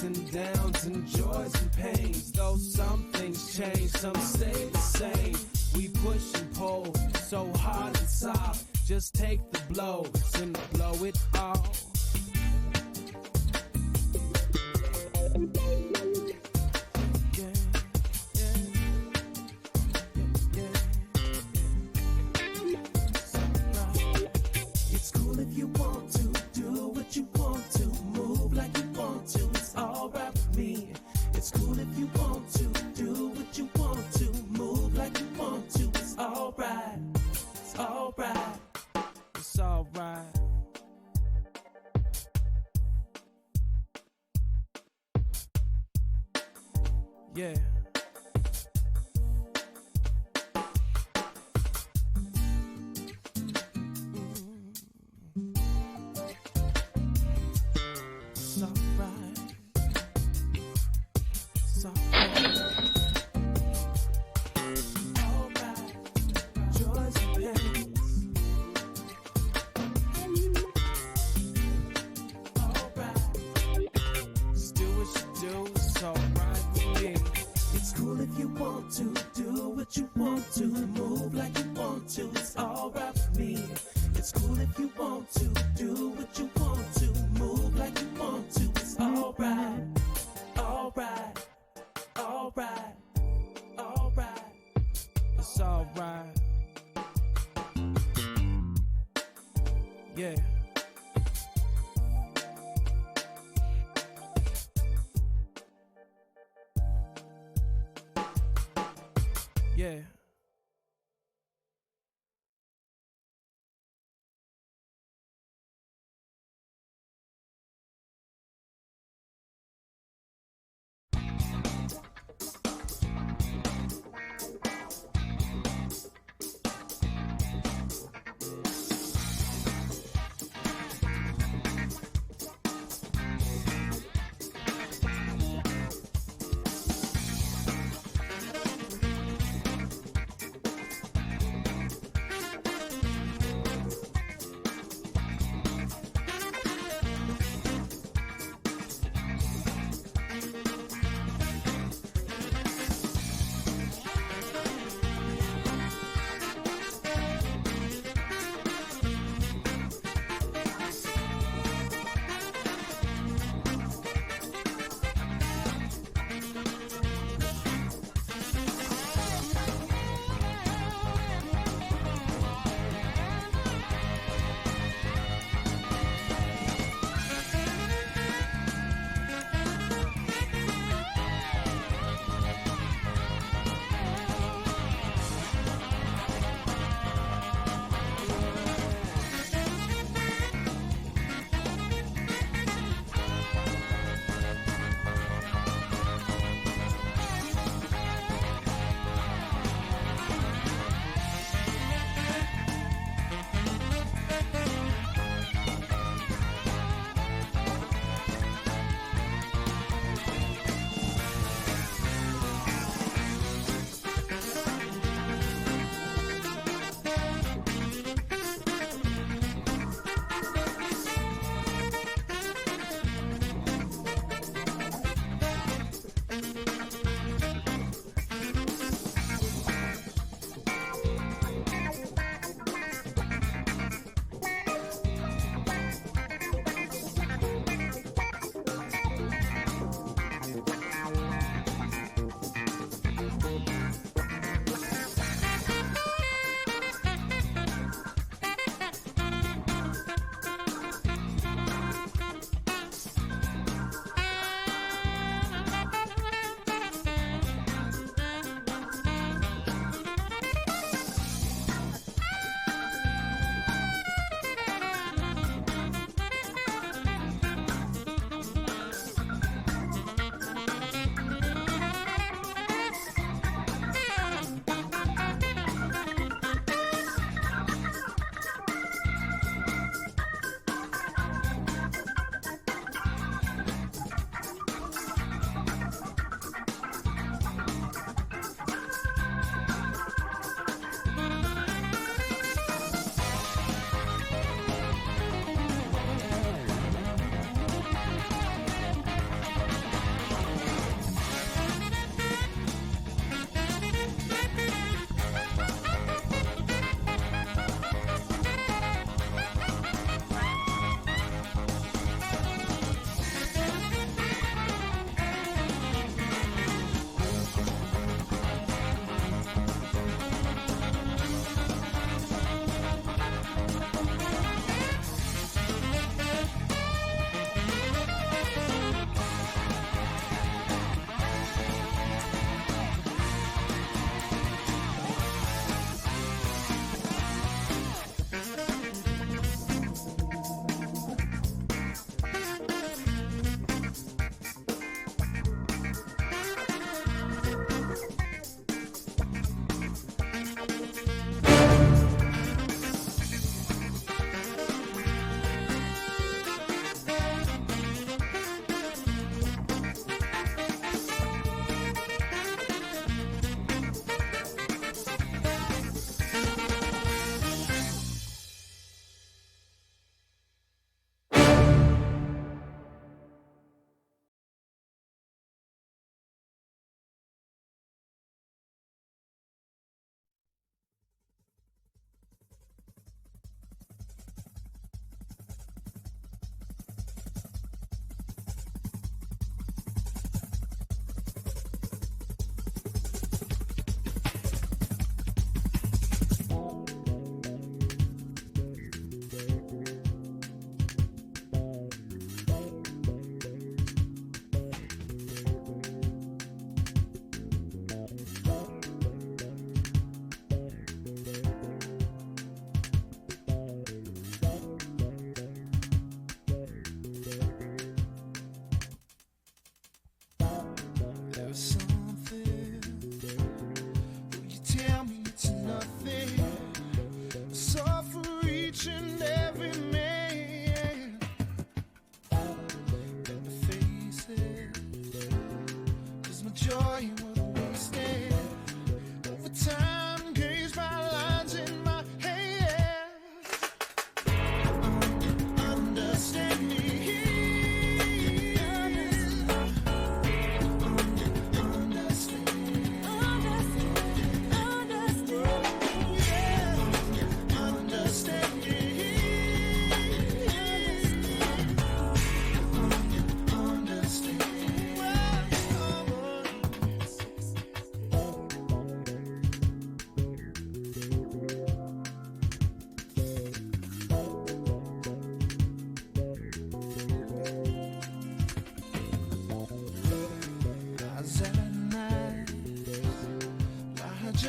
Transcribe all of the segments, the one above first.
ups and downs and joys and pains. Though some things change, some stay the same. We push and pull so hard and soft. Just take the blows and blow it all. It's cool if you want to do what you want to, move like you want to. It's alright with me. It's cool if you want to do what you want to, move like you want to. It's alright. It's alright. It's alright. Yeah. It's alright. It's alright. Alright. Joys and pains. Alright. Just do what you do. It's alright with me. It's cool if you want to do what you want to, move like you want to. It's alright with me. It's cool if you want to do what you want to, move like you want to. It's alright. Alright. Alright. Alright. It's alright. Yeah. Yeah.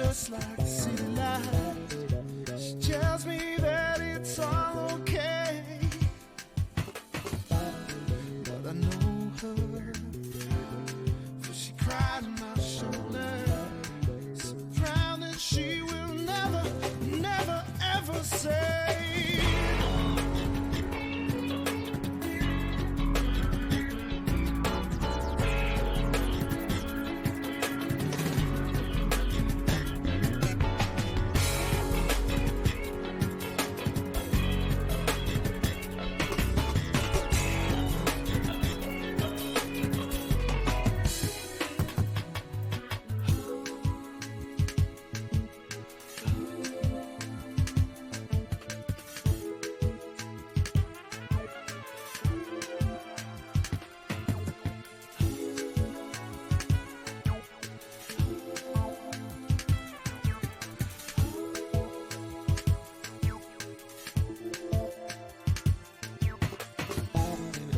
just like the city lights. She tells me that it's all okay, but I know her, for she cried on my shoulder, so proud that she will never, never, ever say.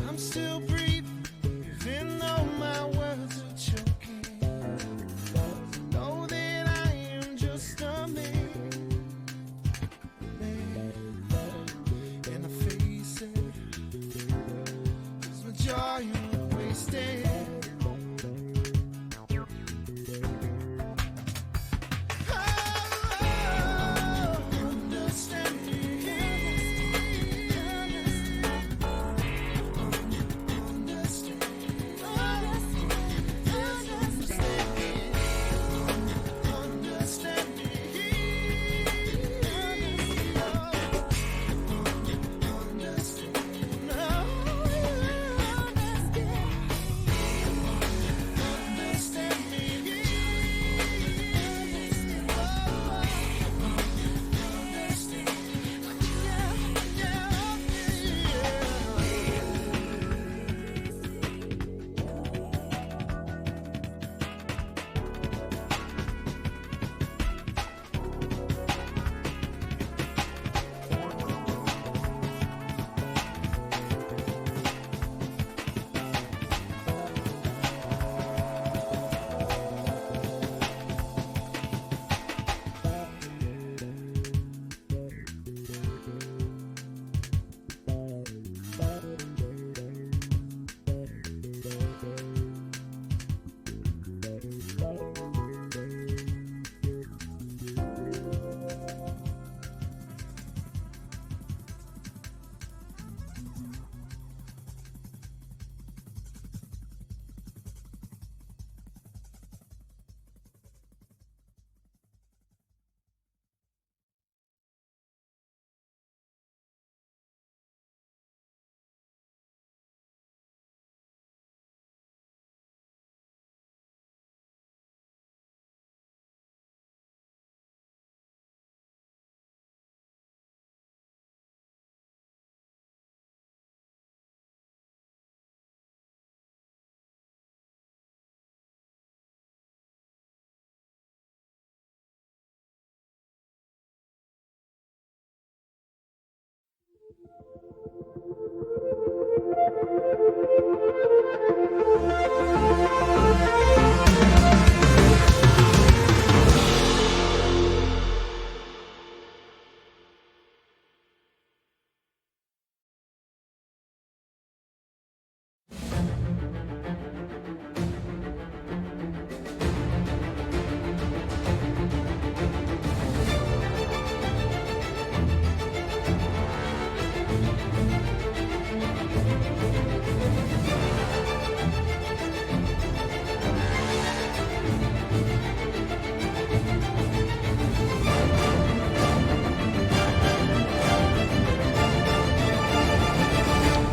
I'm still breathing, even though my words are choking. Know that I am just a man, and I face it, 'cause my joy is wasted.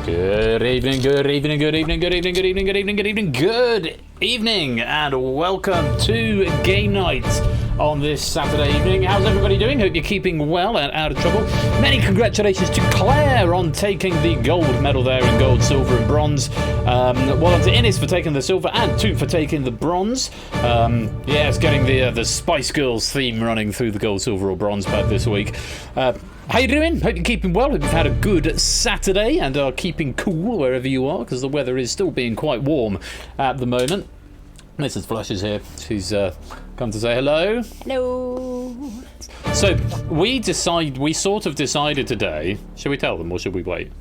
Good evening, good evening, good evening, good evening, good evening, good evening, good evening, good evening, and welcome to Game Night on this Saturday evening. How's everybody doing? Hope you're keeping well and out of trouble. Many congratulations to Claire on taking the gold medal there in gold, silver, and bronze. Well done to Innes for taking the silver and Toot for taking the bronze. It's getting the Spice Girls theme running through the gold, silver, or bronze pack this week. How you doing? Hope you're keeping well. Hope you've had a good Saturday and are keeping cool wherever you are, because the weather is still being quite warm at the moment. Mrs. Flush is here. She's come to say hello. Hello. So we sort of decided today. Should we tell them or should we wait?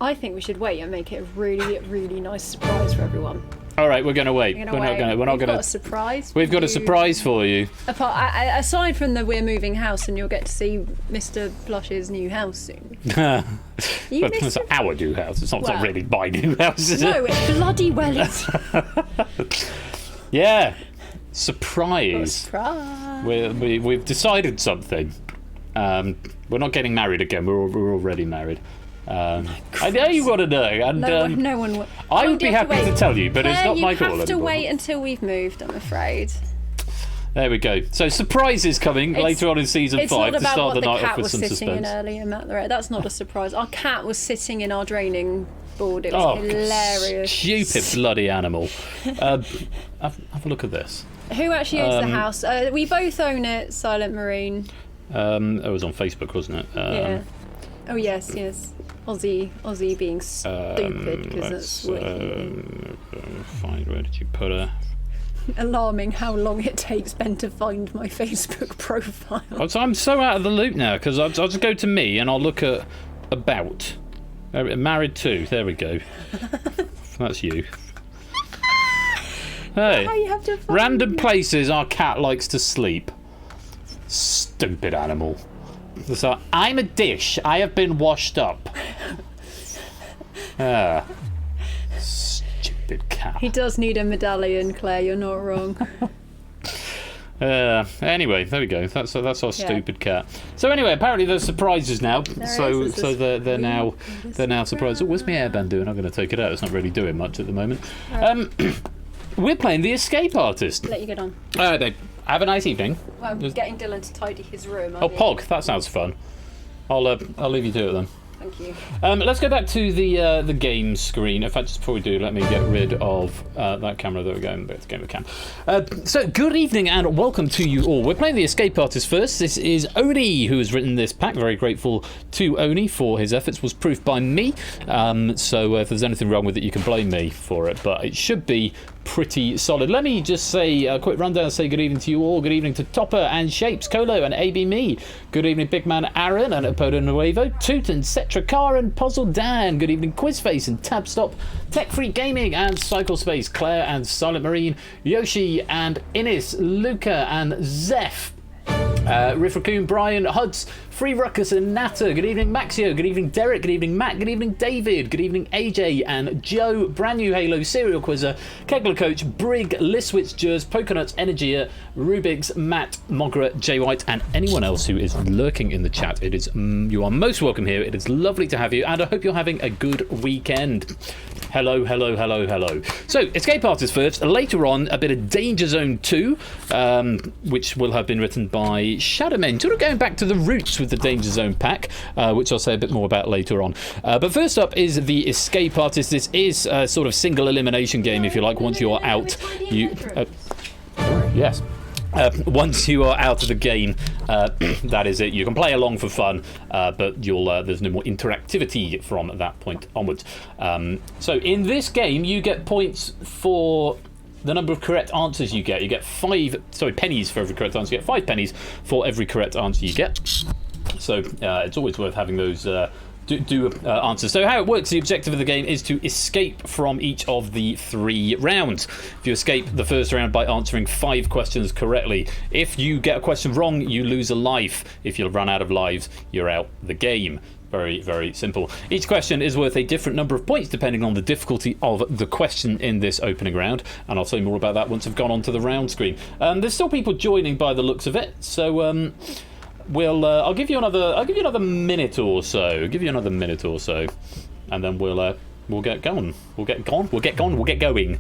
I think we should wait and make it a really, really nice surprise for everyone. All right, we're going to wait. We're not going to. We've got a surprise. We've got a surprise for you. Aside from the we're moving house, and you'll get to see Mr. Flush's new house soon. It's our new house. It's not really my new house, is it? No, it's bloody well is. Yeah, surprise. Surprise. We've decided something. We're not getting married again. We're already married. I know you want to know, and no one. I would be happy to tell you, but it's not my call anymore. You have to wait until we've moved, I'm afraid. There we go. So surprise is coming later on in season 5 to start the night off with some suspense. It's not about what the cat was sitting in earlier, Matt. That's not a surprise. Our cat was sitting in our draining board. It was hilarious. Stupid bloody animal. Have a look at this. Who actually owns the house? We both own it, Silent Marine. It was on Facebook, wasn't it? Yeah. Oh yes. Aussie being stupid because that's what find where did you put her? Alarming how long it takes Ben to find my Facebook profile. I'm so out of the loop now because I'll just go to me and I'll look at about married to. There we go. That's you. Hey, how you have to find random places our cat likes to sleep. Stupid animal. So I'm a dish. I have been washed up. Stupid cat. He does need a medallion, Claire. You're not wrong. Anyway, there we go. That's our stupid cat. So anyway, apparently there's surprises now. They're now surprised. Oh, what's my airband doing? I'm going to take it out. It's not really doing much at the moment. We're playing the Escape Artist. Let you get on. They have a nice evening. Well, I'm getting Dylan to tidy his room. Pog, that sounds fun. I'll leave you to it then. Thank you. Let's go back to the game screen. In fact, just before we do, let me get rid of that camera that we're going back to game with cam. So, good evening and welcome to you all. We're playing the Escape Artist first. This is Oni who has written this pack. Very grateful to Oni for his efforts. Was proofed by me. So if there's anything wrong with it, you can blame me for it. But it should be pretty solid. Let me just say a quick rundown. Say good evening to you all. Good evening to Topper and Shapes, Colo and AB Me. Good evening, Big Man Aaron and Apodo Nuevo, Toot and Cetra and Puzzle Dan. Good evening, Quizface and Tabstop, Tech Freak Gaming and Cycle Space, Claire and Silent Marine, Yoshi and Innis, Luca and Zeph. Riff Raccoon, Brian, Huds, Free Ruckus and Natter. Good evening, Maxio. Good evening, Derek. Good evening, Matt. Good evening, David. Good evening, AJ and Joe. Brand new Halo, Serial Quizzer, Kegler Coach, Brig, Liswitz, Jers, Poconuts, Energia, Rubik's, Matt, Mogra, Jay White, and anyone else who is lurking in the chat. It is you are most welcome here. It is lovely to have you, and I hope you're having a good weekend. Hello. So, Escape Artist first. Later on, a bit of DangerZone 2, which will have been written by Shadowmen. Sort of going back to the roots with the DangerZone pack, which I'll say a bit more about later on. But first up is the Escape Artist. This is a sort of single elimination game, if you like. Once you are out, yes. Once you are out of the game, that is it. You can play along for fun, but there's no more interactivity from that point onwards. So in this game, you get points for the number of correct answers you get. You get pennies for every correct answer. You get 5 pennies for every correct answer you get. So it's always worth having those answers. So how it works, the objective of the game is to escape from each of the 3 rounds. If you escape the first round by answering 5 questions correctly, if you get a question wrong, you lose a life. If you run out of lives, you're out the game. Very, very simple. Each question is worth a different number of points depending on the difficulty of the question in this opening round, and I'll say more about that once I've gone onto the round screen. There's still people joining by the looks of it, so I'll give you another minute or so. And then we'll get going. We'll get going.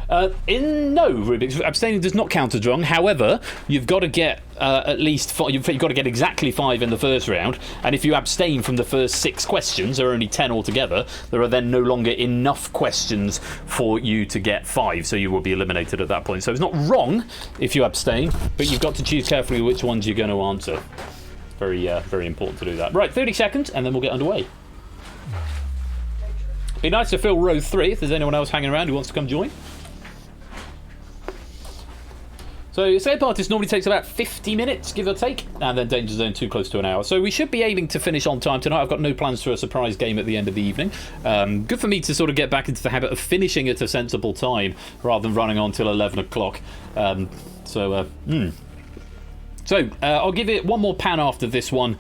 Rubik's, abstaining does not count as wrong. However, you've got to get at least 5, you've got to get exactly 5 in the first round, and if you abstain from the first 6 questions, there are only 10 altogether, there are then no longer enough questions for you to get 5, so you will be eliminated at that point. So it's not wrong if you abstain, but you've got to choose carefully which ones you're going to answer. Very important to do that. Right, 30 seconds and then we'll get underway. Be nice to fill row 3 if there's anyone else hanging around who wants to come join. So escape artist normally takes about 50 minutes, give or take, and then Danger Zone 2 close to an hour. So we should be aiming to finish on time tonight. I've got no plans for a surprise game at the end of the evening. Good for me to sort of get back into the habit of finishing at a sensible time rather than running on till 11 o'clock. So I'll give it one more pan after this one,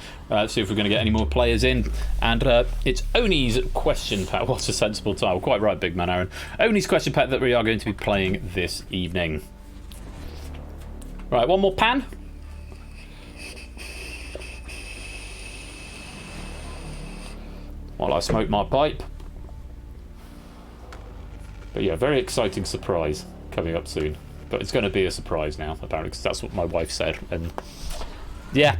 see if we're going to get any more players in. And it's Oni's question pack. What's a sensible title? Quite right, big man Aaron. Oni's question pack that we are going to be playing this evening. Right, one more pan. While I smoke my pipe. But yeah, very exciting surprise coming up soon. But it's going to be a surprise now, apparently, because that's what my wife said. And yeah,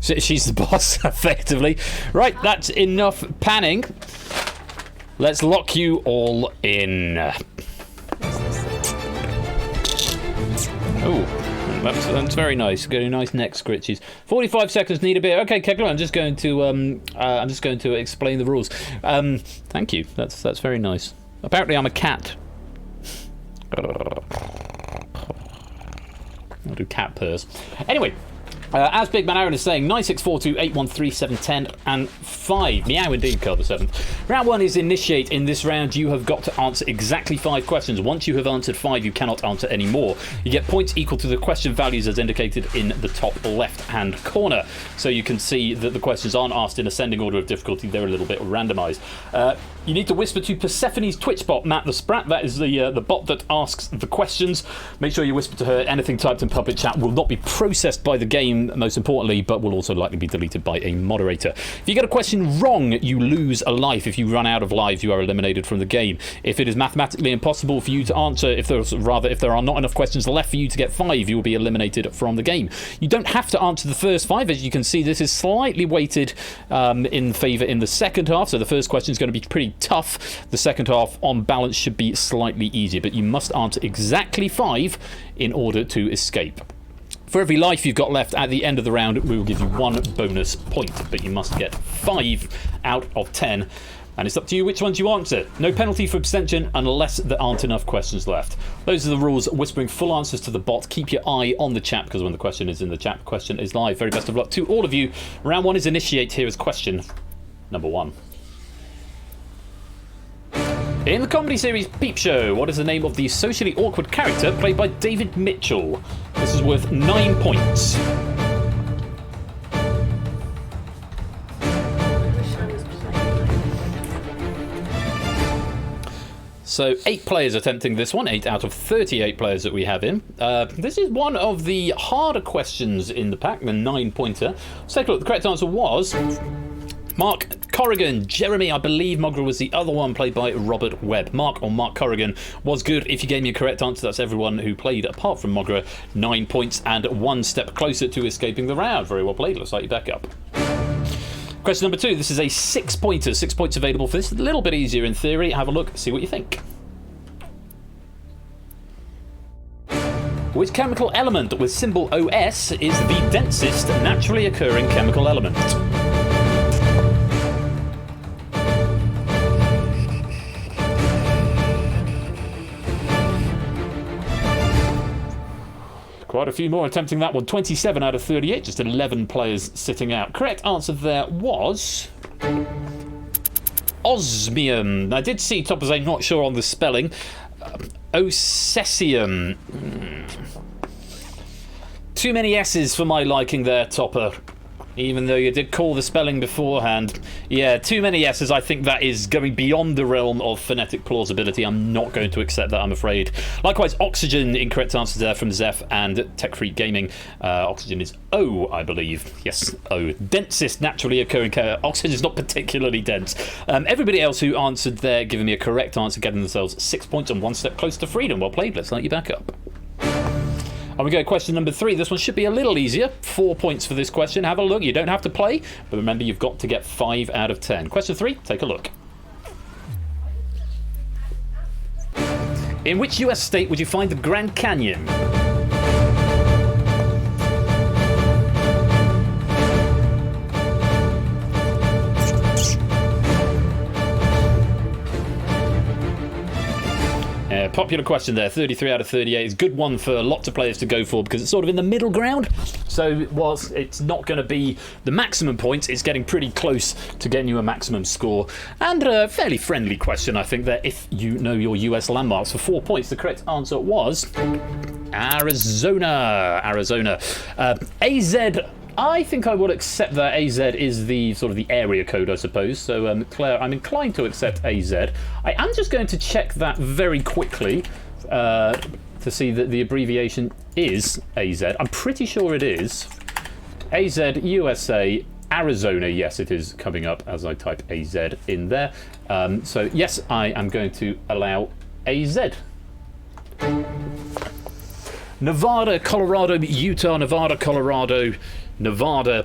she's the boss, effectively. Right, that's enough panning. Let's lock you all in. Oh. That's very nice. Getting nice neck scritches. 45 seconds. Need a bit. Okay, Kegler. I'm just going to explain the rules. Thank you. That's very nice. Apparently, I'm a cat. I'll do cat purrs. Anyway. As Big Man Aaron is saying, 9642 813 710 and 5. Meow indeed, Carl the 7th. Round 1 is initiate. In this round, you have got to answer exactly 5 questions. Once you have answered 5, you cannot answer any more. You get points equal to the question values as indicated in the top left-hand corner. So you can see that the questions aren't asked in ascending order of difficulty. They're a little bit randomised. You need to whisper to Persephone's Twitch bot, Matt the Sprat. That is the bot that asks the questions. Make sure you whisper to her. Anything typed in public chat will not be processed by the game, most importantly, but will also likely be deleted by a moderator. If you get a question wrong, you lose a life. If you run out of lives, you are eliminated from the game. If it is mathematically impossible for you to answer, if there are not enough questions left for you to get 5, you will be eliminated from the game. You don't have to answer the first 5. As you can see, this is slightly weighted in favour in the second half, so the first question is going to be pretty tough. The second half, on balance, should be slightly easier, but you must answer exactly 5 in order to escape. For every life you've got left at the end of the round, we will give you 1 bonus point, but you must get 5 out of 10, and it's up to you which ones you answer. No penalty for abstention unless there aren't enough questions left. Those are the rules. Whispering full answers to the bot. Keep your eye on the chat, because when the question is in the chat, the question is live. Very best of luck to all of you. Round 1 is initiate. Here is question number 1. In the comedy series Peep Show, what is the name of the socially awkward character played by David Mitchell? This is worth 9 points. So 8 players attempting this one, 8 out of 38 players that we have in. This is one of the harder questions in the pack, the 9-pointer. Let's take a look. The correct answer was Mark Corrigan. Jeremy, I believe Mogra was the other one, played by Robert Webb. Mark Corrigan was good. If you gave me a correct answer, that's everyone who played apart from Mogra. 9 points and 1 step closer to escaping the round. Very well played. Looks like you're back up. Question number 2. This is a 6-pointer. 6 points available for this. A little bit easier in theory. Have a look, see what you think. Which chemical element with symbol OS is the densest naturally occurring chemical element? Quite a few more attempting that one. 27 out of 38, just 11 players sitting out. Correct answer there was osmium. I did see Topper saying not sure on the spelling. Osesium. Too many S's for my liking there, Topper. Even though you did call the spelling beforehand. Yeah, too many S's. I think that is going beyond the realm of phonetic plausibility. I'm not going to accept that, I'm afraid. Likewise, oxygen, incorrect answers there from Zeph and Tech Freak Gaming. Oxygen is O, I believe. Yes, O. Densest naturally occurring. Oxygen is not particularly dense. Everybody else who answered there, giving me a correct answer, getting themselves 6 points and 1 step closer to freedom. Well played. Let's light you back up. And we go question number 3. This one should be a little easier. 4 points for this question. Have a look. You don't have to play, but remember, you've got to get 5 out of 10. Question 3, take a look. In which US state would you find the Grand Canyon? Popular question there, 33 out of 38 is a good one for lots of players to go for because it's sort of in the middle ground. So whilst it's not going to be the maximum points, it's getting pretty close to getting you a maximum score. And a fairly friendly question, I think, there, if you know your US landmarks. For 4 points, the correct answer was Arizona. AZ. I think I would accept that AZ is the sort of the area code, I suppose. So, Claire, I'm inclined to accept AZ. I am just going to check that very quickly to see that the abbreviation is AZ. I'm pretty sure it is. AZ, USA, Arizona. Yes, it is coming up as I type AZ in there. So, yes, I am going to allow AZ. Nevada, Colorado, Utah, Nevada, Colorado, Nevada,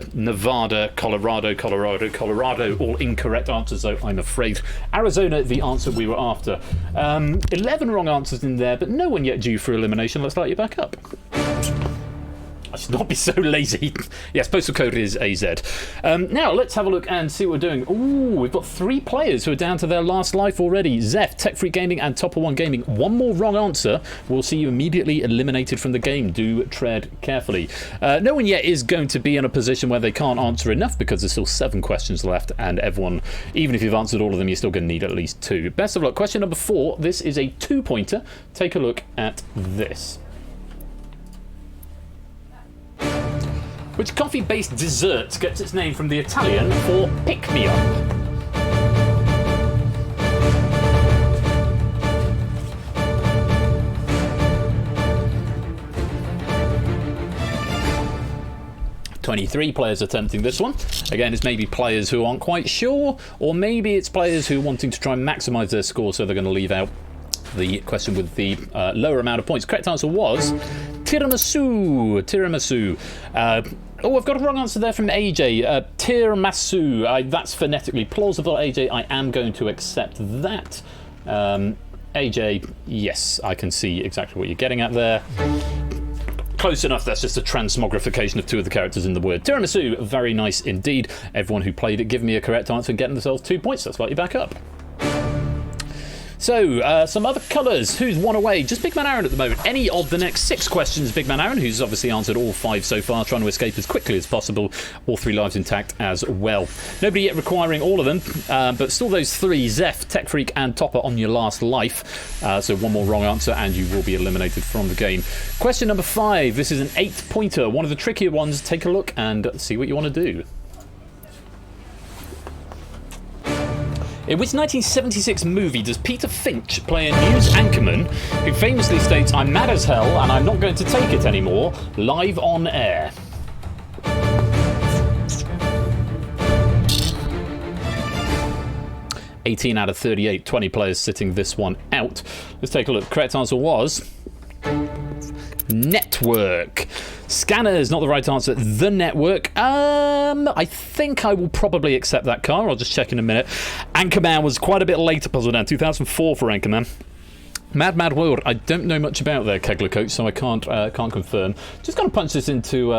Colorado, all incorrect answers, though, I'm afraid. Arizona, the answer we were after. 11 wrong answers in there, but no one yet due for elimination. Let's light you back up. I should not be so lazy. Yes, postal code is AZ. Now, let's have a look and see what we're doing. Ooh, we've got 3 players who are down to their last life already. Zeph, Tech Freak Gaming, and Topper One Gaming. One more wrong answer will see you immediately eliminated from the game. Do tread carefully. No one yet is going to be in a position where they can't answer enough because there's still 7 questions left, and everyone, even if you've answered all of them, you're still going to need at least 2. Best of luck. Question number 4. This is a 2-pointer. Take a look at this. Which coffee-based dessert gets its name from the Italian for pick-me-up? .23 players attempting this one. Again, it's maybe players who aren't quite sure, or maybe it's players who are wanting to try and maximise their score, so they're going to leave out the question with the lower amount of points. Correct answer was tiramisu. Oh, I've got a wrong answer there from AJ. Tiramisu. That's phonetically plausible, AJ. I am going to accept that. AJ, yes, I can see exactly what you're getting at there. Close enough. That's just a transmogrification of 2 of the characters in the word. Tiramisu, very nice indeed. Everyone who played it giving me a correct answer and getting themselves 2 points. Let's light you back up. So, some other colours. Who's one away? Just Big Man Aaron at the moment. Any of the next 6 questions, Big Man Aaron, who's obviously answered all 5 so far, trying to escape as quickly as possible. All 3 lives intact as well. Nobody yet requiring all of them, but still those 3, Zeph, Tech Freak, and Topper on your last life. So 1 more wrong answer, and you will be eliminated from the game. Question number 5. This is an 8-pointer. One of the trickier ones. Take a look and see what you want to do. In which 1976 movie does Peter Finch play a news anchorman who famously states, "I'm mad as hell and I'm not going to take it anymore," live on air? (18 out of 38, 20 players sitting this one out. Let's take a look. Correct answer was Network. Scanner is not the right answer. The Network. I think I will probably accept that car. I'll just check in a minute. Anchorman was quite a bit later, puzzle down. 2004 for Anchorman. Mad Mad World. I don't know much about their Kegler coach, so I can't confirm. Just going to punch this into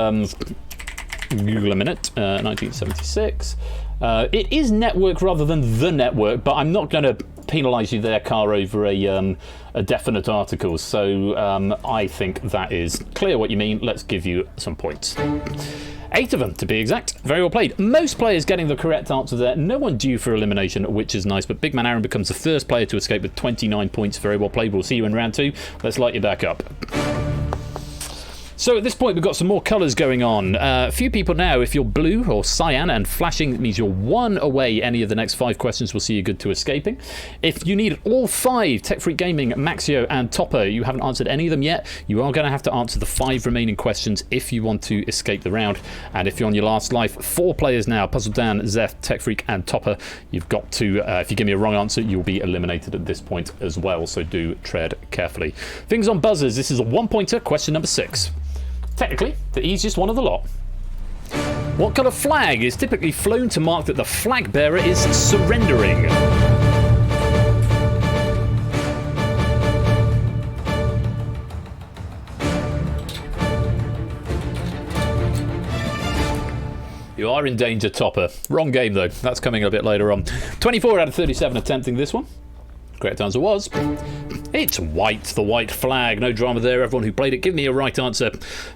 Google a minute. 1976. It is Network rather than The Network, but I'm not going to penalise you there, car, over a definite article. So I think that is clear what you mean. Let's give you some points. 8 of them, to be exact. Very well played. Most players getting the correct answer there. No one due for elimination, which is nice. But Big Man Aaron becomes the first player to escape with 29 points. Very well played. We'll see you in round 2. Let's light you back up. So at this point, we've got some more colours going on. A few people now, if you're blue or cyan and flashing, it means you're 1 away. Any of the next 5 questions will see you good to escaping. If you need all 5, Tech Freak Gaming, Maxio and Topper, you haven't answered any of them yet, you are going to have to answer the 5 remaining questions if you want to escape the round. And if you're on your last life, 4 players now, Puzzle Dan, Zeph, Tech Freak and Topper, you've got to, if you give me a wrong answer, you'll be eliminated at this point as well. So do tread carefully. Things on buzzers. This is a 1-pointer, question number 6. Technically, the easiest one of the lot. What colour flag is typically flown to mark that the flag bearer is surrendering? You are in danger, Topper. Wrong game, though. That's coming a bit later on. 24 out of 37 attempting this one. Correct answer was It's white, the white flag. No drama there. Everyone who played it, give me a right answer.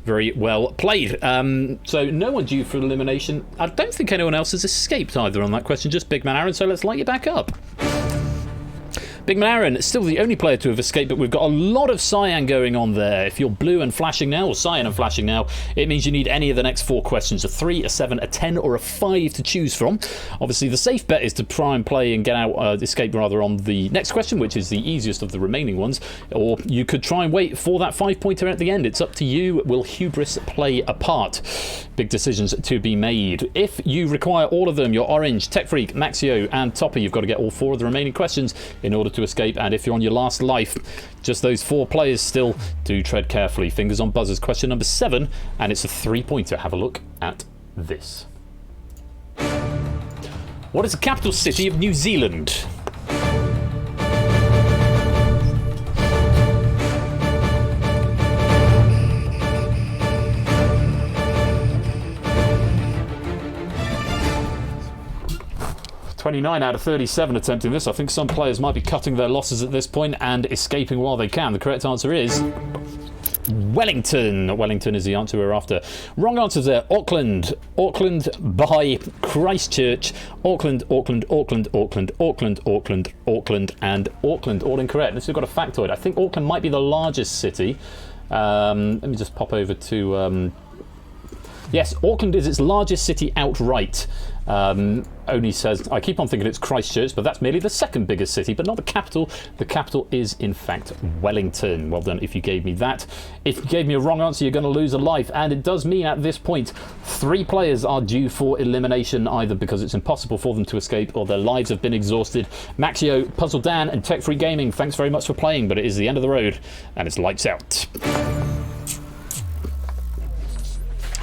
Very well played. So no one due for elimination. I don't think anyone else has escaped either on that question, just Big Man Aaron, so let's light you back up. Big Man Aaron, still the only player to have escaped, but we've got a lot of cyan going on there. If you're blue and flashing now, or cyan and flashing now, it means you need any of the next 4 questions. A 3, a 7, a 10, or a 5 to choose from. Obviously, the safe bet is to try and play and get out, escape rather, on the next question, which is the easiest of the remaining ones. Or you could try and wait for that 5-pointer at the end. It's up to you. Will hubris play a part? Big decisions to be made. If you require all of them, you're orange, Tech Freak, Maxio, and Topper, you've got to get all 4 of the remaining questions in order to escape. And if you're on your last life, just those 4 players still, do tread carefully. Fingers on buzzers. Question number 7, and it's a 3-pointer. Have a look at this. What is the capital city of New Zealand? (29 out of 37 attempting this. I think some players might be cutting their losses at this point and escaping while they can. The correct answer is Wellington. Wellington is the answer we're after. Wrong answers there. Auckland. Auckland by Christchurch. Auckland, Auckland, Auckland, Auckland, Auckland, Auckland, Auckland, and Auckland. All incorrect. This has got a factoid. I think Auckland might be the largest city. Let me just pop over to... Yes, Auckland is its largest city outright. Only says, I keep on thinking it's Christchurch, but that's merely the 2nd biggest city, but not the capital. The capital is, in fact, Wellington. Well done if you gave me that. If you gave me a wrong answer, you're going to lose a life. And it does mean at this point, 3 players are due for elimination, either because it's impossible for them to escape or their lives have been exhausted. Maxio, Puzzle Dan, and Tech Free Gaming, thanks very much for playing, but it is the end of the road, and it's lights out.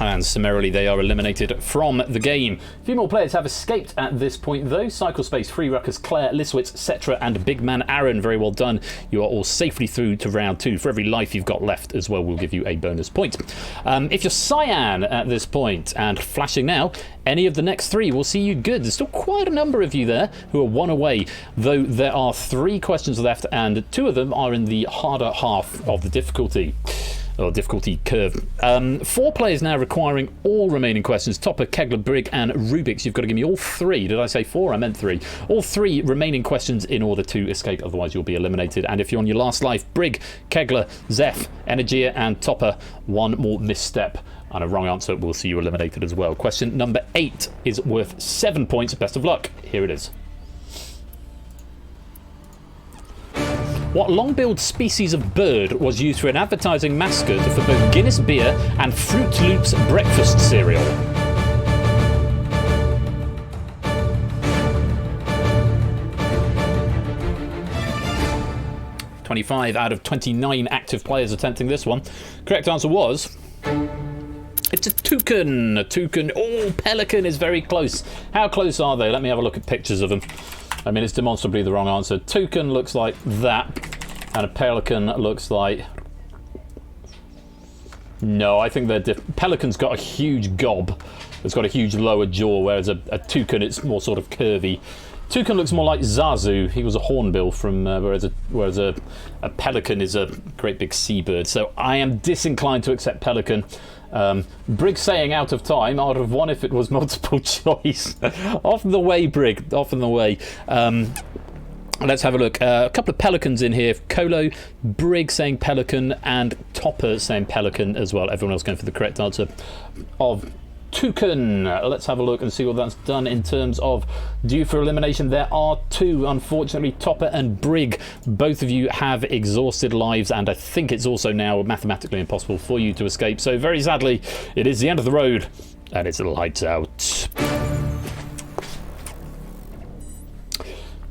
And summarily they are eliminated from the game. A few more players have escaped at this point though. Cyclespace, Free Ruckus, Claire, Liswitz, Cetra, and Big Man Aaron. Very well done. You are all safely through to round 2. For every life you've got left as well, we'll give you a bonus point. If you're cyan at this point and flashing now, any of the next 3 will see you good. There's still quite a number of you there who are 1 away, though there are 3 questions left and 2 of them are in the harder half of the difficulty. Or difficulty curve. 4 players now requiring all remaining questions. Topper, Kegler, Brig, and Rubik's. You've got to give me all 3. Did I say 4? I meant 3. All 3 remaining questions in order to escape, otherwise you'll be eliminated. And if you're on your last life, Brig, Kegler, Zeph, Energia, and Topper, 1 more misstep and a wrong answer will see you eliminated as well. Question number 8 is worth 7 points. Best of luck. Here it is. What long-billed species of bird was used for an advertising mascot for both Guinness beer and Fruit Loops breakfast cereal? (25 out of 29 active players attempting this one. Correct answer was... it's a toucan. A toucan. Oh, pelican is very close. How close are they? Let me have a look at pictures of them. I mean, it's demonstrably the wrong answer. Toucan looks like that, and a pelican looks like... No, I think they're different. Pelican's got a huge gob. It's got a huge lower jaw, whereas a toucan, it's more sort of curvy. Toucan looks more like Zazu. He was a hornbill from... whereas a pelican is a great big seabird. So I am disinclined to accept pelican. Brig saying out of time. I would have won if it was multiple choice. Off the way, Brig. Off and the way. Let's have a look. A couple of pelicans in here. Colo, Brig saying pelican, and Topper saying pelican as well. Everyone else going for the correct answer of toucan. Let's have a look and see what that's done in terms of due for elimination. There are 2, unfortunately. Topper and Brig, both of you have exhausted lives, and I think it's also now mathematically impossible for you to escape. So very sadly, it is the end of the road, and it's lights out.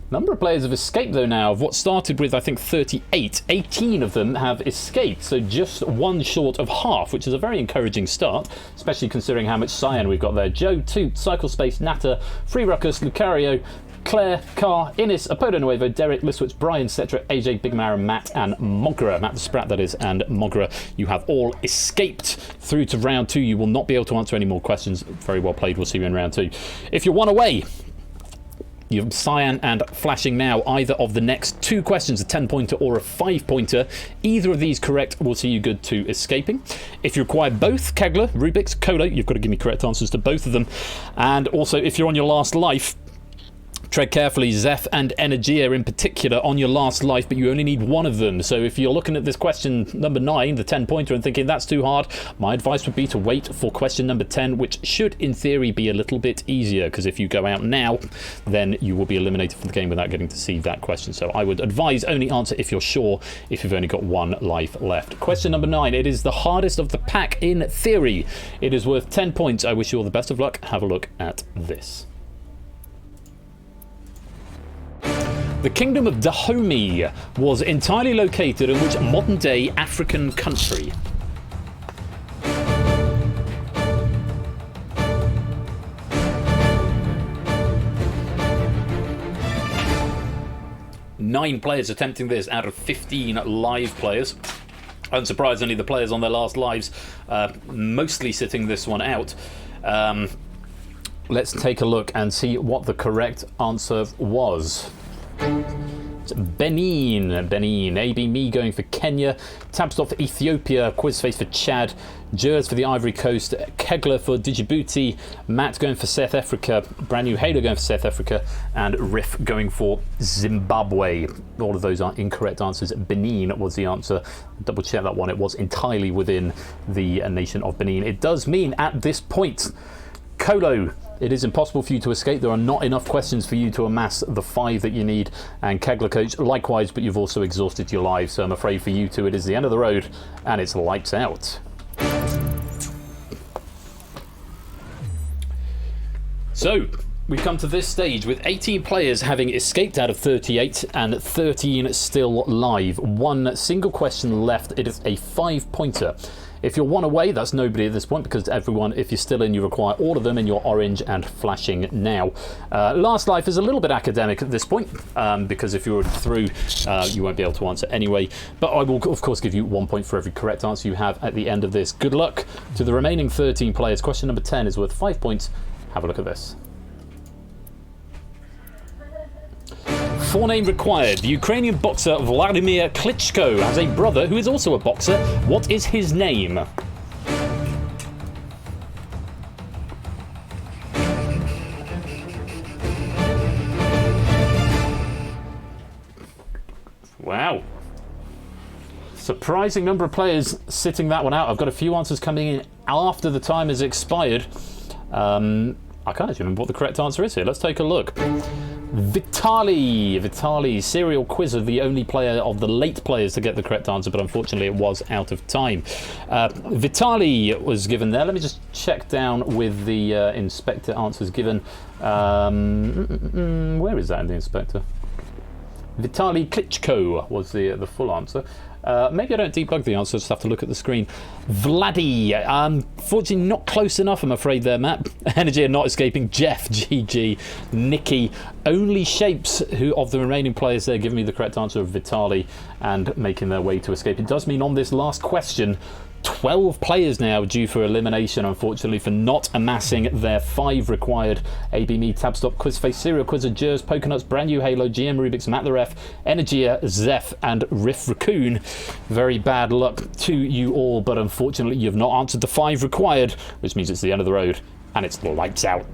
Number of players have escaped though now. Of what started with, I think, 38, 18 of them have escaped, so just 1 short of half, which is a very encouraging start, especially considering how much cyan we've got there. Joe, Toot, Cyclespace, Natter, Free Ruckus, Lucario, Claire, Carr, Innis, Apodo Nuevo, Derek, Liswitz, Brian, Cetra, AJ, Big Mara, Matt, and Mogra. Matt the Sprat, that is, and Mogra. You have all escaped through to round 2. You will not be able to answer any more questions. Very well played. We'll see you in round 2. If you're 1 away, You're cyan and flashing now either of the next 2 questions, a 10-pointer or a 5-pointer. Either of these correct will see you good to escaping. If you require both, Kegler, Rubik's, Colo, you've got to give me correct answers to both of them. And also, if you're on your last life, tread carefully, Zeph and Energia in particular on your last life, but you only need one of them. So if you're looking at this question number 9, the 10-pointer, and thinking that's too hard, my advice would be to wait for question number 10, which should in theory be a little bit easier, because if you go out now, then you will be eliminated from the game without getting to see that question. So I would advise only answer if you're sure, if you've only got 1 life left. Question number 9, it is the hardest of the pack in theory. It is worth 10 points. I wish you all the best of luck. Have a look at this. The Kingdom of Dahomey was entirely located in which modern-day African country? Nine players attempting this out of 15 live players. Unsurprisingly, the players on their last lives mostly sitting this one out. Let's take a look and see what the correct answer was. It's Benin. AB Me going for Kenya, Tabstop for Ethiopia, Quizface for Chad, Jers for the Ivory Coast, Kegler for Djibouti, Matt going for South Africa, Brand New Halo going for South Africa, and Riff going for Zimbabwe. All of those are incorrect answers. Benin was the answer. Double check that one. It was entirely within the nation of Benin. It does mean at this point, Colo, it is impossible for you to escape. There are not enough questions for you to amass the 5 that you need. And Kegler Coach, likewise, but you've also exhausted your lives. So I'm afraid for you two, it is the end of the road, and it's lights out. So, we come to this stage with 18 players having escaped out of 38 and 13 still live. 1 single question left. It is a 5-pointer. If you're 1 away, that's nobody at this point, because everyone, if you're still in, you require all of them, and you're orange and flashing now. Last life is a little bit academic at this point, because if you're through, you won't be able to answer anyway. But I will, of course, give you 1 point for every correct answer you have at the end of this. Good luck to the remaining 13 players. Question number 10 is worth 5 points. Have a look at this. Forename required. The Ukrainian boxer Vladimir Klitschko has a brother who is also a boxer. What is his name? Wow. Surprising number of players sitting that one out. I've got a few answers coming in after the time has expired. I can't actually remember what the correct answer is here. Let's take a look. Vitali, serial quizzer, the only player of the late players to get the correct answer, but unfortunately it was out of time. Vitali was given there. Let me just check down with the inspector answers given. Where is that in the inspector? Vitali Klitschko was the full answer. Maybe I don't debug the answer, I just have to look at the screen. Vladdy, fortunately not close enough, I'm afraid there, Matt. Energy are not escaping. Jeff, GG. Nikki, only Shapes, who of the remaining players there, giving me the correct answer of Vitali and making their way to escape. It does mean on this last question, 12 players now due for elimination, unfortunately, for not amassing their 5 required. AB Me, Tabstop, Quizface, Serial Quizzer, Jers, Pokenuts, Brand New Halo, GM Rubik's, Matt the Ref, Energia, Zeph, and Riff Raccoon. Very bad luck to you all, but unfortunately, you've not answered the 5 required, which means it's the end of the road, and it's lights out.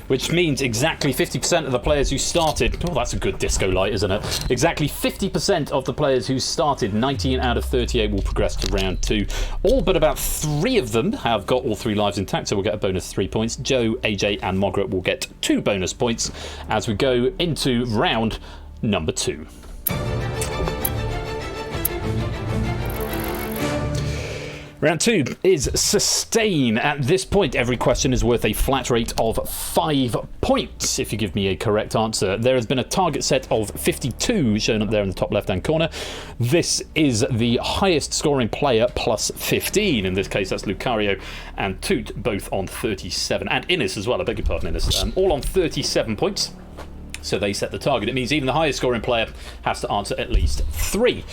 Which means exactly 50% of the players who started... Oh, that's a good disco light, isn't it? Exactly 50% of the players who started, 19 out of 38, will progress to round 2. All but about 3 of them have got all 3 lives intact, so we'll get a bonus 3 points. Joe, AJ, and Margaret will get 2 bonus points as we go into round number 2. Round 2 is Sustain. At this point, every question is worth a flat rate of 5 points if you give me a correct answer. There has been a target set of 52 shown up there in the top left-hand corner. This is the highest scoring player plus 15. In this case, that's Lucario and Toot, both on 37. And Innes as well, I beg your pardon, Innes. All on 37 points. So they set the target. It means even the highest scoring player has to answer at least 3.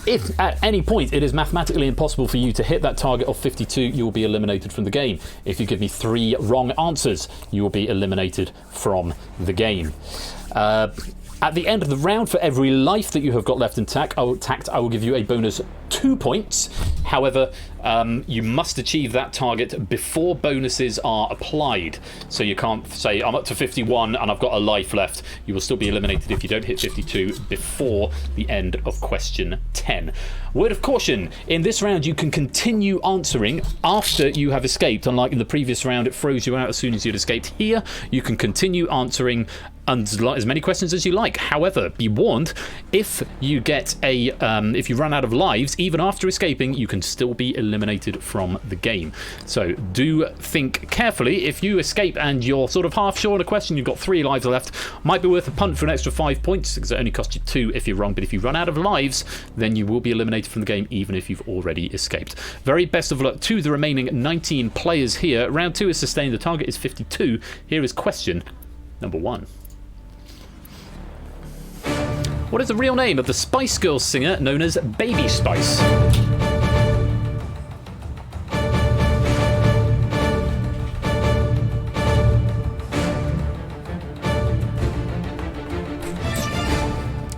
If at any point it is mathematically impossible for you to hit that target of 52, you will be eliminated from the game. If you give me 3 wrong answers, you will be eliminated from the game. At the end of the round, for every life that you have got left intact, I will give you a bonus 2 points. However, you must achieve that target before bonuses are applied. So you can't say, I'm up to 51 and I've got a life left. You will still be eliminated if you don't hit 52 before the end of question 10. Word of caution, in this round you can continue answering after you have escaped. Unlike in the previous round, it froze you out as soon as you'd escaped. Here, you can continue answering as many questions as you like. However, be warned, if you get if you run out of lives, even after escaping, you can still be eliminated from the game. So do think carefully. If you escape and you're sort of half sure on a question, you've got 3 lives left, might be worth a punt for an extra 5 points, because it only costs you 2 if you're wrong. But if you run out of lives, then you will be eliminated from the game, even if you've already escaped. Very best of luck to the remaining 19 players here. Round 2 is sustained. The target is 52. Here is question number 1. What is the real name of the Spice Girls singer known as Baby Spice?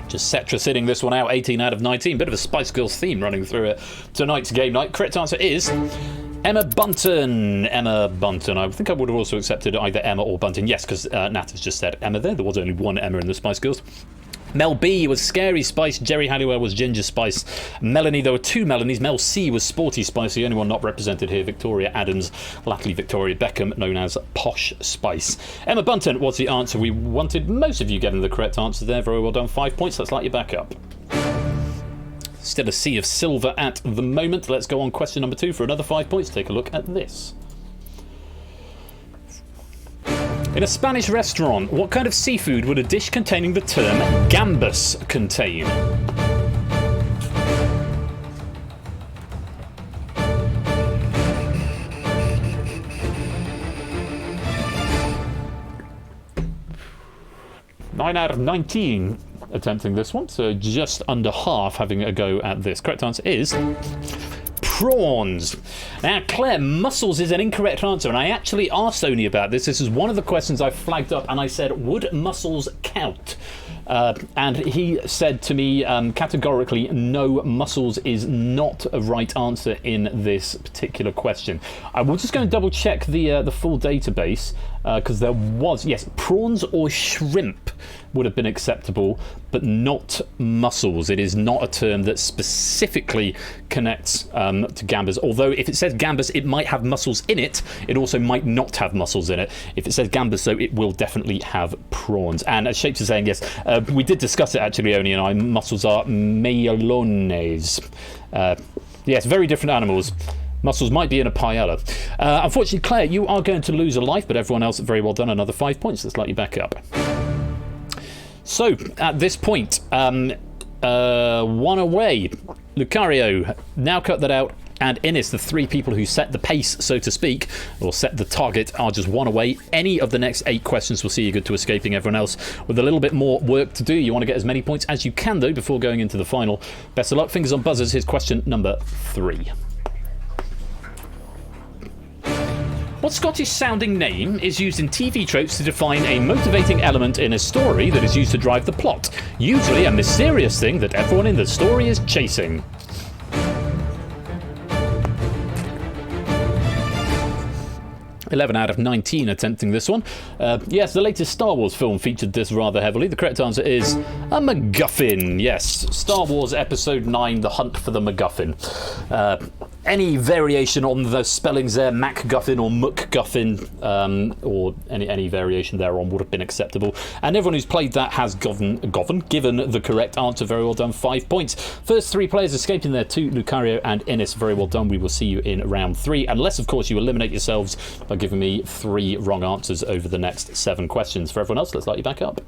Just Cetra sitting this one out, 18 out of 19. Bit of a Spice Girls theme running through it. Tonight's game night. Correct answer is Emma Bunton. Emma Bunton. I think I would have also accepted either Emma or Bunton. Yes, because Nat has just said Emma there. There was only one Emma in the Spice Girls. Mel B was Scary Spice, Jerry Halliwell was Ginger Spice, Melanie, there were 2 Melanies, Mel C was Sporty Spice, the only one not represented here, Victoria Adams, latterly Victoria Beckham, known as Posh Spice. Emma Bunton was the answer. We wanted most of you getting the correct answer there. Very well done, 5 points. Let's light you back up. Still a sea of silver at the moment. Let's go on question number 2 for another 5 points. Take a look at this. In a Spanish restaurant, what kind of seafood would a dish containing the term gambas contain? Nine out of 19 attempting this one, so just under half having a go at this. Correct answer is prawns. Now, Claire, mussels is an incorrect answer, and I actually asked Sony about this. This is one of the questions I flagged up, and I said, would mussels count? And he said to me categorically, no, mussels is not a right answer in this particular question. I will just go and double check the full database, because there was, yes, prawns or shrimp would have been acceptable, but not mussels. It is not a term that specifically connects to gambas. Although if it says gambas, it might have mussels in it. It also might not have mussels in it. If it says gambas, though, it will definitely have prawns. And as Shapes is saying, yes, we did discuss it actually, Oni and I. Mussels are melones. Yes, very different animals. Mussels might be in a paella. Unfortunately, Claire, you are going to lose a life, but everyone else, very well done. Another 5 points. Let's light you back up. So, at this point, one away. Lucario, now cut that out, and Innis, the 3 people who set the pace, so to speak, or set the target, are just one away. Any of the next 8 questions will see you good to escaping everyone else with a little bit more work to do. You want to get as many points as you can, though, before going into the final. Best of luck, fingers on buzzers. Here's question number 3. What Scottish-sounding name is used in TV tropes to define a motivating element in a story that is used to drive the plot? Usually a mysterious thing that everyone in the story is chasing. $11 out of 19 attempting this one. Yes, the latest Star Wars film featured this rather heavily. The correct answer is a MacGuffin. Yes, Star Wars Episode 9, The Hunt for the MacGuffin. Any variation on the spellings there, MacGuffin or McGuffin, or any variation thereon would have been acceptable. And everyone who's played that has given the correct answer. Very well done, 5 points. First 3 players escaping there, 2, Lucario and Innis. Very well done. We will see you in round 3, unless, of course, you eliminate yourselves by giving me 3 wrong answers over the next 7 questions. For everyone else, let's light you back up.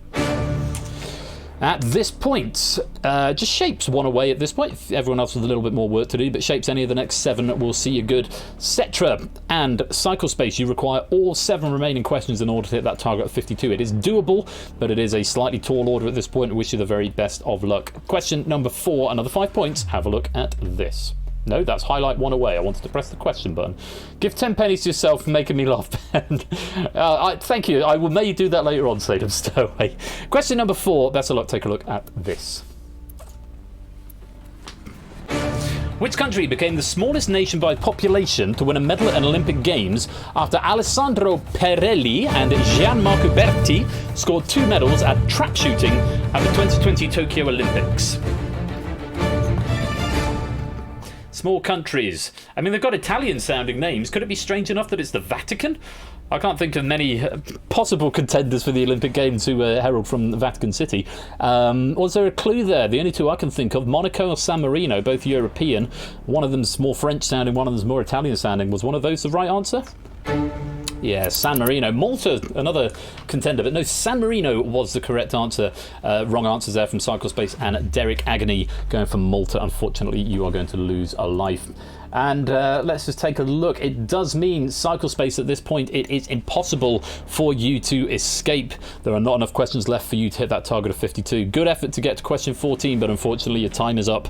At this point, just Shapes one away at this point. Everyone else with a little bit more work to do, but Shapes, any of the next 7 will see you good. Cetra and Cyclespace, you require all 7 remaining questions in order to hit that target of 52. It is doable, but it is a slightly tall order at this point. I wish you the very best of luck. Question number 4, another 5 points. Have a look at this. No, that's highlight 1 away. I wanted to press the question button. Give 10 pennies to yourself for making me laugh, Ben. Thank you. I may do that later on, Sadam Stowaway. Question number 4. Best of luck. Take a look at this. Which country became the smallest nation by population to win a medal at Olympic Games after Alessandro Perelli and Gianmarco Berti scored 2 medals at trap shooting at the 2020 Tokyo Olympics? Small countries. I mean, they've got Italian-sounding names. Could it be strange enough that it's the Vatican? I can't think of many possible contenders for the Olympic Games who herald from the Vatican City. Was there a clue there? The only 2 I can think of, Monaco or San Marino, both European. One of them's more French-sounding, one of them's more Italian-sounding. Was one of those the right answer? Yeah, San Marino. Malta, another contender, but no, San Marino was the correct answer. Wrong answers there from Cyclespace and Derek Agony going for Malta. Unfortunately, you are going to lose a life. And let's just take a look. It does mean Cyclespace at this point, it is impossible for you to escape. There are not enough questions left for you to hit that target of 52. Good effort to get to question 14, but unfortunately your time is up.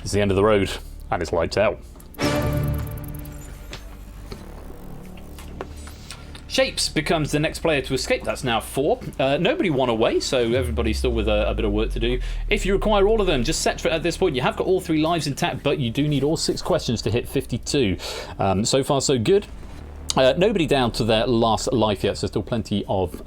It's the end of the road, and it's lights out. Shapes becomes the next player to escape. That's now 4. Nobody won away, so everybody's still with a bit of work to do. If you require all of them, just set for it at this point. You have got all 3 lives intact, but you do need all 6 questions to hit 52. So far, so good. Nobody down to their last life yet, so still plenty of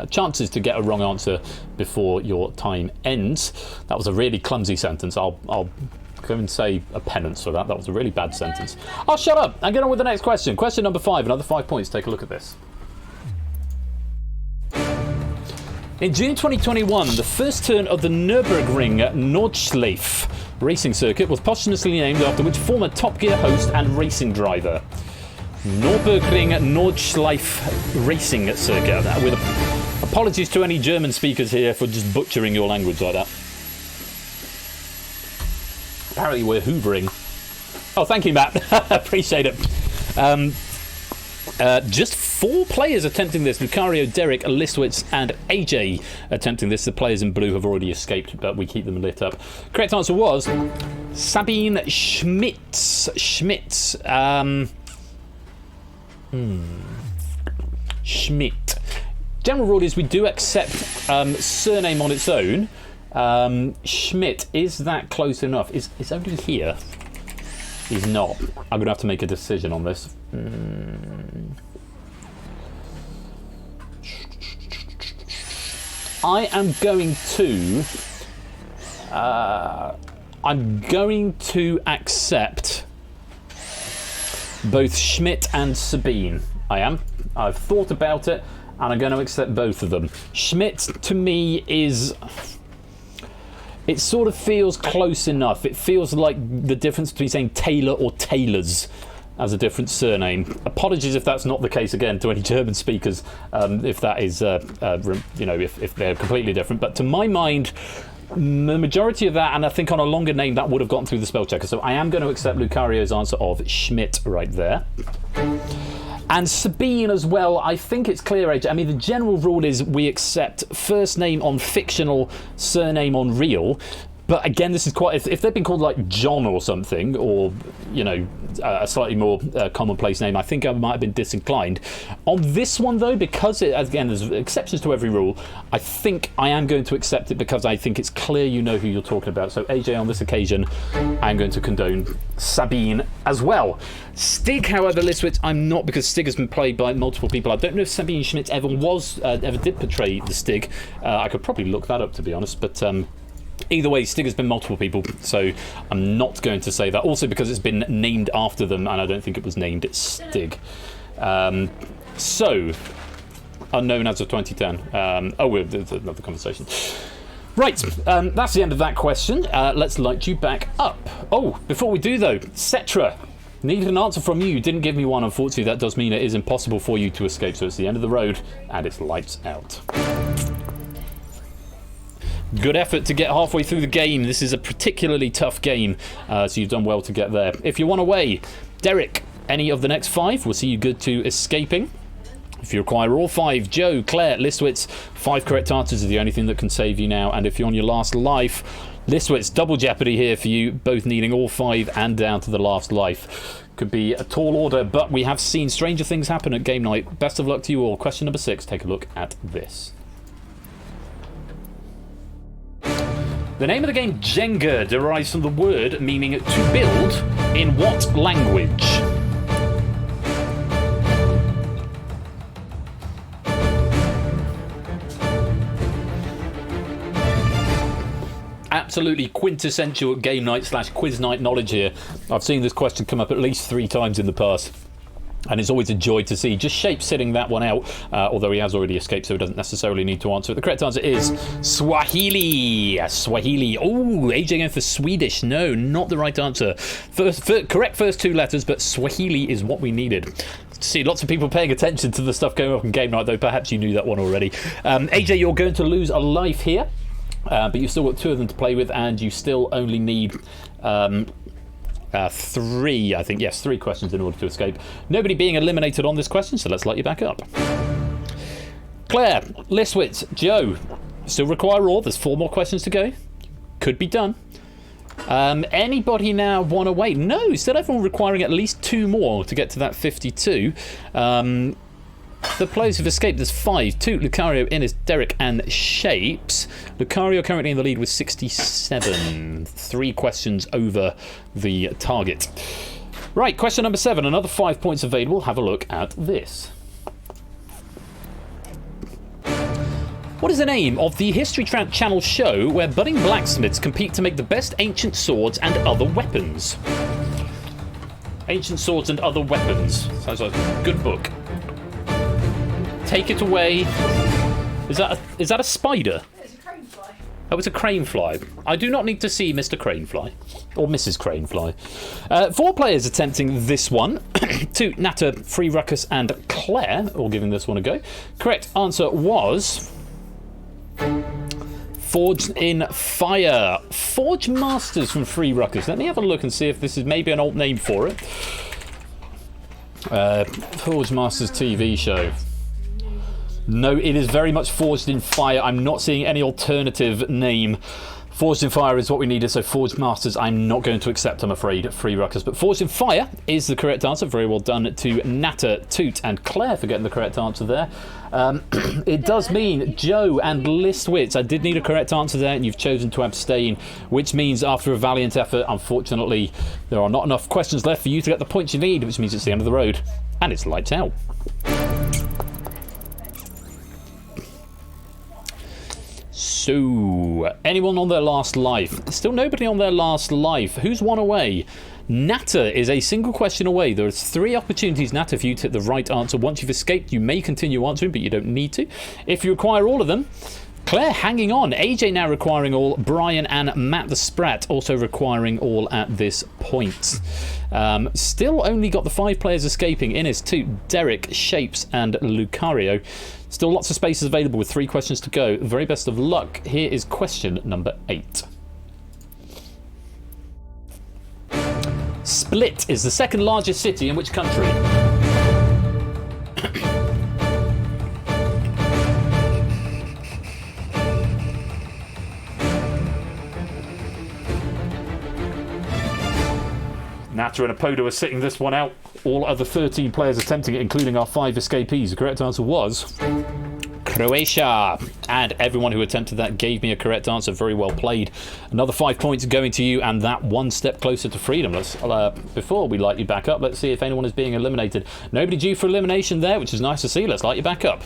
chances to get a wrong answer before your time ends. That was a really clumsy sentence. I'll go and say a penance for that. That was a really bad sentence. I'll shut up and get on with the next question. Question number 5, another 5 points. Take a look at this. In June 2021, the first turn of the Nürburgring Nordschleife racing circuit was posthumously named after which former Top Gear host and racing driver? Nürburgring Nordschleife racing circuit. With apologies to any German speakers here for just butchering your language like that. Apparently we're hoovering. Oh, thank you, Matt. Appreciate it. Just 4 players attempting this. Lucario, Derek, Listwitz and AJ attempting this. The players in blue have already escaped, but we keep them lit up. Correct answer was Sabine Schmitz. Schmidt. General rule is we do accept surname on its own. Schmidt, is that close enough? Is somebody here? He's not. I'm going to have to make a decision on this. I am going to accept both Schmidt and Sabine. I've thought about it, and I'm going to accept both of them. Schmidt, to me, it sort of feels close enough. It feels like the difference between saying Taylor or Taylors as a different surname. Apologies if that's not the case again to any German speakers, if that is, if they're completely different. But to my mind, the majority of that, and I think on a longer name, that would have gotten through the spell checker. So I am going to accept Lucario's answer of Schmidt right there. And Sabine as well, I think it's clear, AJ. I mean, the general rule is we accept first name on fictional, surname on real. But again, this is quite... If they've been called like John or something, or, a slightly more commonplace name, I think I might have been disinclined. On this one, though, because, again, there's exceptions to every rule, I think I am going to accept it because I think it's clear you know who you're talking about. So, AJ, on this occasion, I'm going to condone Sabine as well. Stig, however, Listwitz, I'm not, because Stig has been played by multiple people. I don't know if Sabine Schmidt ever did portray the Stig. I could probably look that up, to be honest, but... Either way, Stig has been multiple people, so I'm not going to say that. Also because it's been named after them, and I don't think it was named Stig. So, unknown as of 2010. There's another conversation. Right, that's the end of that question. Let's light you back up. Oh, before we do though, Cetra. Needed an answer from you. Didn't give me one, unfortunately. That does mean it is impossible for you to escape, so it's the end of the road, and it's lights out. Good effort to get halfway through the game. This is a particularly tough game, so you've done well to get there. If you want away, Derek, any of the next 5 will see you good to escaping. If you require all 5, Joe, Claire, Listwitz, 5 correct answers is the only thing that can save you now. And if you're on your last life, Listwitz, double jeopardy here for you, both needing all 5 and down to the last life. Could be a tall order, but we have seen stranger things happen at game night. Best of luck to you all. Question number 6, take a look at this. The name of the game Jenga derives from the word meaning to build in what language? Absolutely quintessential game night / quiz night knowledge here. I've seen this question come up at least 3 times in the past, and it's always a joy to see. Just Shape sitting that one out, although he has already escaped, so he doesn't necessarily need to answer it. The correct answer is Swahili. Swahili. Oh, AJ going for Swedish. No, not the right answer. Correct first 2 letters, but Swahili is what we needed. See, lots of people paying attention to the stuff going on in game night, though perhaps you knew that one already. AJ, you're going to lose a life here. But you've still got 2 of them to play with, and you still only need 3, I think. Yes, 3 questions in order to escape. Nobody being eliminated on this question, so let's light you back up. Claire, Listwitz, Joe, still require all. There's 4 more questions to go. Could be done. Anybody now want to wait? No, still everyone requiring at least 2 more to get to that 52. The players who've escaped, there's 5. 2, Lucario, Innes, Derek and Shapes. Lucario currently in the lead with 67. 3 questions over the target. Right, question number 7. Another 5 points available. Have a look at this. What is the name of the History Channel show where budding blacksmiths compete to make the best ancient swords and other weapons? Ancient Swords and Other Weapons. Sounds like a good book. Take it away. Is that a spider? It's a crane fly. Oh, it's a crane fly. I do not need to see Mr. Crane Fly. Or Mrs. Crane Fly. 4 players attempting this one. 2, Natter, Free Ruckus and Claire, all giving this one a go. Correct answer was Forged in Fire. Forge Masters from Free Ruckus. Let me have a look and see if this is maybe an old name for it. Forge Masters TV show. No, it is very much Forged in Fire. I'm not seeing any alternative name. Forged in Fire is what we needed, so Forged Masters I'm not going to accept, I'm afraid, Free Ruckus. But Forged in Fire is the correct answer. Very well done to Natter, Toot and Claire for getting the correct answer there. It does mean Joe and Listwitz. I did need a correct answer there, and you've chosen to abstain, which means after a valiant effort, unfortunately, there are not enough questions left for you to get the points you need, which means it's the end of the road, and it's lights out. So, anyone on their last life? Still nobody on their last life. Who's one away? Natter is a single question away. There's 3 opportunities, Natter, for you to hit the right answer. Once you've escaped, you may continue answering, but you don't need to. If you require all of them, Claire hanging on. AJ now requiring all. Brian and Matt the Sprat also requiring all at this point. Still only got the 5 players escaping. Innes, Toot, Derek, Shapes and Lucario. Still lots of spaces available with 3 questions to go. Very best of luck. Here is question number 8. Split is the 2nd largest city in which country? Natter and Apodo are sitting this one out. All other 13 players attempting it, including our 5 escapees. The correct answer was Croatia. And everyone who attempted that gave me a correct answer. Very well played. Another 5 points going to you, and that one step closer to freedom. Before we light you back up, let's see if anyone is being eliminated. Nobody due for elimination there, which is nice to see. Let's light you back up.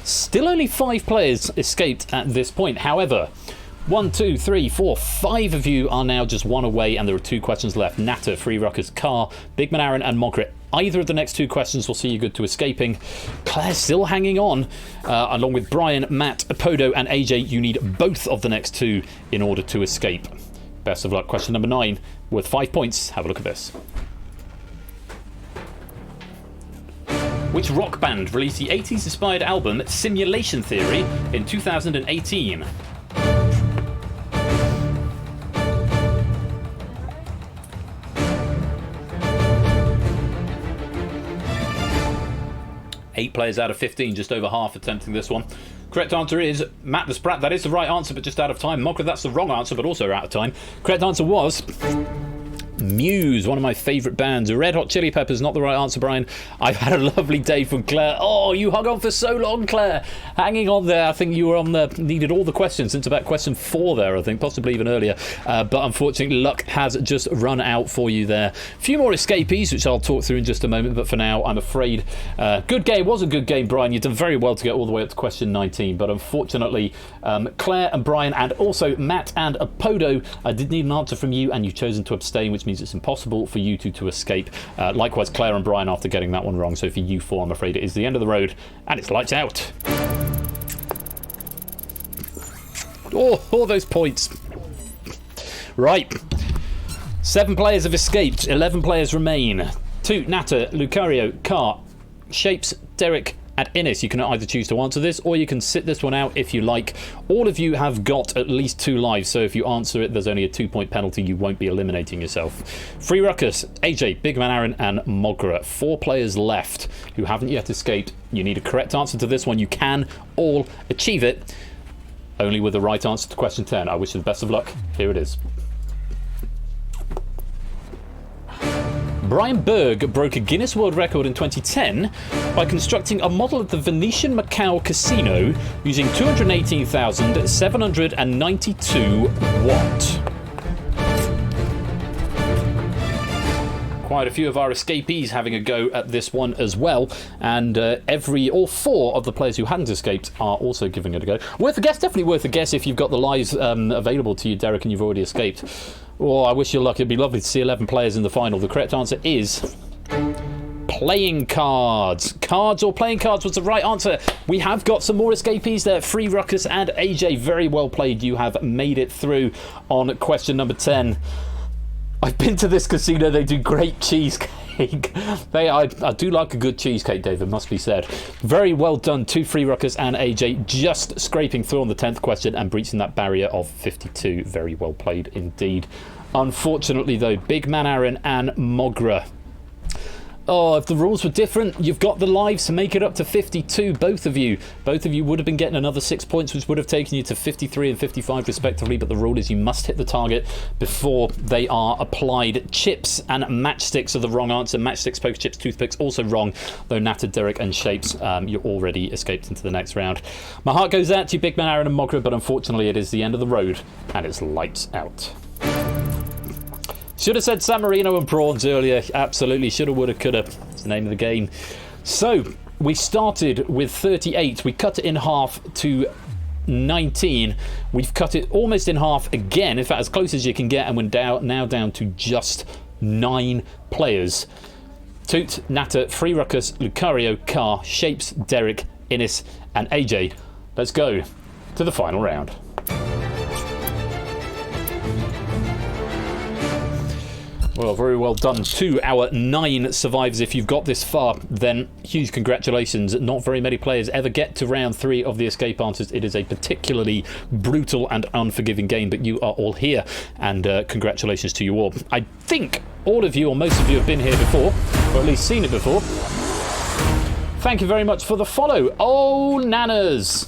Still only 5 players escaped at this point. However, 1, 2, 3, 4, 5 of you are now just one away, and there are 2 questions left. Natter, Free Ruckus, Carr, Bigman Aaron and Mogrit. Either of the next 2 questions will see you good to escaping. Claire's still hanging on, along with Brian, Matt, Apodo and AJ. You need both of the next 2 in order to escape. Best of luck. Question number 9, worth 5 points. Have a look at this. Which rock band released the 80s-inspired album Simulation Theory in 2018? Eight players out of 15, just over half attempting this one. Correct answer is Matt the Sprat. That is the right answer, but just out of time. Mogra, that's the wrong answer, but also out of time. Correct answer was Muse, one of my favourite bands. Red Hot Chili Peppers, not the right answer, Brian. I've had a lovely day from Claire. Oh, you hung on for so long, Claire. Hanging on there. I think you were on the needed all the questions since about question 4 there, I think, possibly even earlier. But unfortunately, luck has just run out for you there. A few more escapees, which I'll talk through in just a moment. But for now, I'm afraid, good game. Was a good game, Brian. You've done very well to get all the way up to question 19. But unfortunately, Claire and Brian and also Matt and Apodo, I did need an answer from you, and you've chosen to abstain, which means it's impossible for you two to escape. Likewise, Claire and Brian after getting that one wrong. So for you four, I'm afraid it is the end of the road, and it's lights out. Oh, all those points. Right. 7 players have escaped. 11 players remain. Toot, Natter, Lucario, Car, Shapes, Derek, and Innes. You can either choose to answer this, or you can sit this one out if you like. All of you have got at least 2 lives, so if you answer it, there's only a 2-point penalty. You won't be eliminating yourself. Free Ruckus, AJ, Big Man Aaron, and Mogra. 4 players left who haven't yet escaped. You need a correct answer to this one. You can all achieve it, only with the right answer to question 10. I wish you the best of luck. Here it is. Brian Berg broke a Guinness World Record in 2010 by constructing a model of the Venetian Macau Casino using 218,792 watt. Quite a few of our escapees having a go at this one as well, and all 4 of the players who hadn't escaped are also giving it a go. Worth a guess, definitely worth a guess if you've got the lives available to you, Derek, and you've already escaped. Oh, I wish you luck. It'd be lovely to see 11 players in the final. The correct answer is playing cards. Cards or playing cards was the right answer. We have got some more escapees there. Free Ruckus and AJ, very well played. You have made it through on question number 10. I've been to this casino. They do great cheesecake. I do like a good cheesecake, David, must be said. Very well done to Free Ruckus and AJ, just scraping through on the 10th question and breaching that barrier of 52. Very well played indeed. Unfortunately, though, Big Man Aaron and Mogra. Oh, if the rules were different, you've got the lives to make it up to 52, both of you. Both of you would have been getting another 6 points, which would have taken you to 53 and 55 respectively, but the rule is you must hit the target before they are applied. Chips and matchsticks are the wrong answer. Matchsticks, poker chips, toothpicks also wrong, though Natter, Derek and Shapes, you're already escaped into the next round. My heart goes out to you, Big Man Aaron and Mogra, but unfortunately it is the end of the road, and it's lights out. Should have said San Marino and prawns earlier. Absolutely. Shoulda, woulda, coulda. It's the name of the game. So, we started with 38. We cut it in half to 19. We've cut it almost in half again. In fact, as close as you can get. And we're now down to just 9 players. Toot, Natter, Free Ruckus, Lucario, Car, Shapes, Derek, Innes, and AJ. Let's go to the final round. Well, very well done to our 9 survivors. If you've got this far, then huge congratulations. Not very many players ever get to round 3 of the escape answers. It is a particularly brutal and unforgiving game, but you are all here, and congratulations to you all. I think all of you, or most of you, have been here before, or at least seen it before. Thank you very much for the follow. Oh, Nanas!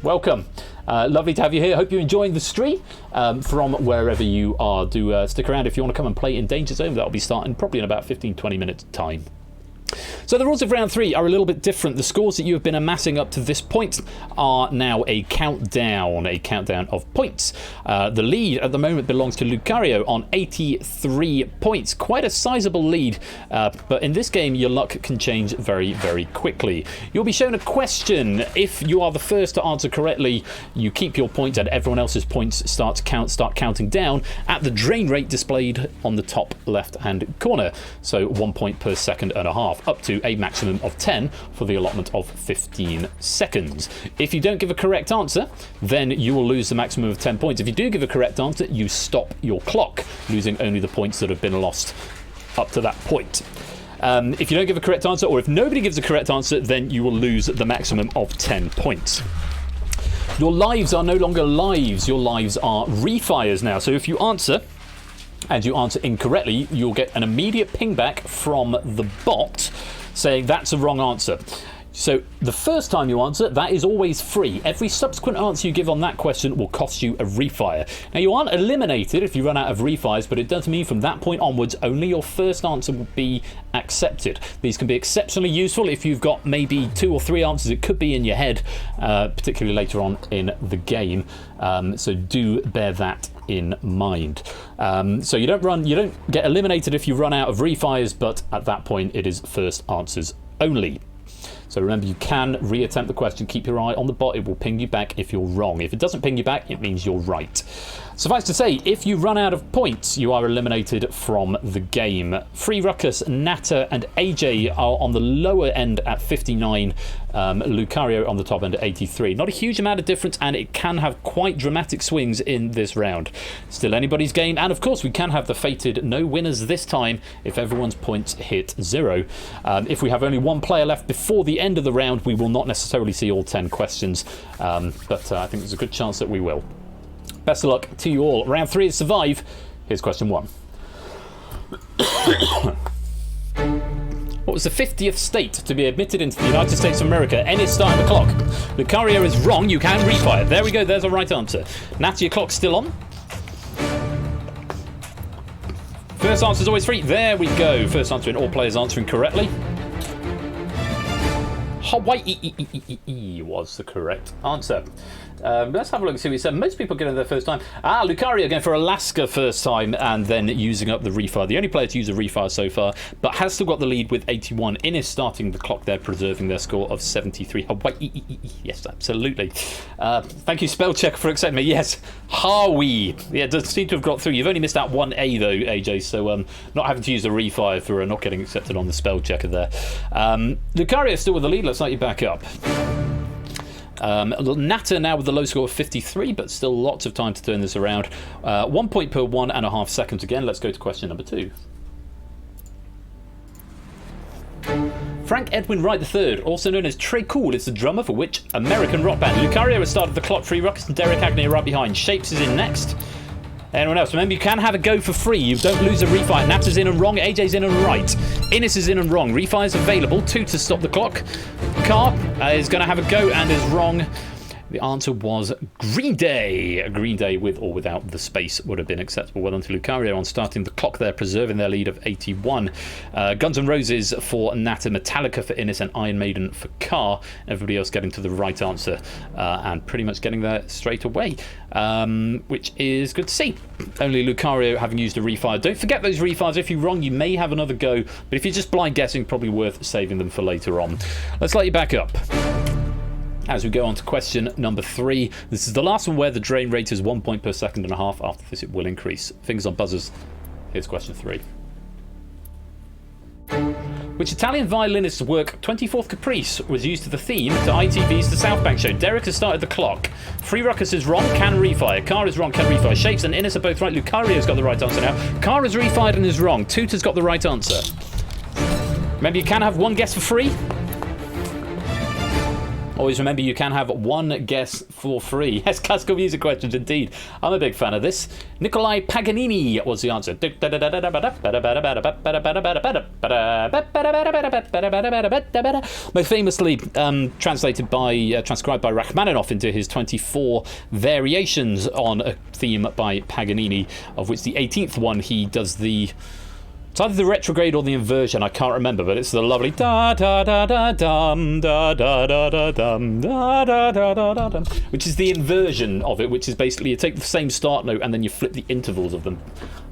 Welcome. Lovely to have you here. Hope you're enjoying the stream from wherever you are. Do stick around if you want to come and play in DangerZone. That'll be starting probably in about 15-20 minutes time. So the rules of round 3 are a little bit different. The scores that you have been amassing up to this point are now a countdown of points. The lead at the moment belongs to Lucario on 83 points. Quite a sizable lead, but in this game your luck can change very, very quickly. You'll be shown a question. If you are the first to answer correctly, you keep your points and everyone else's points start counting down at the drain rate displayed on the top left-hand corner. So 1 point per second and a half, up to a maximum of 10 for the allotment of 15 seconds. If you don't give a correct answer, then you will lose the maximum of 10 points. If you do give a correct answer, you stop your clock, losing only the points that have been lost up to that point. If you don't give a correct answer, or if nobody gives a correct answer, then you will lose the maximum of 10 points. Your lives are no longer lives. Your lives are refires now. So if you answer, and you answer incorrectly, you'll get an immediate ping back from the bot saying that's a wrong answer. So the first time you answer, that is always free. Every subsequent answer you give on that question will cost you a refire. Now, you aren't eliminated if you run out of refires, but it does mean from that point onwards, only your first answer will be accepted. These can be exceptionally useful if you've got maybe 2 or 3 answers it could be in your head, particularly later on in the game. So do bear that in mind. So you don't get eliminated if you run out of refires, but at that point it is first answers only. So remember, you can reattempt the question. Keep your eye on the bot. It will ping you back if you're wrong. If it doesn't ping you back, it means you're right. Suffice to say, if you run out of points, you are eliminated from the game. Free Ruckus, Natter and AJ are on the lower end at 59. Lucario on the top end at 83. Not a huge amount of difference, and it can have quite dramatic swings in this round. Still anybody's game, and of course we can have the fated no winners this time if everyone's points hit 0. If we have only one player left before the end of the round, we will not necessarily see all 10 questions, but I think there's a good chance that we will. Best of luck to you all. Round 3 is Survive. Here's question 1. What was the 50th state to be admitted into the United States of America? Ennis starting the clock. Lucario is wrong. You can refire. There we go. There's a right answer. Natty, your clock's still on. First answer is always free. There we go. First answer in all players answering correctly. Hawaii was the correct answer. Let's have a look and see what he said. Most people get it their first time. Lucario going for Alaska first time and then using up the refire. The only player to use a refire so far, but has still got the lead with 81. Innis starting the clock there, preserving their score of 73. Hawaii. Yes, absolutely. Thank you, spell checker, for accepting me. Yes, Hawaii. Yeah, it does seem to have got through. You've only missed out one A though, AJ, so not having to use a refire for not getting accepted on the spell checker there. Lucario still with the lead. Let's let you back up. Natter now with the low score of 53, but still lots of time to turn this around. 1 point per 1.5 seconds again. Let's go to question number 2. Frank Edwin Wright III, also known as Trey Cool, is the drummer for which American rock band? Lucario has started the clock. Free Ruckus and Derek Agnew are right behind. Shapes is in next. Anyone else? Remember, you can have a go for free. You don't lose a refire. Natter's in and wrong. AJ's in and right. Innis is in and wrong. Refires available. 2 to stop the clock. Car is going to have a go and is wrong. The answer was Green Day. Green Day with or without the space would have been acceptable. Well done to Lucario on starting the clock there, preserving their lead of 81. Guns N' Roses for Natter, Metallica for Innis, and Iron Maiden for Carr. Everybody else getting to the right answer and pretty much getting there straight away, which is good to see. Only Lucario having used a refire. Don't forget those refires. If you're wrong, you may have another go, but if you're just blind guessing, probably worth saving them for later on. Let's let you back up. As we go on to question number 3, this is the last one where the drain rate is 1 point per second and a half. After this, it will increase. Fingers on buzzers. Here's question 3. Which Italian violinist's work, 24th Caprice, was used to the theme to ITV's The South Bank Show? Derek has started the clock. Free Ruckus is wrong, can refire. Carr is wrong, can refire. Shapes and Innis are both right. Lucario's got the right answer now. Carr is refired and is wrong. Tooter's got the right answer. Remember, you can have one guess for free. Always remember, you can have one guess for free. Yes, classical music questions indeed. I'm a big fan of this. Nikolai Paganini was the answer. Most famously transcribed by Rachmaninoff into his 24 variations on a theme by Paganini, of which the 18th one he does the... It's either the retrograde or the inversion, I can't remember, but it's the lovely da da da da dum da da da da dum da da da da da dum, which is the inversion of it, which is basically you take the same start note and then you flip the intervals of them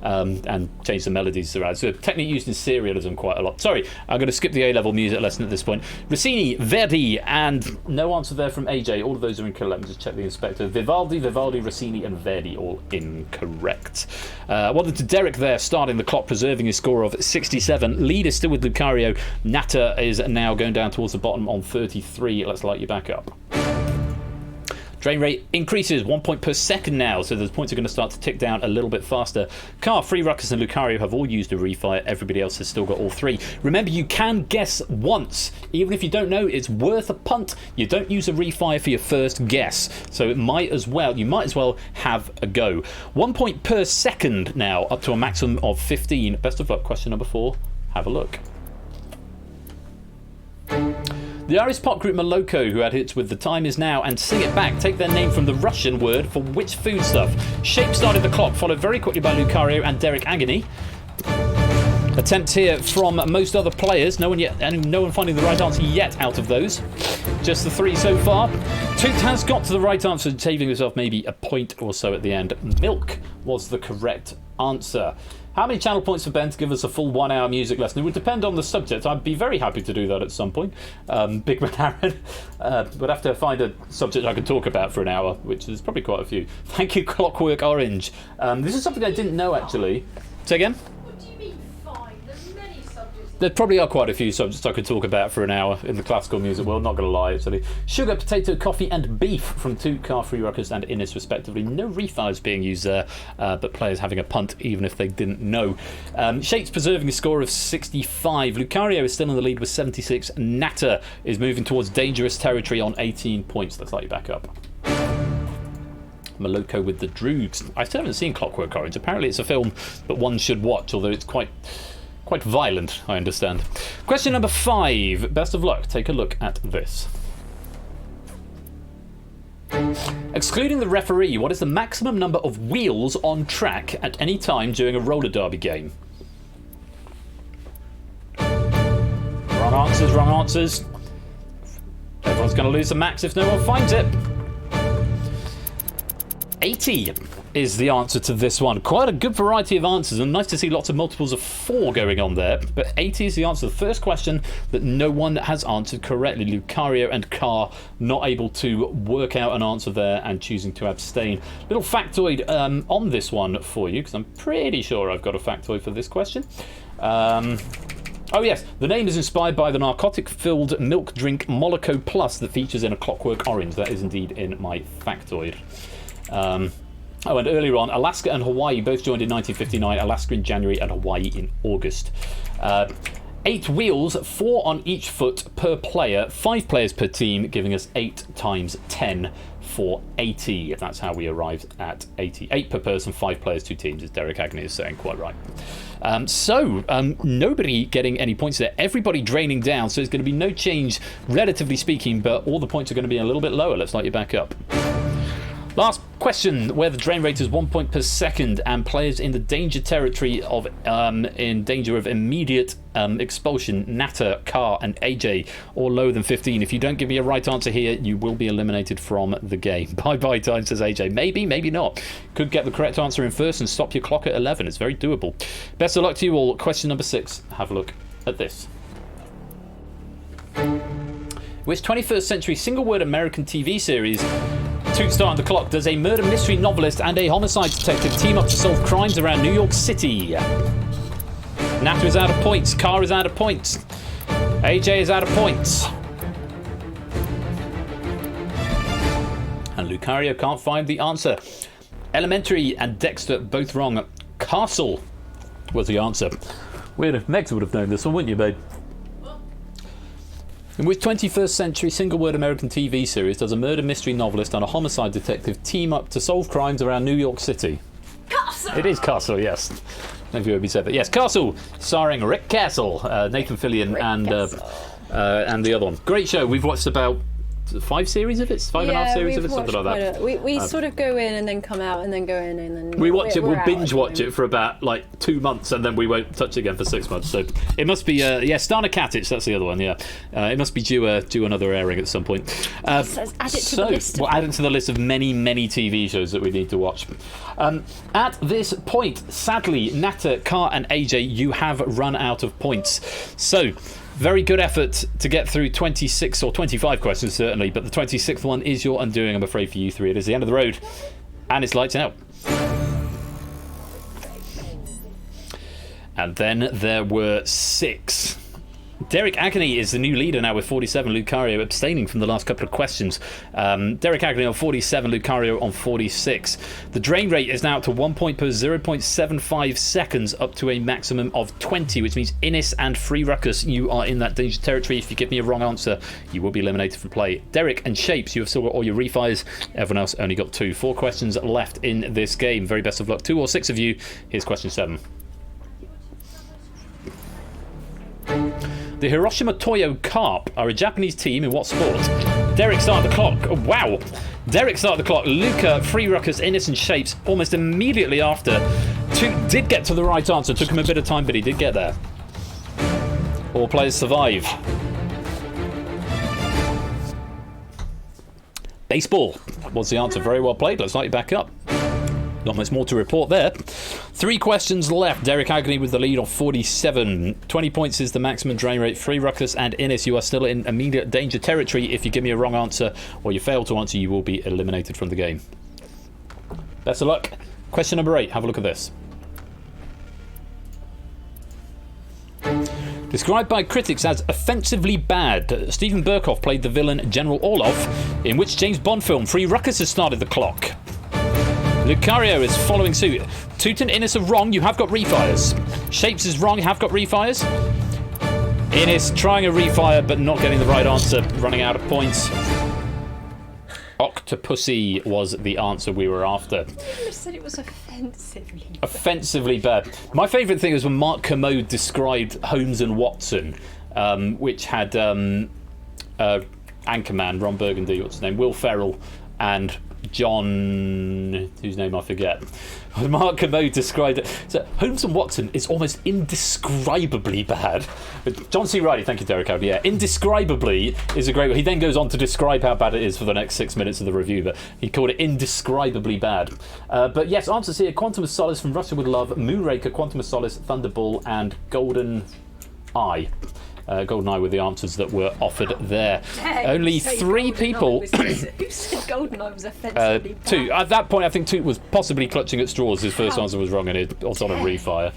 and change the melodies around. So a technique used in serialism quite a lot. Sorry, I'm going to skip the A-level music lesson at this point. Rossini, Verdi, and no answer there from AJ. All of those are incorrect. Let me just check the inspector. Vivaldi, Rossini, and Verdi, all incorrect. Well done to Derek there, starting the clock, preserving his score of 67. Lead is still with Lucario. Natter is now going down towards the bottom on 33. Let's light you back up. Drain rate increases 1 point per second now, so those points are going to start to tick down a little bit faster. Car, Free Ruckus and Lucario have all used a refire. Everybody else has still got all 3. Remember, you can guess once. Even if you don't know, it's worth a punt. You don't use a refire for your first guess, so you might as well have a go. 1 point per second now, up to a maximum of 15. Best of luck. Question number 4. Have a look. The Irish pop group Moloko, who had hits with The Time Is Now and Sing It Back, take their name from the Russian word for which foodstuff? Shape started the clock, followed very quickly by Lucario and Derek Agony. Attempt here from most other players. No one finding the right answer yet out of those. Just the 3 so far. Toot has got to the right answer, saving himself maybe a point or so at the end. Milk was the correct answer. How many channel points for Ben to give us a full 1 hour music lesson? It would depend on the subject. I'd be very happy to do that at some point. Big Man Aaron would have to find a subject I could talk about for an hour, which is probably quite a few. Thank you, Clockwork Orange. This is something I didn't know, actually. Say again? What do you mean fine? There's many subjects. There probably are quite a few subjects I could talk about for an hour in the classical music world, not going to lie, actually. Sugar, potato, coffee and beef from Toot, Car, Free Ruckus and Innis, respectively. No refires being used there, but players having a punt even if they didn't know. Shakes preserving a score of 65. Lucario is still in the lead with 76. Natter is moving towards dangerous territory on 18 points. That's slightly back up. Moloko with the Droogs. I still haven't seen Clockwork Orange. Apparently it's a film that one should watch, although it's quite violent, I understand. Question number 5. Best of luck. Take a look at this. Excluding the referee, what is the maximum number of wheels on track at any time during a roller derby game? Wrong answers. Everyone's going to lose the max if no one finds it. 80 is the answer to this one. Quite a good variety of answers, and nice to see lots of multiples of 4 going on there. But 80 is the answer to the first question that no one has answered correctly. Lucario and Car not able to work out an answer there and choosing to abstain. Little factoid on this one for you, because I'm pretty sure I've got a factoid for this question. Oh yes, the name is inspired by the narcotic-filled milk drink Moloko Plus that features in A Clockwork Orange. That is indeed in my factoid. And earlier on, Alaska and Hawaii both joined in 1959. Alaska in January and Hawaii in August. 8 wheels, 4 on each foot per player, 5 players per team, giving us 8 times 10 for 80. That's how we arrived at 80. 8 per person, 5 players, 2 teams, as Derek Agnew is saying. Quite right. Nobody getting any points there. Everybody draining down, so there's going to be no change, relatively speaking, but all the points are going to be a little bit lower. Let's light you back up. Last question, where the drain rate is 1 point per second and players in the danger territory of in danger of immediate expulsion, Natter, Car and AJ, or lower than 15. If you don't give me a right answer here, you will be eliminated from the game. Bye time, says AJ. Maybe not. Could get the correct answer in first and stop your clock at 11. It's very doable. Best of luck to you all. Question number 6. Have a look at this. Which 21st century single-word American TV series, Toot Start the Clock, does a murder mystery novelist and a homicide detective team up to solve crimes around New York City? Natter is out of points. Car is out of points. AJ is out of points. And Lucario can't find the answer. Elementary and Dexter both wrong. Castle was the answer. Weird if Megs would have known this one, wouldn't you, babe? In which 21st century single-word American TV series does a murder mystery novelist and a homicide detective team up to solve crimes around New York City? Castle! It is Castle, yes. Have you heard me say that? Yes, Castle, starring Rick Castle, Nathan Fillion, and the other one. Great show. We've watched about 5 series of it, 5.5 series of it, something like that. We sort of go in and then come out and then go in and then we watch it. We'll binge watch it for about 2 months and then we won't touch it again for 6 months. So it must be Stana Katic. That's the other one. Yeah, it must be due another airing at some point. Says add it to the list. We'll add it to the list of many TV shows that we need to watch. At this point, sadly, Natter, Car and AJ, you have run out of points. So. Very good effort to get through 26 or 25 questions, certainly, but the 26th one is your undoing, I'm afraid, for you 3. It is the end of the road, and it's lights out. And then there were 6. Derek Agony is the new leader now with 47. Lucario abstaining from the last couple of questions. Derek Agony on 47, Lucario on 46. The drain rate is now up to 1 point per 0.75 seconds, up to a maximum of 20, which means Innis and Free Ruckus, you are in that danger territory. If you give me a wrong answer, you will be eliminated from play. Derek and Shapes, you have still got all your refires. Everyone else only got 2. 4 questions left in this game. Very best of luck. 2 or 6 of you. Here's question 7. The Hiroshima Toyo Carp are a Japanese team in what sport? Derek started the clock. Oh, wow. Derek started the clock. Luca, Free Ruckus, Innis and Shapes almost immediately after. Toot did get to the right answer. Took him a bit of time, but he did get there. All players survive. Baseball was the answer. Very well played. Let's light you back up. Not much more to report there. 3 questions left. Derek Agony with the lead on 47. 20 points is the maximum drain rate. Free Ruckus and Innis, you are still in immediate danger territory. If you give me a wrong answer or you fail to answer, you will be eliminated from the game. Best of luck. Question number 8. Have a look at this. Described by critics as offensively bad, Stephen Burkoff played the villain General Orlov, in which James Bond film Free Ruckus has started the clock. Lucario is following suit. Toot and Innis are wrong, you have got refires. Shapes is wrong, you have got refires. Innis trying a refire but not getting the right answer, running out of points. Octopussy was the answer we were after. You said it was offensively bad. Offensively bad. My favourite thing was when Mark Kermode described Holmes and Watson, which had Anchorman, Ron Burgundy, what's his name, Will Ferrell, and John, whose name I forget. Mark Kermode described it. So Holmes and Watson is almost indescribably bad. But John C. Reilly, thank you, Derek. Yeah, indescribably is a great word. He then goes on to describe how bad it is for the next 6 minutes of the review, but he called it indescribably bad. But yes, answers here: Quantum of Solace, From Russia with Love, Moonraker, Quantum of Solace, Thunderball, and Golden Eye. GoldenEye were the answers that were offered there. Only 3 people. Who said GoldenEye was offensively bad? Toot. At that point, I think Toot was possibly clutching at straws. His first answer was wrong, and it was on a refire.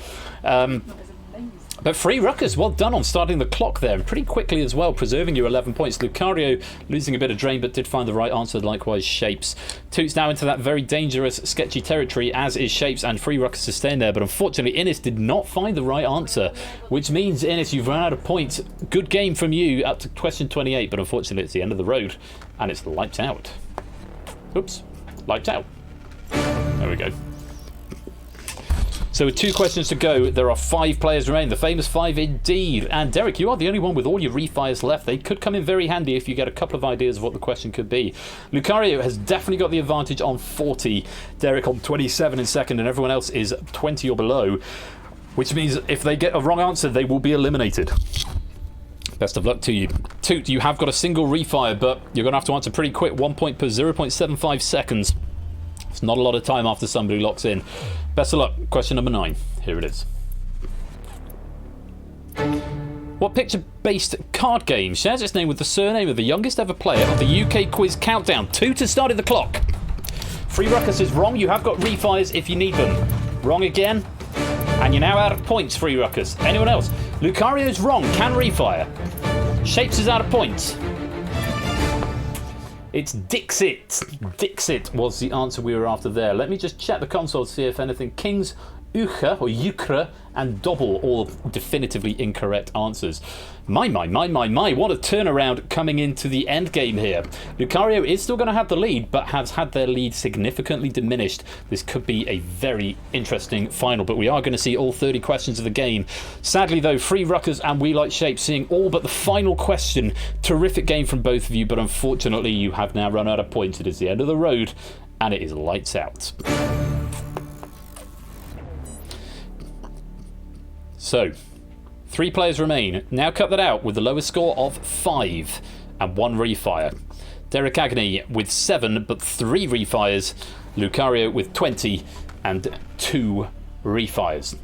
But Free Ruckus, well done on starting the clock there, and pretty quickly as well, preserving your 11 points. Lucario losing a bit of drain, but did find the right answer, likewise Shapes. Toot's now into that very dangerous, sketchy territory, as is Shapes, and Free Ruckus is staying there. But unfortunately, Innis did not find the right answer, which means, Innis, you've run out of points. Good game from you up to question 28, but unfortunately it's the end of the road, and it's lights out. Oops, lights out. There we go. So with 2 questions to go, there are 5 players remaining. The famous 5 indeed. And Derek, you are the only one with all your refires left. They could come in very handy if you get a couple of ideas of what the question could be. Lucario has definitely got the advantage on 40. Derek on 27 in second, and everyone else is 20 or below. Which means if they get a wrong answer, they will be eliminated. Best of luck to you. Toot, you have got a single refire, but you're going to have to answer pretty quick. 1 point per 0.75 seconds. It's not a lot of time after somebody locks in. Best of luck. Question number 9. Here it is. What picture-based card game shares its name with the surname of the youngest ever player of the UK Quiz Countdown? 2 to start the clock. Free Ruckus is wrong. You have got refires if you need them. Wrong again. And you're now out of points, Free Ruckus. Anyone else? Lucario's wrong. Can refire. Shapes is out of points. It's Dixit. Dixit was the answer we were after there. Let me just check the console to see if anything. Kings, Ucha or Ukra and Dobble, all definitively incorrect answers. My, what a turnaround coming into the end game here. Lucario is still going to have the lead, but has had their lead significantly diminished. This could be a very interesting final, but we are going to see all 30 questions of the game. Sadly though, Free Ruckus and We Like Shapes seeing all but the final question. Terrific game from both of you, but unfortunately you have now run out of points. It is the end of the road, and it is lights out. So, 3 players remain. Now cut that out with the lowest score of 5 and 1 refire. Derek Agony with 7 but 3 refires. Lucario with 20 and 2 refires.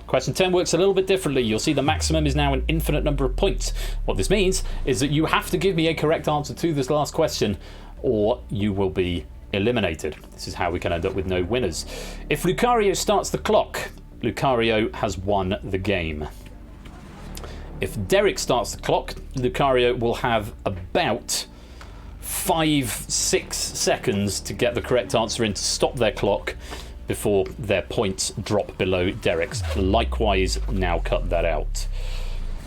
Question 10 works a little bit differently. You'll see the maximum is now an infinite number of points. What this means is that you have to give me a correct answer to this last question, or you will be eliminated. This is how we can end up with no winners. If Lucario starts the clock, Lucario has won the game. If Derek starts the clock, Lucario will have about 5-6 seconds to get the correct answer in to stop their clock before their points drop below Derek's. Likewise, now cut that out.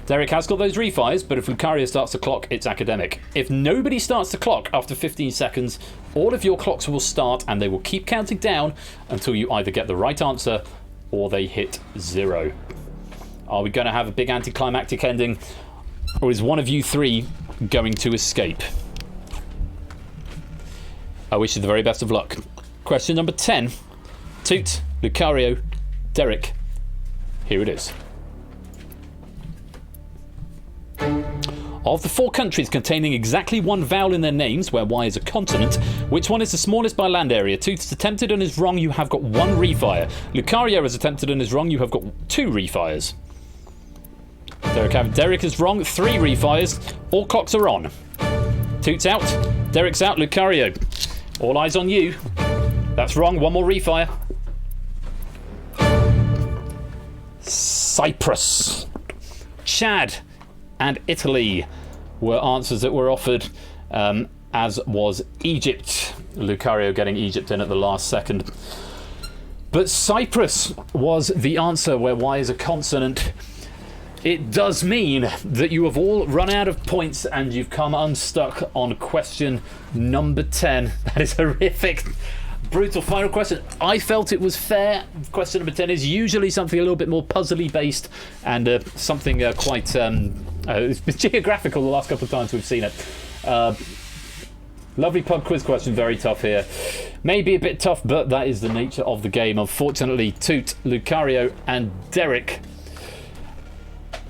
Derek has got those refires, but if Lucario starts the clock, it's academic. If nobody starts the clock after 15 seconds, all of your clocks will start and they will keep counting down until you either get the right answer or they hit 0. Are we going to have a big anticlimactic ending, or is one of you three going to escape? I wish you the very best of luck. Question number 10. Toot, Lucario, Derek. Here it is. Of the 4 countries containing exactly one vowel in their names, where Y is a consonant, which one is the smallest by land area? Toot has attempted and is wrong. You have got 1 refire. Lucario has attempted and is wrong. You have got 2 refires. Derek is wrong. 3 refires. All clocks are on. Toot's out. Derek's out. Lucario, all eyes on you. That's wrong. 1 more refire. Cyprus, Chad, and Italy were answers that were offered, as was Egypt. Lucario getting Egypt in at the last second. But Cyprus was the answer, where Y is a consonant. It does mean that you have all run out of points and you've come unstuck on question number 10. That is horrific. Brutal final question. I felt it was fair. Question number 10 is usually something a little bit more puzzly based and something quite it's been geographical the last couple of times we've seen it. Lovely pub quiz question, very tough here. Maybe a bit tough, but that is the nature of the game. Unfortunately, Toot, Lucario, and Derek,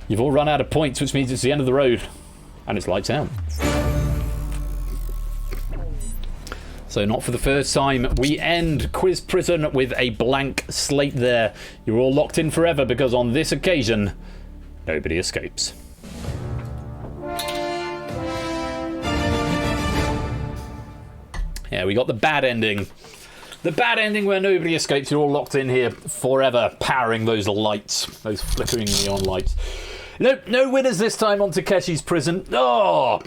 you've all run out of points, which means it's the end of the road, and it's lights out. So not for the first time, we end Quiz Prison with a blank slate there. You're all locked in forever because on this occasion, nobody escapes. Yeah, we got the bad ending. The bad ending where nobody escapes. You're all locked in here forever, powering those lights, those flickering neon lights. No winners this time on Takeshi's Prison. Oh,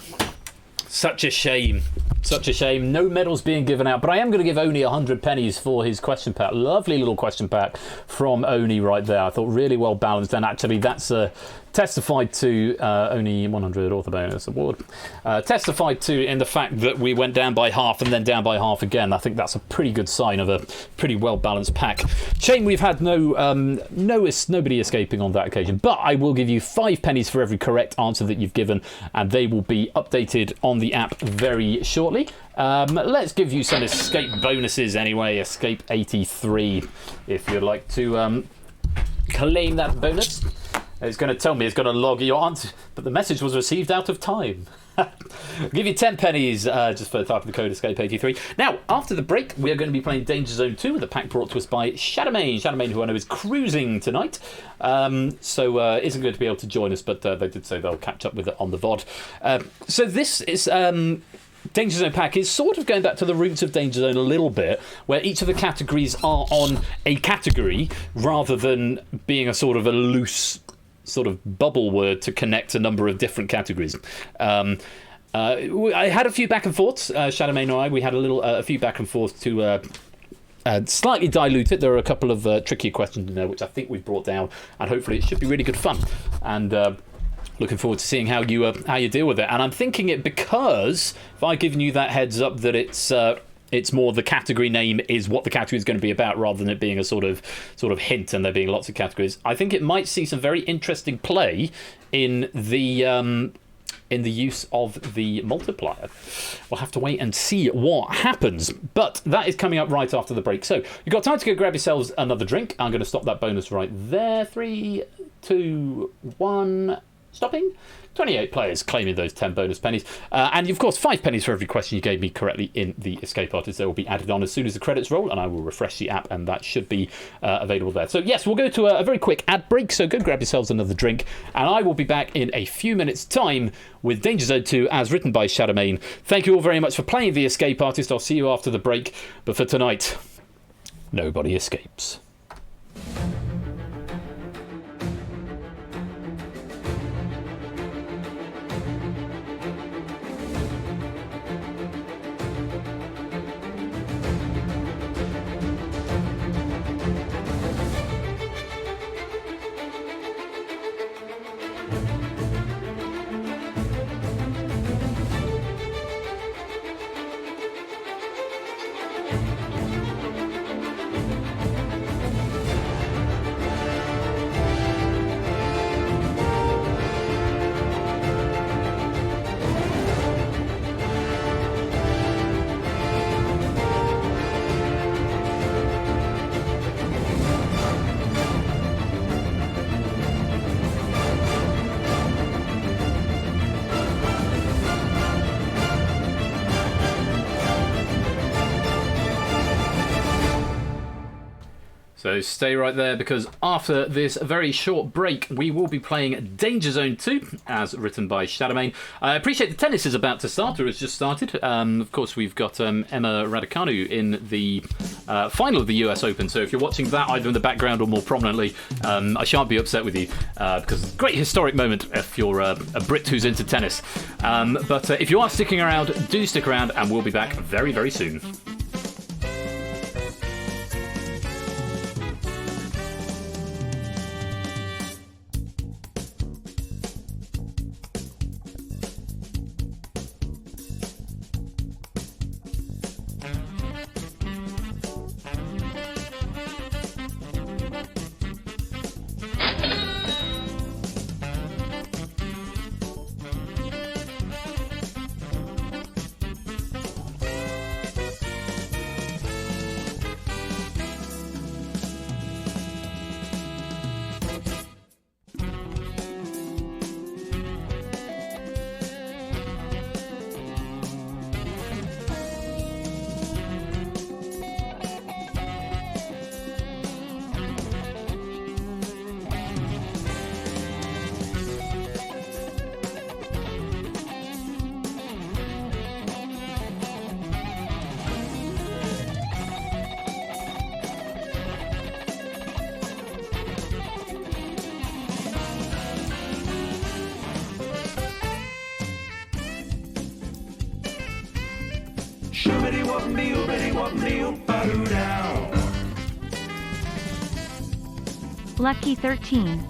such a shame. Such a shame. No medals being given out, but I am going to give Oni 100 pennies for his question pack. Lovely little question pack from Oni right there. I thought really well balanced, and actually that's testified to Oni 100 author bonus award. Testified to in the fact that we went down by half and then down by half again. I think that's a pretty good sign of a pretty well balanced pack. Shame we've had nobody escaping on that occasion, but I will give you 5 pennies for every correct answer that you've given, and they will be updated on the app very shortly. Let's give you some escape bonuses anyway. Escape 83 if you'd like to claim that bonus. It's going to tell me, it's going to log your answer, but the message was received out of time. I'll give you 10 pennies just for typing the code escape83. Now, after the break, we are going to be playing DangerZone 2 with a pack brought to us by Shadowmane. Shadowmane, who I know is cruising tonight, so isn't going to be able to join us, but they did say they'll catch up with it on the VOD. So this is... DangerZone pack is sort of going back to the roots of DangerZone a little bit, where each of the categories are on a category rather than being a sort of a loose sort of bubble word to connect a number of different categories. I had a few back and forths. Shadowmane and I, we had a few back and forths to slightly dilute it. There are a couple of tricky questions in there which I think we've brought down, and hopefully it should be really good fun. And looking forward to seeing how you deal with it. And I'm thinking it because if I've given you that heads up that it's more the category name is what the category is going to be about rather than it being a sort of hint and there being lots of categories. I think it might see some very interesting play in the use of the multiplier. We'll have to wait and see what happens, but that is coming up right after the break. So you've got time to go grab yourselves another drink. I'm going to stop that bonus right there. 3, 2, 1... Stopping. 28 players claiming those 10 bonus pennies. And, of course, 5 pennies for every question you gave me correctly in the escape artist. They will be added on as soon as the credits roll, and I will refresh the app, and that should be available there. So, yes, we'll go to a very quick ad break, so go grab yourselves another drink, and I will be back in a few minutes' time with DangerZone 2, as written by Shadowmane. Thank you all very much for playing the escape artist. I'll see you after the break. But for tonight, nobody escapes. So stay right there, because after this very short break, we will be playing DangerZone 2, as written by Shadowmane. I appreciate the tennis is about to start, or has just started. Of course, we've got Emma Raducanu in the final of the US Open, so if you're watching that either in the background or more prominently, I shan't be upset with you, because it's a great historic moment if you're a Brit who's into tennis. But if you are sticking around, do stick around, and we'll be back very, very soon. Lucky 13.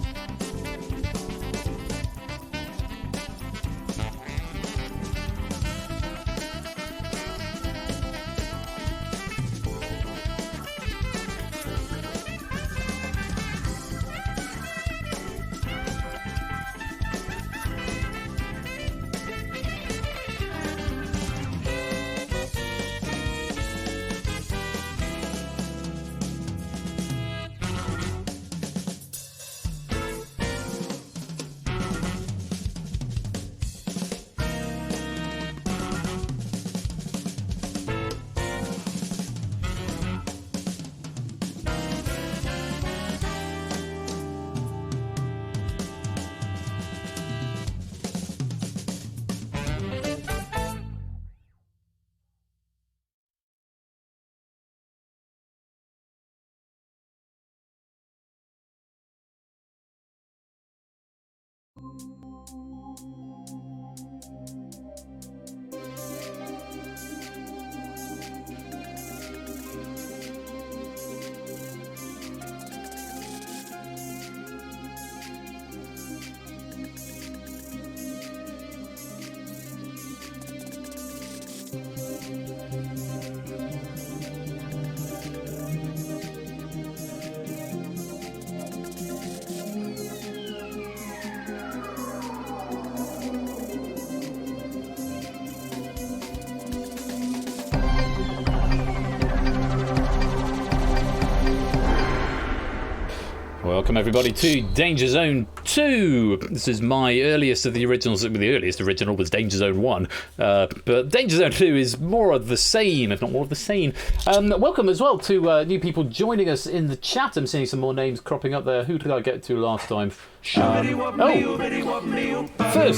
Welcome everybody to DangerZone 2. This is my earliest of the originals. The earliest original was DangerZone 1, but DangerZone 2 is more of the same, if not more of the same. Welcome as well to new people joining us in the chat. I'm seeing some more names cropping up there. Who did I get to last time? First,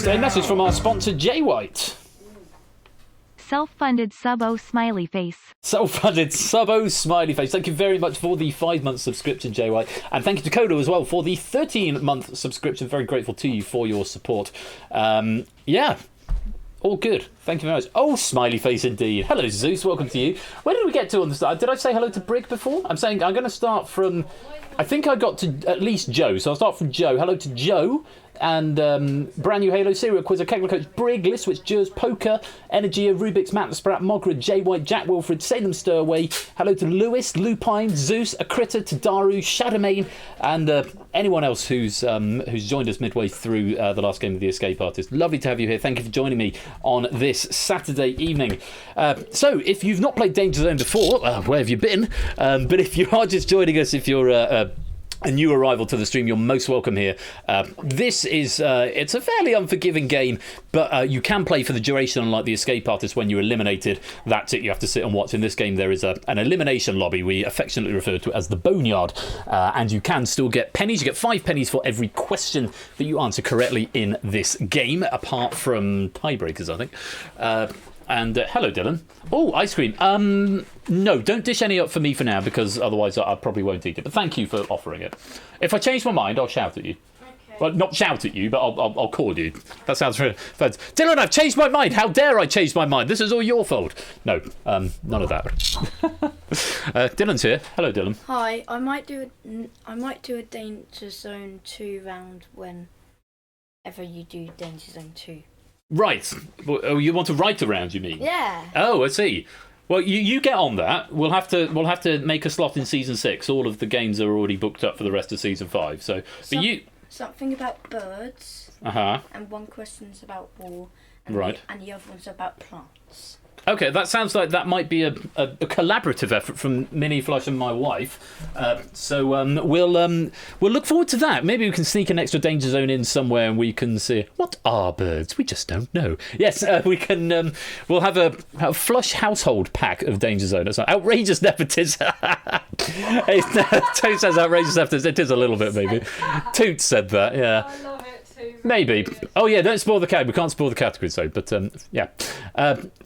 a message from our sponsor, Jay White. Self-funded sub-o smiley face. Self-funded sub-o smiley face. Thank you very much for the 5-month subscription, Jay White. And thank you to Kodo as well for the 13-month subscription. Very grateful to you for your support. Yeah, all good. Thank you very much. Oh, smiley face indeed. Hello, Zeus. Welcome to you. Where did we get to on the start? Did I say hello to Brig before? I'm going to start from... I think I got to at least Joe. So I'll start from Joe. Hello to Joe. And brand new Halo Serial Quizzer, Kegler Coach, Brig, Listwitch, Jers, Poker, Energia, Rubik's, Matt the Sprat, Mogra, Jay White, Jack Wilfred, Salem Stirway. Hello to Lewis, Lupine, Zeus, Akrita, Tadaru, Shadowmane, and anyone else who's joined us midway through the last game of the Escape Artist. Lovely to have you here. Thank you for joining me on this Saturday evening. So, if you've not played DangerZone before, where have you been? But if you are just joining us, if you're a new arrival to the stream, you're most welcome here. This is it's a fairly unforgiving game, but you can play for the duration, unlike the Escape Artist. When you're eliminated, that's it, you have to sit and watch. In this game there is an elimination lobby we affectionately refer to as the Boneyard, and you can still get pennies. You get 5 pennies for every question that you answer correctly in this game, apart from tiebreakers, I think. And hello, Dylan. Oh, ice cream. No, don't dish any up for me for now, because otherwise I probably won't eat it. But thank you for offering it. If I change my mind, I'll shout at you. Okay. Well, not shout at you, but I'll call you. That sounds very fancy. Dylan, I've changed my mind. How dare I change my mind? This is all your fault. No, none of that. Dylan's here. Hello, Dylan. Hi. I might do a Danger Zone 2 round whenever you do Danger Zone 2. Right. Oh, you want to write around, you mean? Yeah. Oh, I see. Well, you get on that. We'll have to make a slot in season 6. All of the games are already booked up for the rest of season 5. So, but you something about birds. And one question's about war. And right. And the other one's about plants. Okay, that sounds like that might be a collaborative effort from Minnie Flush and my wife. So we'll look forward to that. Maybe we can sneak an extra Danger Zone in somewhere, and we can see what are birds. We just don't know. Yes, we can. We'll have a Flush household pack of Danger Zone. It's like outrageous nepotism. Toot says outrageous nepotism. It is a little bit, maybe. Toot said that. Yeah. I love it too. Maybe. Oh yeah, don't spoil the category. We can't spoil the category, so. But yeah.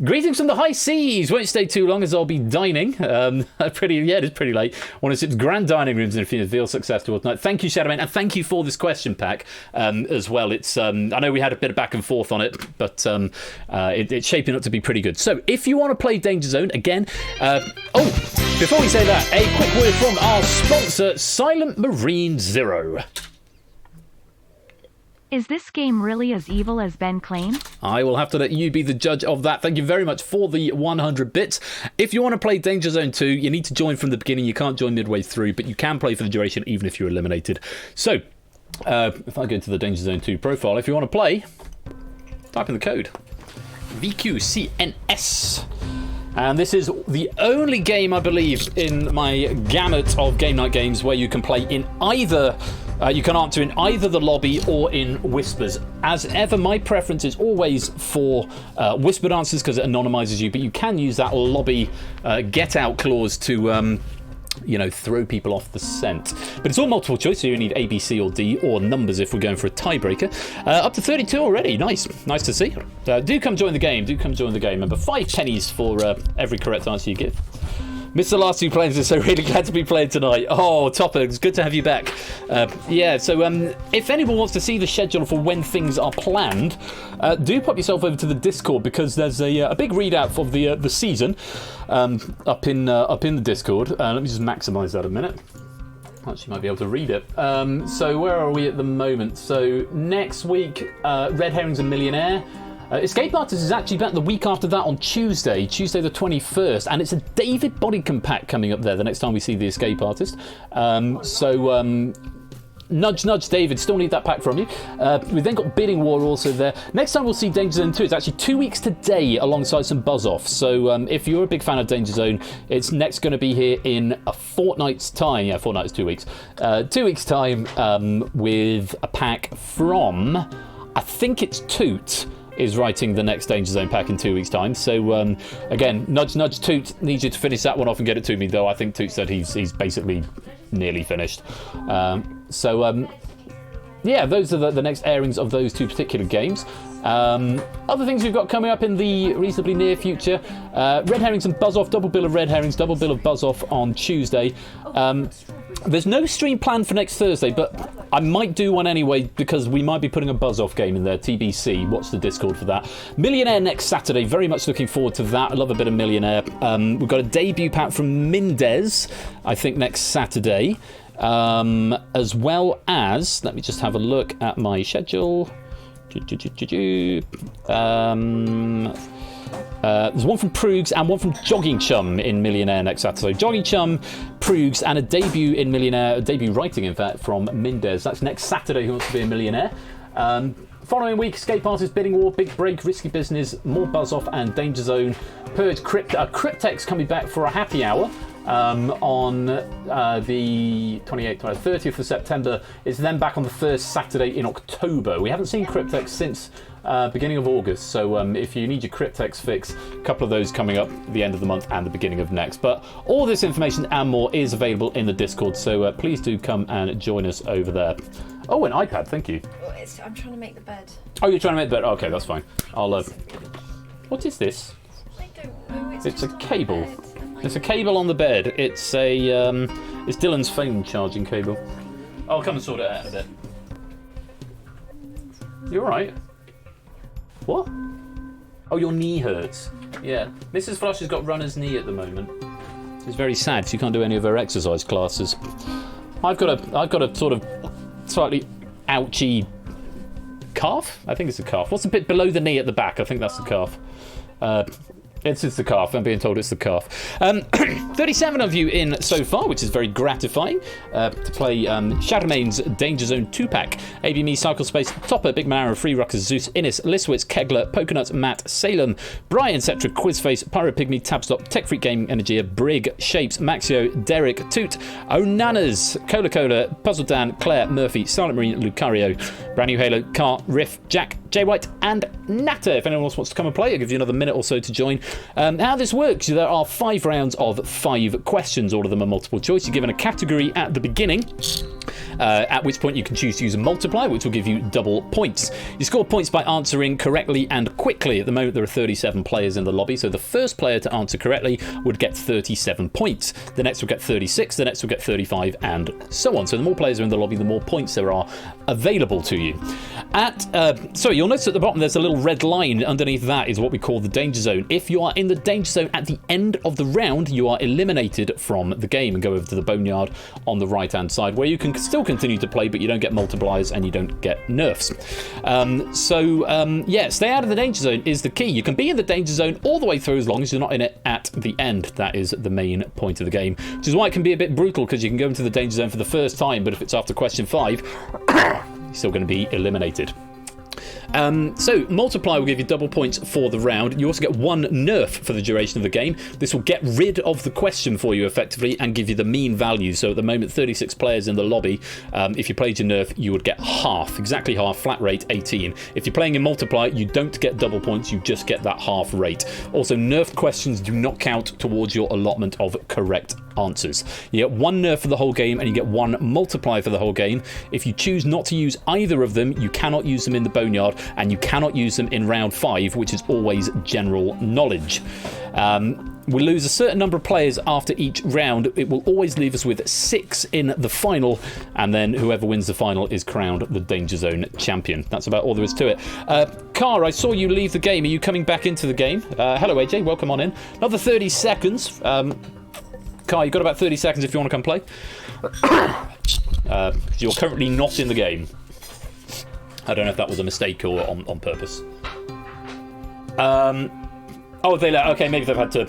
Greetings from the high seas. Won't stay too long as I'll be dining. It is pretty late. One of its grand dining rooms in a veal success towards night. Thank you, Shadowman, and thank you for this question pack as well. It's I know we had a bit of back and forth on it, but it's shaping up to be pretty good. So if you want to play Danger Zone again, before we say that, a quick word from our sponsor, Silent Marine Zero. Is this game really as evil as Ben claims? I will have to let you be the judge of that. Thank you very much for the 100 bits. If you want to play Danger Zone 2, you need to join from the beginning. You can't join midway through, but you can play for the duration even if you're eliminated. So, if I go to the Danger Zone 2 profile, if you want to play, type in the code VQCNS. And this is the only game, I believe, in my gamut of game night games where you can play in either... you can answer in either the lobby or in whispers. As ever, my preference is always for whispered answers because it anonymizes you, but you can use that lobby get out clause to... throw people off the scent. But it's all multiple choice, so you need A, B, C, or D, or numbers if we're going for a tiebreaker. Up to 32 already. Nice to see. Do come join the game. Remember, 5 pennies for every correct answer you give. Missed the last 2 plays, so really glad to be playing tonight. Oh, Topper, it's good to have you back. So if anyone wants to see the schedule for when things are planned, do pop yourself over to the Discord, because there's a big readout for the season up in the Discord. Let me just maximise that a minute. Actually, might be able to read it. So where are we at the moment? So next week, Red Herrings and Millionaire. Escape Artist is actually back the week after that on Tuesday the 21st, and it's a David Bodycam pack coming up there the next time we see the Escape Artist. Nudge, nudge, David, still need that pack from you. We've then got Bidding War also there. Next time we'll see Danger Zone 2. It's actually 2 weeks today alongside some Buzz Off. So if you're a big fan of Danger Zone, it's next going to be here in a fortnight's time. Yeah, fortnight is 2 weeks. 2 weeks' time with a pack from, I think it's Toot, is writing the next Danger Zone pack in 2 weeks' time. So again, nudge, nudge, Toot needs you to finish that one off and get it to me, though I think Toot said he's basically nearly finished. Yeah, those are the next airings of those 2 particular games. Other things we've got coming up in the reasonably near future: Red Herrings and Buzz Off, double bill of Red Herrings, double bill of Buzz Off on Tuesday. There's no stream planned for next Thursday, but I might do one anyway because we might be putting a Buzz Off game in there. TBC, watch the Discord for that. Millionaire next Saturday, very much looking forward to that. I love a bit of Millionaire. We've got a debut pack from Mendez, I think, next Saturday. As well as, let me just have a look at my schedule. There's one from Proogs and one from Jogging Chum in Millionaire next Saturday. Jogging Chum, Proogs, and a debut in Millionaire, a debut writing, in fact, from Mendez. That's next Saturday, Who Wants to Be a Millionaire. Following week, Escape Artist, Bidding War, Big Break, Risky Business, more Buzz Off, and Danger Zone. Purge, Cryptex coming back for a happy hour on the 28th, 30th of September. It's then back on the first Saturday in October. We haven't seen Cryptex since beginning of August, so if you need your Cryptex fix, a couple of those coming up at the end of the month and the beginning of next. But all this information and more is available in the Discord, so please do come and join us over there. Oh, an iPad, thank you. I'm trying to make the bed. Oh, you're trying to make the bed? Okay, that's fine. I'll. What is this? I don't know. It's a cable. It's a cable on the bed. It's a it's Dylan's phone charging cable. I'll come and sort it out in a bit. You alright? What? Oh, your knee hurts. Yeah. Mrs. Flush has got runner's knee at the moment. She's very sad. She can't do any of her exercise classes. I've got a sort of slightly ouchy calf. I think it's a calf. What's a bit below the knee at the back? I think that's the calf. It's the calf. I'm being told it's the calf. 37 of you in so far, which is very gratifying, to play Shadowmane's Danger Zone 2-pack. ABME, Cycle Space, Topper, Big Manara, Free Ruckers, Zeus, Innis, Liswitz, Kegler, Poconuts, Matt, Salem, Brian, Cetra, Quizface, Pyro Pygmy, Tabstop, Tech Freak Gaming, Energia, Brig, Shapes, Maxio, Derek, Toot, Onanas, Cola Cola, Puzzle Dan, Claire, Murphy, Silent Marine, Lucario, Brand New Halo, Car, Riff, Jack, Jay White, and Natter. If anyone else wants to come and play, I'll give you another minute or so to join. How this works, there are 5 rounds of 5 questions. All of them are multiple choice. You're given a category at the beginning, at which point you can choose to use a multiplier, which will give you double points. You score points by answering correctly and quickly. At the moment, there are 37 players in the lobby, so the first player to answer correctly would get 37 points. The next will get 36, the next will get 35, and so on. So the more players are in the lobby, the more points there are available to you. You'll notice at the bottom there's a little red line. Underneath that is what we call the danger zone. If you are in the danger zone at the end of the round, you are eliminated from the game and go over to the boneyard on the right hand side, where you can still continue to play, but you don't get multipliers and you don't get nerfs. Stay out of the danger zone is the key. You can be in the danger zone all the way through as long as you're not in it at the end. That is the main point of the game, which is why it can be a bit brutal, because you can go into the danger zone for the first time, but if it's after question 5, you're still going to be eliminated. So multiply will give you double points for the round. You also get 1 nerf for the duration of the game. This will get rid of the question for you effectively and give you the mean value. So at the moment, 36 players in the lobby. If you played your nerf, you would get half, exactly half, flat rate 18. If you're playing in multiply, you don't get double points, you just get that half rate. Also, nerf questions do not count towards your allotment of correct answers. You get 1 nerf for the whole game and you get 1 multiplier for the whole game. If you choose not to use either of them, you cannot use them in the boneyard, and you cannot use them in round 5, which is always general knowledge. We lose a certain number of players after each round. It will always leave us with 6 in the final, and then whoever wins the final is crowned the Danger Zone champion. That's about all there is to it. Car, I saw you leave the game. Are you coming back into the game? Hello, AJ. Welcome on in. Another 30 seconds. Car, you've got about 30 seconds if you want to come play. You're currently not in the game. I don't know if that was a mistake or on purpose. Okay, maybe they've had to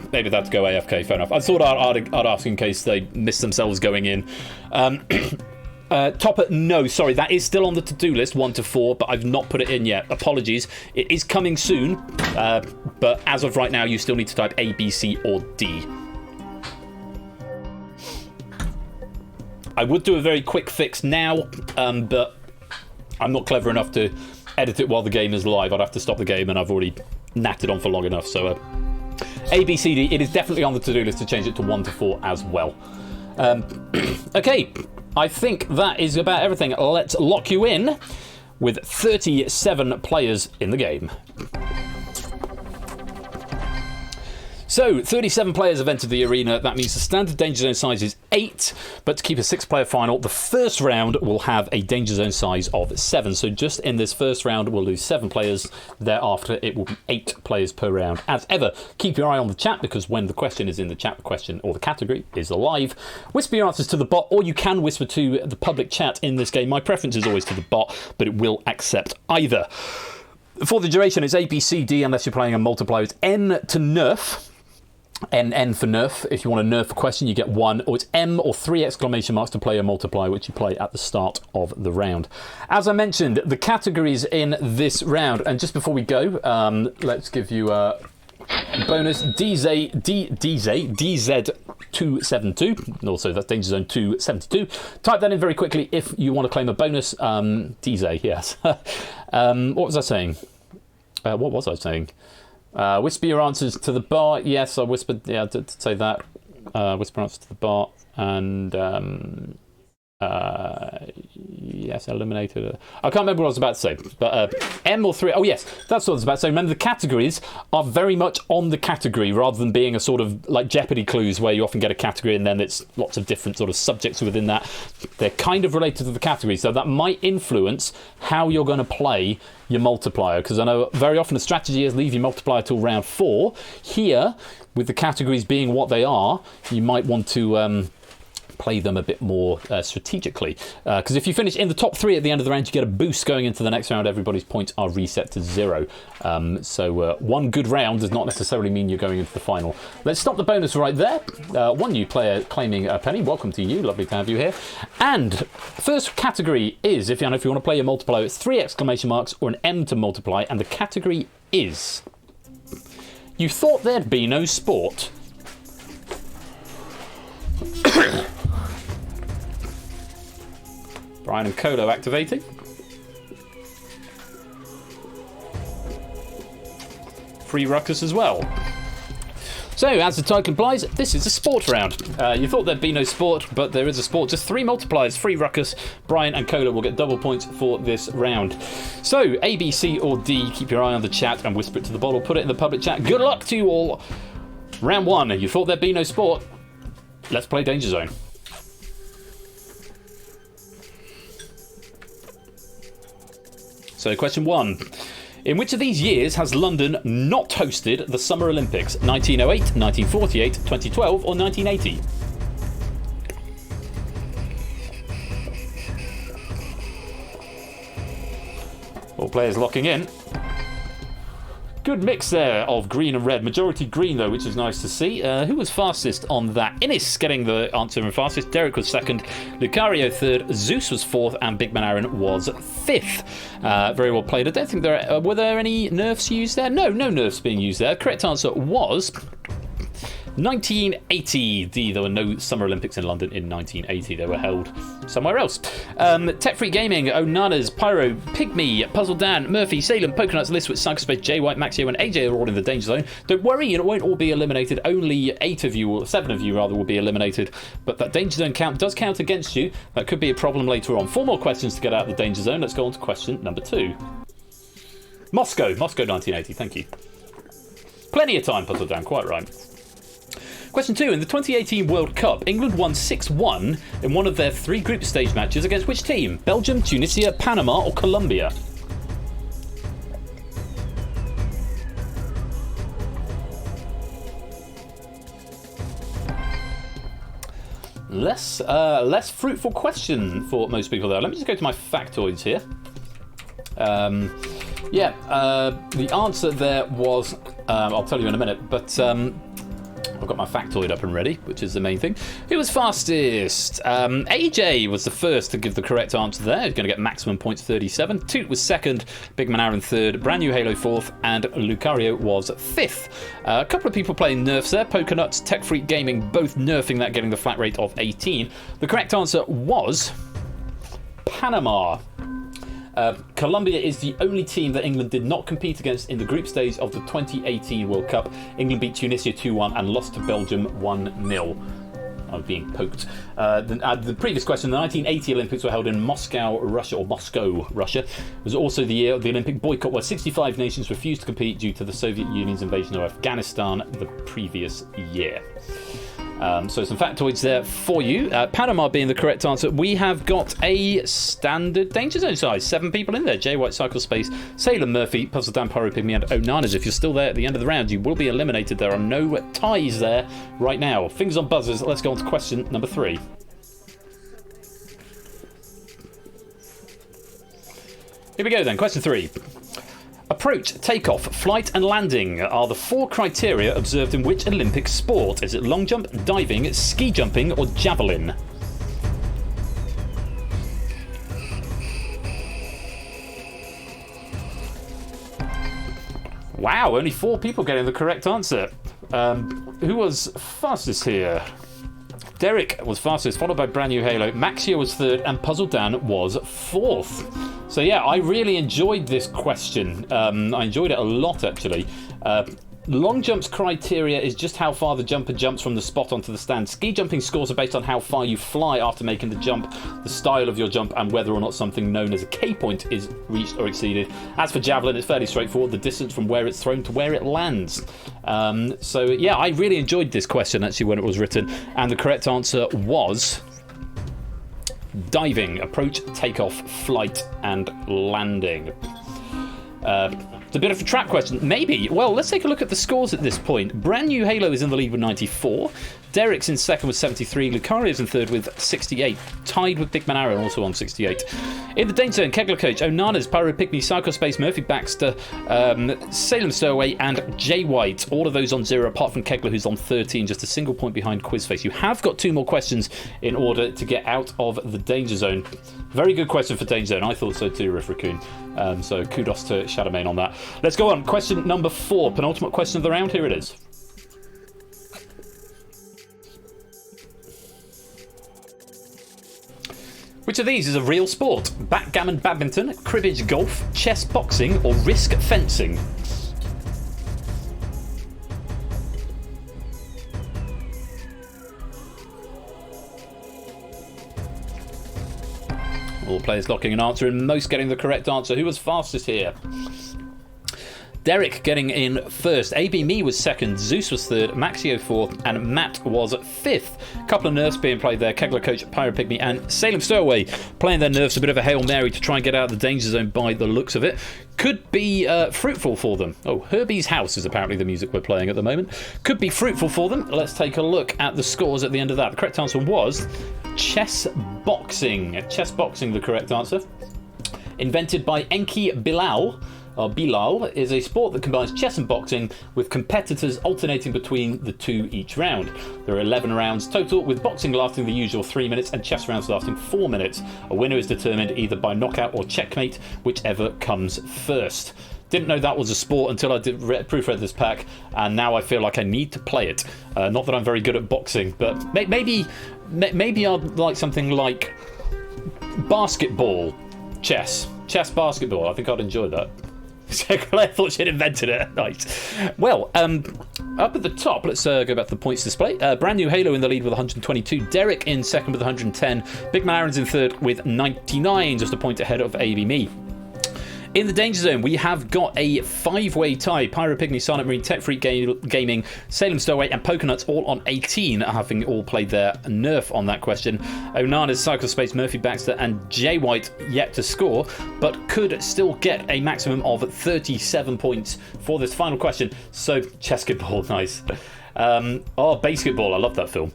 go AFK. Fair enough. I thought I'd ask in case they missed themselves going in. Topper, no, sorry, that is still on the to-do list, 1 to 4, but I've not put it in yet. Apologies. It is coming soon, but as of right now, you still need to type A, B, C, or D. I would do a very quick fix now, but I'm not clever enough to edit it while the game is live. I'd have to stop the game, and I've already natted on for long enough. So A, B, C, D, it is definitely on the to-do list to change it to 1 to 4 as well. Okay, I think that is about everything. Let's lock you in with 37 players in the game. So, 37 players have entered the arena. That means the standard Danger Zone size is 8, but to keep a 6-player final, the first round will have a Danger Zone size of 7. So just in this first round, we'll lose 7 players. Thereafter, it will be 8 players per round. As ever, keep your eye on the chat, because when the question is in the chat, the question or the category is alive. Whisper your answers to the bot, or you can whisper to the public chat in this game. My preference is always to the bot, but it will accept either. For the duration, it's A, B, C, D, unless you're playing a multiplier. It's N to nerf. N for nerf. If you want a nerf question, you get 1, or it's M or 3 exclamation marks to play a multiplier, which you play at the start of the round. As I mentioned, the categories in this round, and just before we go, let's give you bonus DZ272. And also, that's Danger Zone 272. Type that in very quickly if you want to claim a bonus. DZ, yes. What was I saying? Whisper your answers to the bar. Yes, I whispered. Yeah, I did say that. Whisper answers to the bar. And yes, eliminated. I can't remember what I was about to say, but M or 3. Oh yes, that's what I was about to say. Remember, the categories are very much on the category rather than being a sort of like Jeopardy clues where you often get a category and then it's lots of different sort of subjects within that. They're kind of related to the category, so that might influence how you're going to play your multiplier, because I know very often the strategy is leave your multiplier till round 4. Here, with the categories being what they are, you might want to play them a bit more strategically, because if you finish in the top 3 at the end of the round, you get a boost going into the next round. Everybody's points are reset to 0, so one good round does not necessarily mean you're going into the final. Let's stop the bonus right there. One new player claiming a penny. Welcome to you, lovely to have you here. And first category is, if you want to play your multiplier, it's 3 exclamation marks or an M to multiply, and the category is: you thought there'd be no sport. Brian and Colo activating. Free ruckus as well. So, as the title implies, this is a sport round. You thought there'd be no sport, but there is a sport. Just 3 multipliers, free ruckus. Brian and Colo will get double points for this round. So, A, B, C, or D, keep your eye on the chat and whisper it to the bottle. Put it in the public chat. Good luck to you all. Round 1. You thought there'd be no sport. Let's play Danger Zone. So, question 1. In which of these years has London not hosted the Summer Olympics? 1908, 1948, 2012, or 1980? All players locking in. Good mix there of green and red. Majority green, though, which is nice to see. Who was fastest on that? Innes getting the answer in fastest. Derek was second. Lucario third. Zeus was fourth. And Big Man Aaron was fifth. Very well played. I don't think there were there any nerfs used there? No nerfs being used there. Correct answer was 1980. There were no Summer Olympics in London in 1980. They were held somewhere else. Tech Free Gaming, Onanas, Pyro, Pygmy, Puzzle Dan, Murphy, Salem, Poconuts, Listwitz, Psychospace, J White, Maxio, and AJ are all in the Danger Zone. Don't worry, it won't all be eliminated. Only 7 of you will be eliminated. But that Danger Zone count does count against you. That could be a problem later on. 4 more questions to get out of the Danger Zone. Let's go on to question number 2. Moscow 1980. Thank you. Plenty of time, Puzzle Dan. Quite right. Question 2. In the 2018 World Cup, England won 6-1 in one of their 3 group stage matches against which team? Belgium, Tunisia, Panama, or Colombia? Less fruitful question for most people there. Let me just go to my factoids here. The answer there was, I'll tell you in a minute, but I've got my factoid up and ready, which is the main thing. Who was fastest? AJ was the first to give the correct answer there. He's going to get maximum points, 37. Toot was second, Big Man Aaron third, Brand New Halo fourth, and Lucario was fifth. A couple of people playing nerfs there. Poconuts, Tech Freak Gaming, both nerfing that, getting the flat rate of 18. The correct answer was Panama. Colombia is the only team that England did not compete against in the group stage of the 2018 World Cup. England beat Tunisia 2-1 and lost to Belgium 1-0. I'm being poked. The previous question, the 1980 Olympics were held in Moscow, Russia. It was also the year of the Olympic boycott, where 65 nations refused to compete due to the Soviet Union's invasion of Afghanistan the previous year. So some factoids there for you. Panama being the correct answer. We have got a standard Danger Zone size. 7 people in there. J White, Cycle Space, Salem, Murphy, Puzzle Dan, Pyro, Pygmy, and Onanas. If you're still there at the end of the round, you will be eliminated. There are no ties there right now. Fingers on buzzers. Let's go on to question number 3. Here we go then. Question 3. Approach, takeoff, flight and landing are the 4 criteria observed in which Olympic sport? Is it long jump, diving, ski jumping or javelin? Wow, only 4 people getting the correct answer. Who was fastest here? Derek was fastest, followed by Brand New Halo. Maxio was 3rd, and Puzzle Dan was 4th. So yeah, I really enjoyed this question. I enjoyed it a lot, actually. Long jump's criteria is just how far the jumper jumps from the spot onto the stand. Ski jumping scores are based on how far you fly after making the jump, the style of your jump, and whether or not something known as a K point is reached or exceeded. As for javelin, it's fairly straightforward, the distance from where it's thrown to where it lands. So yeah, I really enjoyed this question actually when it was written, and the correct answer was diving, approach, takeoff, flight, and landing. It's a bit of a trap question. Maybe. Well, let's take a look at the scores at this point. Brand New Halo is in the lead with 94. Derek's in second with 73. Lucario's in third with 68. Tied with Big Man Aaron, also on 68. In the Danger Zone, Kegler Coach, Onana's, Pyro Pygmy, Psycho Space, Murphy Baxter, Salem Stowaway, and Jay White. All of those on 0, apart from Kegler, who's on 13, just a single point behind Quizface. You have got 2 more questions in order to get out of the Danger Zone. Very good question for Danger Zone. I thought so too, Riff Raccoon. So kudos to Shadowmane on that. Let's go on. Question number 4. Penultimate question of the round. Here it is. Which of these is a real sport? Backgammon badminton, cribbage golf, chess boxing, or risk fencing? All players locking an answer in, most getting the correct answer. Who was fastest here? Derek getting in first. AB Me was second. Zeus was third. Maxio fourth. And Matt was fifth. A couple of nerfs being played there. Kegler Coach, Pyro Pygmy, and Salem Stowaway playing their nerfs. A bit of a Hail Mary to try and get out of the Danger Zone by the looks of it. Could be fruitful for them. Oh, Herbie's House is apparently the music we're playing at the moment. Could be fruitful for them. Let's take a look at the scores at the end of that. The correct answer was chess boxing. Chess boxing, the correct answer. Invented by Enki Bilal. Bilal is a sport that combines chess and boxing with competitors alternating between the two each round. There are 11 rounds total, with boxing lasting the usual 3 minutes and chess rounds lasting 4 minutes. A winner is determined either by knockout or checkmate, whichever comes first. Didn't know that was a sport until I did proofread this pack, and now I feel like I need to play it. Not that I'm very good at boxing, but maybe I'd like something like basketball, chess basketball. I think I'd enjoy that. I thought she'd invented it. Nice. Well, up at the top, let's go back to the points display. Brand New Halo in the lead with 122. Derek in second with 110. Big Man Aaron's in third with 99, just a point ahead of AB Me. In the Danger Zone, we have got a 5-way tie. Pyro Pygmy, Silent Marine, Tech Freak Gaming, Salem Stowaway, and Pokenuts all on 18, having all played their nerf on that question. Onana's, Cycle Space, Murphy Baxter, and Jay White yet to score, but could still get a maximum of 37 points for this final question. So, Chessbasketball, nice. Basketball, I love that film.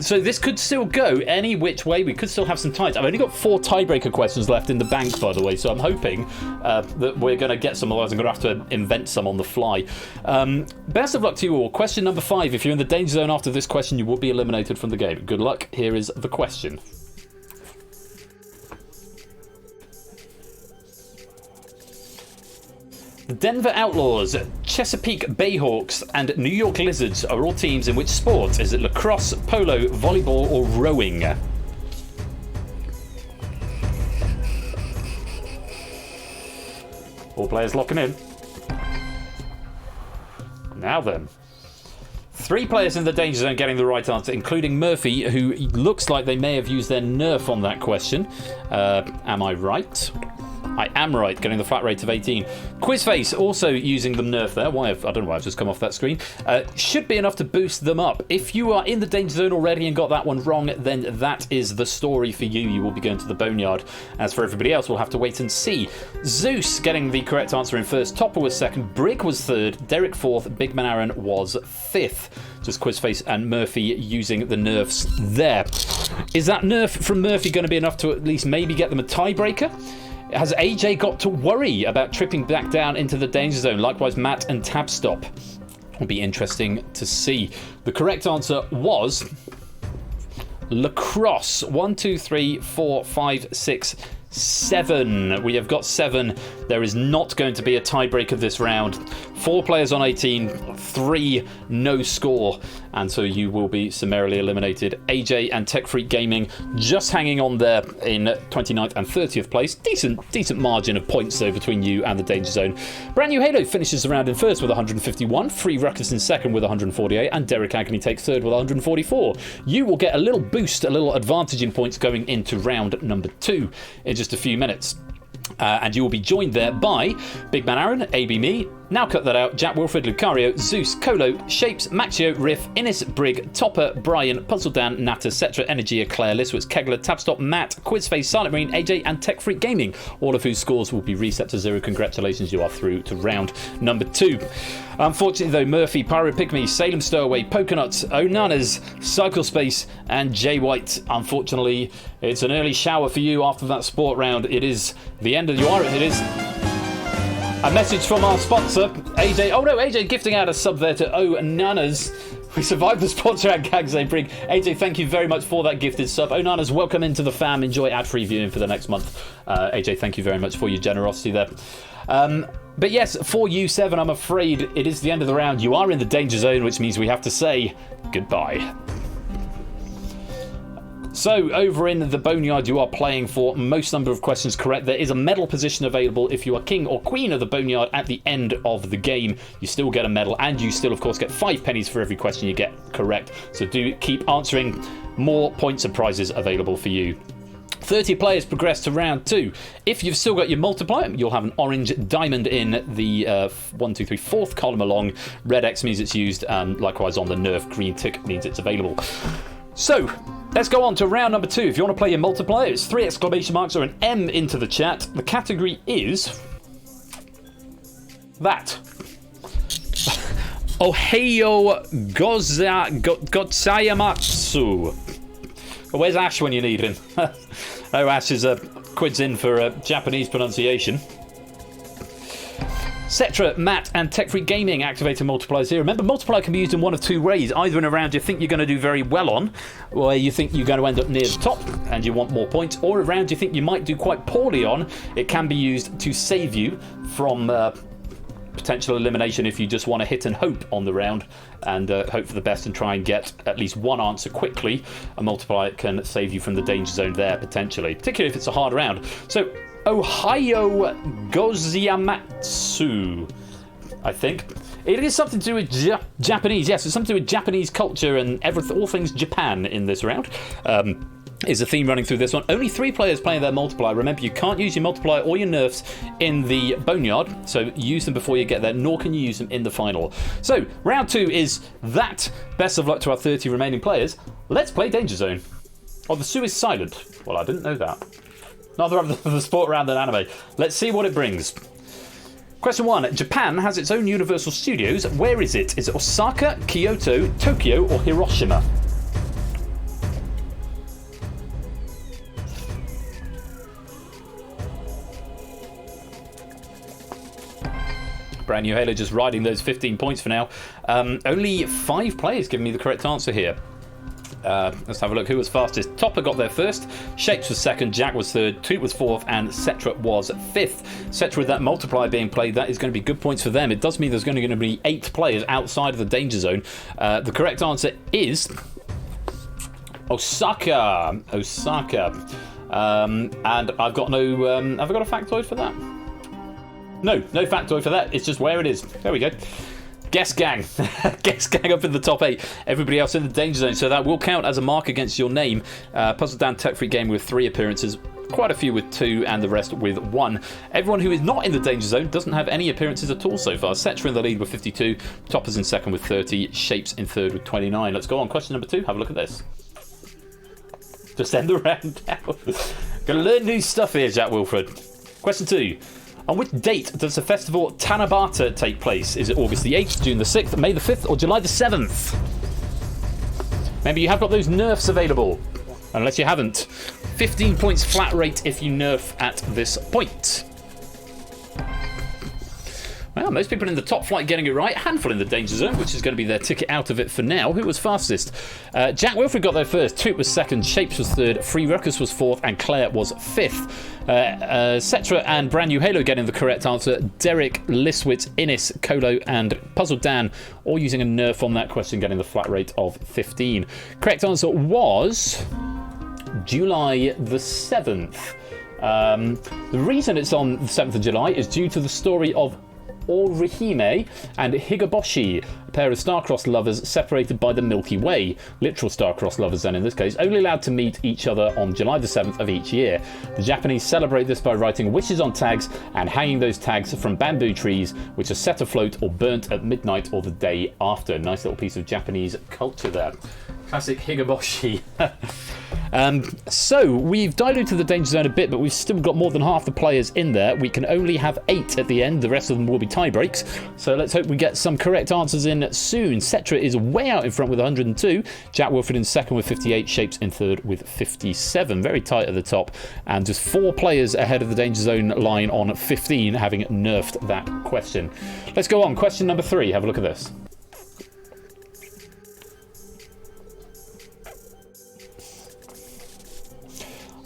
So this could still go any which way. We could still have some ties. I've only got 4 tiebreaker questions left in the bank, by the way, so I'm hoping that we're going to get some, otherwise I'm going to have to invent some on the fly. Best of luck to you all. Question number 5. If you're in the Danger Zone after this question, you will be eliminated from the game. Good luck. Here is the question. The Denver Outlaws, Chesapeake Bayhawks, and New York Lizards are all teams in which sport? Is it lacrosse, polo, volleyball, or rowing? All players locking in. Now then. 3 players in the Danger Zone getting the right answer, including Murphy, who looks like they may have used their nerf on that question. Am I right? I am right, getting the flat rate of 18. Quizface also using the nerf there. I don't know why I've just come off that screen. Should be enough to boost them up. If you are in the Danger Zone already and got that one wrong, then that is the story for you. You will be going to the boneyard. As for everybody else, we'll have to wait and see. Zeus getting the correct answer in first. Topper was second. Brig was third. Derek fourth. Big Man Aaron was fifth. Just Quizface and Murphy using the nerfs there. Is that nerf from Murphy going to be enough to at least maybe get them a tiebreaker? Has AJ got to worry about tripping back down into the Danger Zone? Likewise, Matt and Tabstop. Will be interesting to see. The correct answer was lacrosse. 1, 2, 3, 4, 5, 6, 7. We have got 7. There is not going to be a tiebreaker this round. 4 players on 18, 3 no score, and so you will be summarily eliminated. AJ and Tech Freak Gaming just hanging on there in 29th and 30th place. Decent margin of points though between you and the Danger Zone. Brand New Halo finishes the round in first with 151, Free Ruckus in second with 148, and Derek Agony takes third with 144. You will get a little boost, a little advantage in points going into round number 2 in just a few minutes. And you will be joined there by Big Man Aaron, AB Me, Now Cut That Out, Jack Wilfred, Lucario, Zeus, Colo, Shapes, Maxio, Riff, Innis, Brig, Topper, Brian, Puzzle Dan, Natter, Cetra, Energia, Claire, Liswitz, Kegler, Tabstop, Matt, Quizface, Silent Marine, AJ, and Tech Freak Gaming, all of whose scores will be reset to 0. Congratulations, you are through to round number 2. Unfortunately, though, Murphy, Pyro Pygmy, Salem Stowaway, Pokenuts, Onanas, Cycle Space, and Jay White. Unfortunately, it's an early shower for you after that sport round. It is the end of it is a message from our sponsor, AJ. Oh no, AJ gifting out a sub there to Onanas. We survived the sports round, gags they bring. AJ, thank you very much for that gifted sub. Onanas, welcome into the fam. Enjoy ad-free viewing for the next month. AJ, thank you very much for your generosity there. But yes, for you, 7, I'm afraid it is the end of the round. You are in the Danger Zone, which means we have to say goodbye. So, over in the Boneyard, you are playing for most number of questions correct. There is a medal position available if you are king or queen of the Boneyard at the end of the game. You still get a medal, and you still, of course, get 5 pennies for every question you get correct. So do keep answering. More points and prizes available for you. 30 players progress to round 2. If you've still got your multiplier, you'll have an orange diamond in the 4th column along. Red X means it's used, and likewise on the Nerf, green tick means it's available. So, let's go on to round number 2. If you want to play your multiplier, it's 3 exclamation marks or an M into the chat. The category is that. Oheyo Gotsayamatsu. Where's Ash when you need him? Oh, Ash is quids in for Japanese pronunciation. Cetra, Matt, and Tech Freak Gaming activating multipliers here. Remember, multiplier can be used in one of 2 ways. Either in a round you think you're going to do very well on, where you think you're going to end up near the top and you want more points, or a round you think you might do quite poorly on. It can be used to save you from potential elimination if you just want to hit and hope on the round and hope for the best and try and get at least one answer quickly. A multiplier can save you from the danger zone there, potentially, particularly if it's a hard round. So, Ohio Goziamatsu, I think. It is something to do with Japanese. Yes, it's something to do with Japanese culture and all things Japan in this round. Is a theme running through this one. Only 3 players playing their multiplier. Remember, you can't use your multiplier or your nerfs in the Boneyard, so use them before you get there, nor can you use them in the final. So, round 2 is that. Best of luck to our 30 remaining players. Let's play Danger Zone. Oh, the Sue is silent. Well, I didn't know that. Another of the sport round than anime. Let's see what it brings. Question 1. Japan has its own Universal Studios. Where is it? Is it Osaka, Kyoto, Tokyo, or Hiroshima? Brand New Halo just riding those 15 points for now. Only 5 players giving me the correct answer here. Let's have a look. Who was fastest? Topper got there first. Shapes was second. Jack was third. Toot was fourth. And Cetra was fifth. Cetra with that multiplier being played, that is going to be good points for them. It does mean there's going to be 8 players outside of the danger zone. The correct answer is Osaka. Osaka. And I've got no. Have I got a factoid for that? No factoid for that. It's just where it is. There we go. Guess gang. Guess gang up in the top 8. Everybody else in the danger zone. So that will count as a mark against your name. Puzzle Dan Tech Freak Game with 3 appearances. Quite a few with 2 and the rest with 1. Everyone who is not in the danger zone doesn't have any appearances at all so far. Cetra in the lead with 52. Topper's in second with 30. Shapes in third with 29. Let's go on. Question number 2. Have a look at this. Just end the round now. Gonna learn new stuff here, Jack Wilfred. Question 2. On which date does the festival Tanabata take place? Is it August the 8th, June the 6th, May the 5th, or July the 7th? Remember, you have got those nerfs available. Unless you haven't. 15 points flat rate if you nerf at this point. Well, most people in the top flight getting it right. A handful in the danger zone, which is going to be their ticket out of it for now. Who was fastest? Jack Wilfred got there first. Toot was second. Shapes was third. Free Ruckus was fourth. And Claire was fifth. Cetra and Brand New Halo getting the correct answer. Derek, Liswitz, Innis, Colo, and Puzzle Dan all using a nerf on that question, getting the flat rate of 15. Correct answer was July the 7th. The reason it's on the 7th of July is due to the story of Orihime and Higaboshi, a pair of star-crossed lovers separated by the Milky Way. Literal star-crossed lovers then in this case, only allowed to meet each other on July the 7th of each year. The Japanese celebrate this by writing wishes on tags and hanging those tags from bamboo trees, which are set afloat or burnt at midnight or the day after. Nice little piece of Japanese culture there. Classic Higaboshi. So, we've diluted the danger zone a bit, but we've still got more than half the players in there. We can only have 8 at the end. The rest of them will be tie breaks. So let's hope we get some correct answers in soon. Cetra is way out in front with 102. Jack Wilfred in second with 58. Shapes in third with 57. Very tight at the top. And just 4 players ahead of the danger zone line on 15, having nerfed that question. Let's go on. Question number 3. Have a look at this.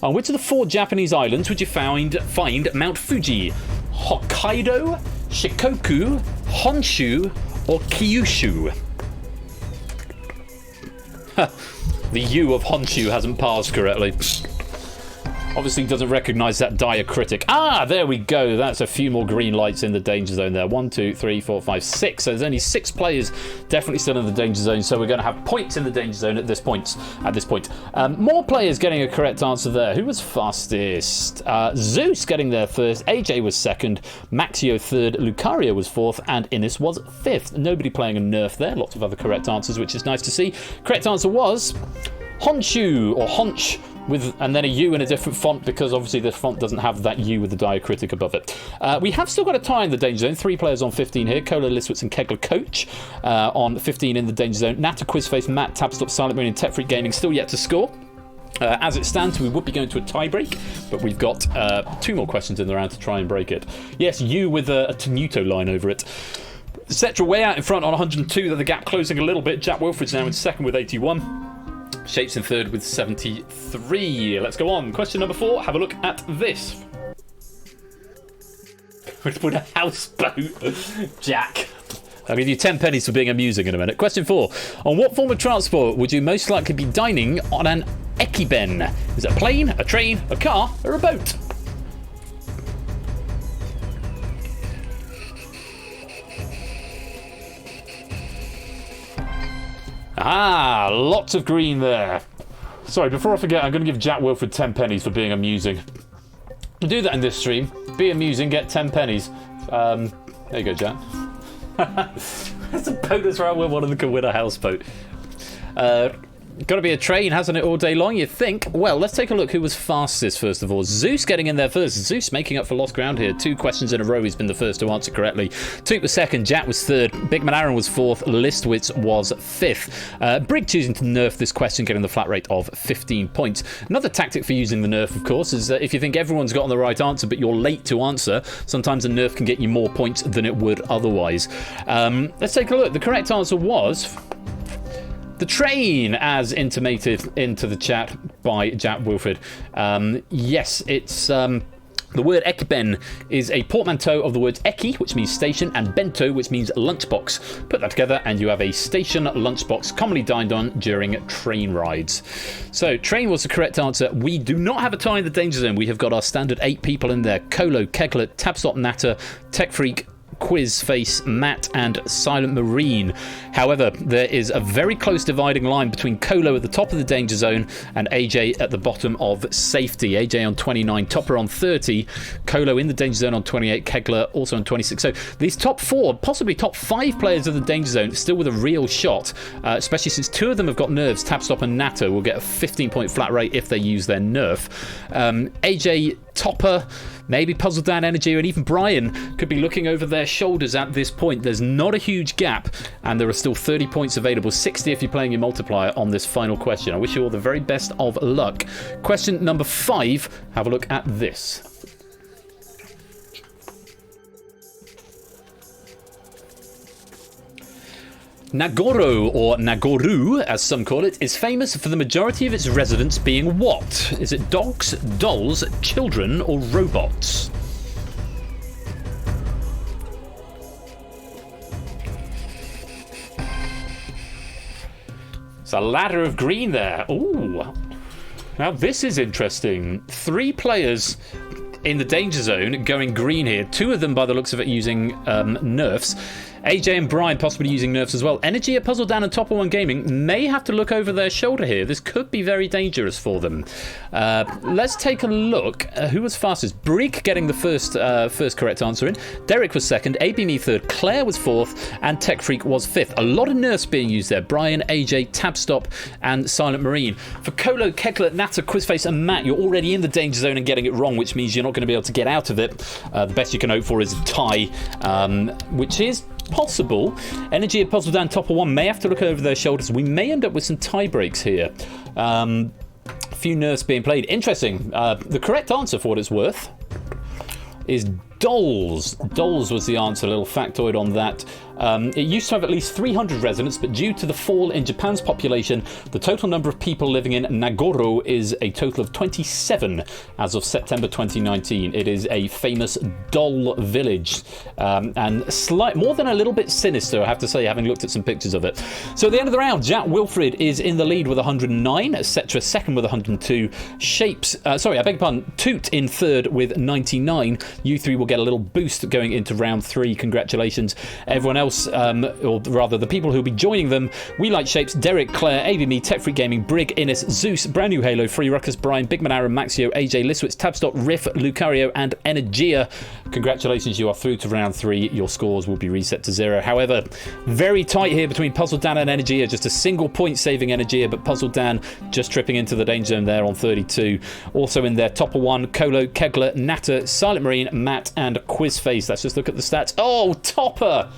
On which of the 4 Japanese islands would you find Mount Fuji? Hokkaido, Shikoku, Honshu, or Kyushu? The U of Honshu hasn't passed correctly. Obviously doesn't recognise that diacritic. Ah, there we go. That's a few more green lights in the danger zone there. 1, 2, 3, 4, 5, 6. So there's only 6 players definitely still in the danger zone. So we're going to have points in the danger zone at this point. More players getting a correct answer there. Who was fastest? Zeus getting there first. AJ was second. Maxio third. Lucario was fourth. And Innis was fifth. Nobody playing a nerf there. Lots of other correct answers, which is nice to see. Correct answer was Honshu, or Honch, and then a U in a different font, because obviously this font doesn't have that U with the diacritic above it. We have still got a tie in the danger zone. 3 players on 15 here. Cola, Liswitz and Kegler Coach on 15 in the danger zone. Nata, Quizface, Matt, Tabstop, Silent Moon and Tech Freak Gaming still yet to score. As it stands, we would be going to a tie break, but we've got 2 more questions in the round to try and break it. Yes, U with a Tenuto line over it. Cetra way out in front on 102, the gap closing a little bit. Jack Wilfred's now in second with 81. Shapes in third with 73. Let's go on. Question number 4. Have a look at this. With a houseboat. Jack. I'll give you 10 pennies for being amusing in a minute. Question 4. On what form of transport would you most likely be dining on an ekiben? Is it a plane, a train, a car, or a boat? Ah, lots of green there. Sorry, before I forget, I'm going to give Jack Wilfred 10 pennies for being amusing. We'll do that in this stream. Be amusing, get 10 pennies. There you go, Jack. That's a bonus round where one of them can win a houseboat. Got to be a train, hasn't it, all day long, you think? Well, let's take a look who was fastest, first of all. Zeus getting in there first. Zeus making up for lost ground here. 2 questions in a row. He's been the first to answer correctly. Toot was second. Jack was third. Big Man Aaron was fourth. Listwitz was fifth. Brig choosing to nerf this question, getting the flat rate of 15 points. Another tactic for using the nerf, of course, is if you think everyone's gotten the right answer, but you're late to answer, sometimes a nerf can get you more points than it would otherwise. Let's take a look. The correct answer was the train, as intimated into the chat by Jack Wilfred. Yes, it's the word ekiben is a portmanteau of the words eki, which means station, and bento, which means lunchbox. Put that together and you have a station lunchbox commonly dined on during train rides. So train was the correct answer. We do not have a tie in the danger zone. We have got our standard 8 people in there. Colo, Kegler, Tabstop, Natter, Tech Freak, Quizface, Matt and Silent Marine. However, there is a very close dividing line between Colo at the top of the danger zone and AJ at the bottom of safety. AJ on 29, Topper on 30, Colo in the danger zone on 28, Kegler also on 26. So these top 4, possibly top 5 players of the danger zone still with a real shot, especially since 2 of them have got nerfs. Tapstop and Nato will get a 15-point flat rate if they use their nerf. AJ, Topper, maybe Puzzle Dan Energy, and even Brian could be looking over their shoulders at this point. There's not a huge gap, and there are still 30 points available, 60 if you're playing your multiplier on this final question. I wish you all the very best of luck. Question number 5, have a look at this. Nagoro, or Nagoru, as some call it, is famous for the majority of its residents being what? Is it dogs, dolls, children, or robots? It's a ladder of green there. Ooh. Now this is interesting. 3 players in the danger zone going green here. 2 of them, by the looks of it, using nerfs. AJ and Brian possibly using nerfs as well. Energy at Puzzle Dan and Topper One Gaming may have to look over their shoulder here. This could be very dangerous for them. Let's take a look. Who was fastest? Brig getting the first correct answer in. Derek was second. ABME third. Claire was fourth. And Tech Freak was fifth. A lot of nerfs being used there. Brian, AJ, Tabstop, and Silent Marine. For Colo, Kekler, Nata, Quizface, and Matt, you're already in the danger zone and getting it wrong, which means you're not going to be able to get out of it. The best you can hope for is a tie, which is possible. Energy at Puzzle Dan Topper One may have to look over their shoulders. We may end up with some tie breaks here. A few nerfs being played. Interesting. The correct answer, for what it's worth, is dolls. Dolls was the answer. A little factoid on that. It used to have at least 300 residents, but due to the fall in Japan's population, the total number of people living in Nagoro is a total of 27 as of September 2019. It is a famous doll village, and more than a little bit sinister, I have to say, having looked at some pictures of it. So at the end of the round, Jack Wilfred is in the lead with 109, Cetra second with 102, Shapes, I beg your pardon, Toot in third with 99. You three will get a little boost going into round 3. Congratulations. Everyone else, or rather the people who'll be joining them: We Like Shapes, Derek, Claire, ABME, Tech Freak Gaming, Brig, Innes, Zeus, Brand New Halo, Free Ruckus, Brian, Big Man Aaron, Maxio, AJ, Liswitz, Tabstock, Riff, Lucario, and Energia. Congratulations, you are through to round 3. Your scores will be reset to 0. However, very tight here between Puzzle Dan and Energia. Just a single point saving Energia, but Puzzle Dan just tripping into the danger zone there on 32. Also in there, Topper One, Colo, Kegler, Natter, Silent Marine, Matt, and Quizface. Let's just look at the stats. Oh, Topper!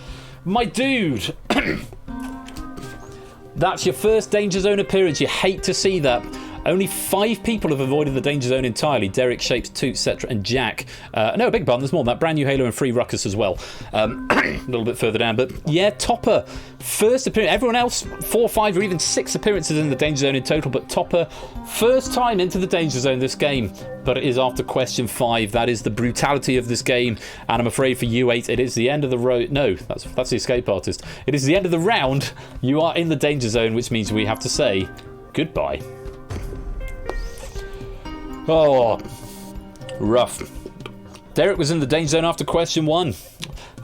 My dude! That's your first Danger Zone appearance. You hate to see that. Only 5 people have avoided the danger zone entirely. Derek, Shapes, Toot, Cetra, and Jack. No, big pardon, there's more than that. Brand New Halo and Free Ruckus as well. A little bit further down. But yeah, Topper, first appearance. Everyone else, 4, 5, or even 6 appearances in the danger zone in total. But Topper, first time into the danger zone this game. But it is after question 5. That is the brutality of this game. And I'm afraid for you 8, it is the end of the road. No, that's the escape artist. It is the end of the round. You are in the danger zone, which means we have to say goodbye. Oh, rough. Derek was in the danger zone after question 1.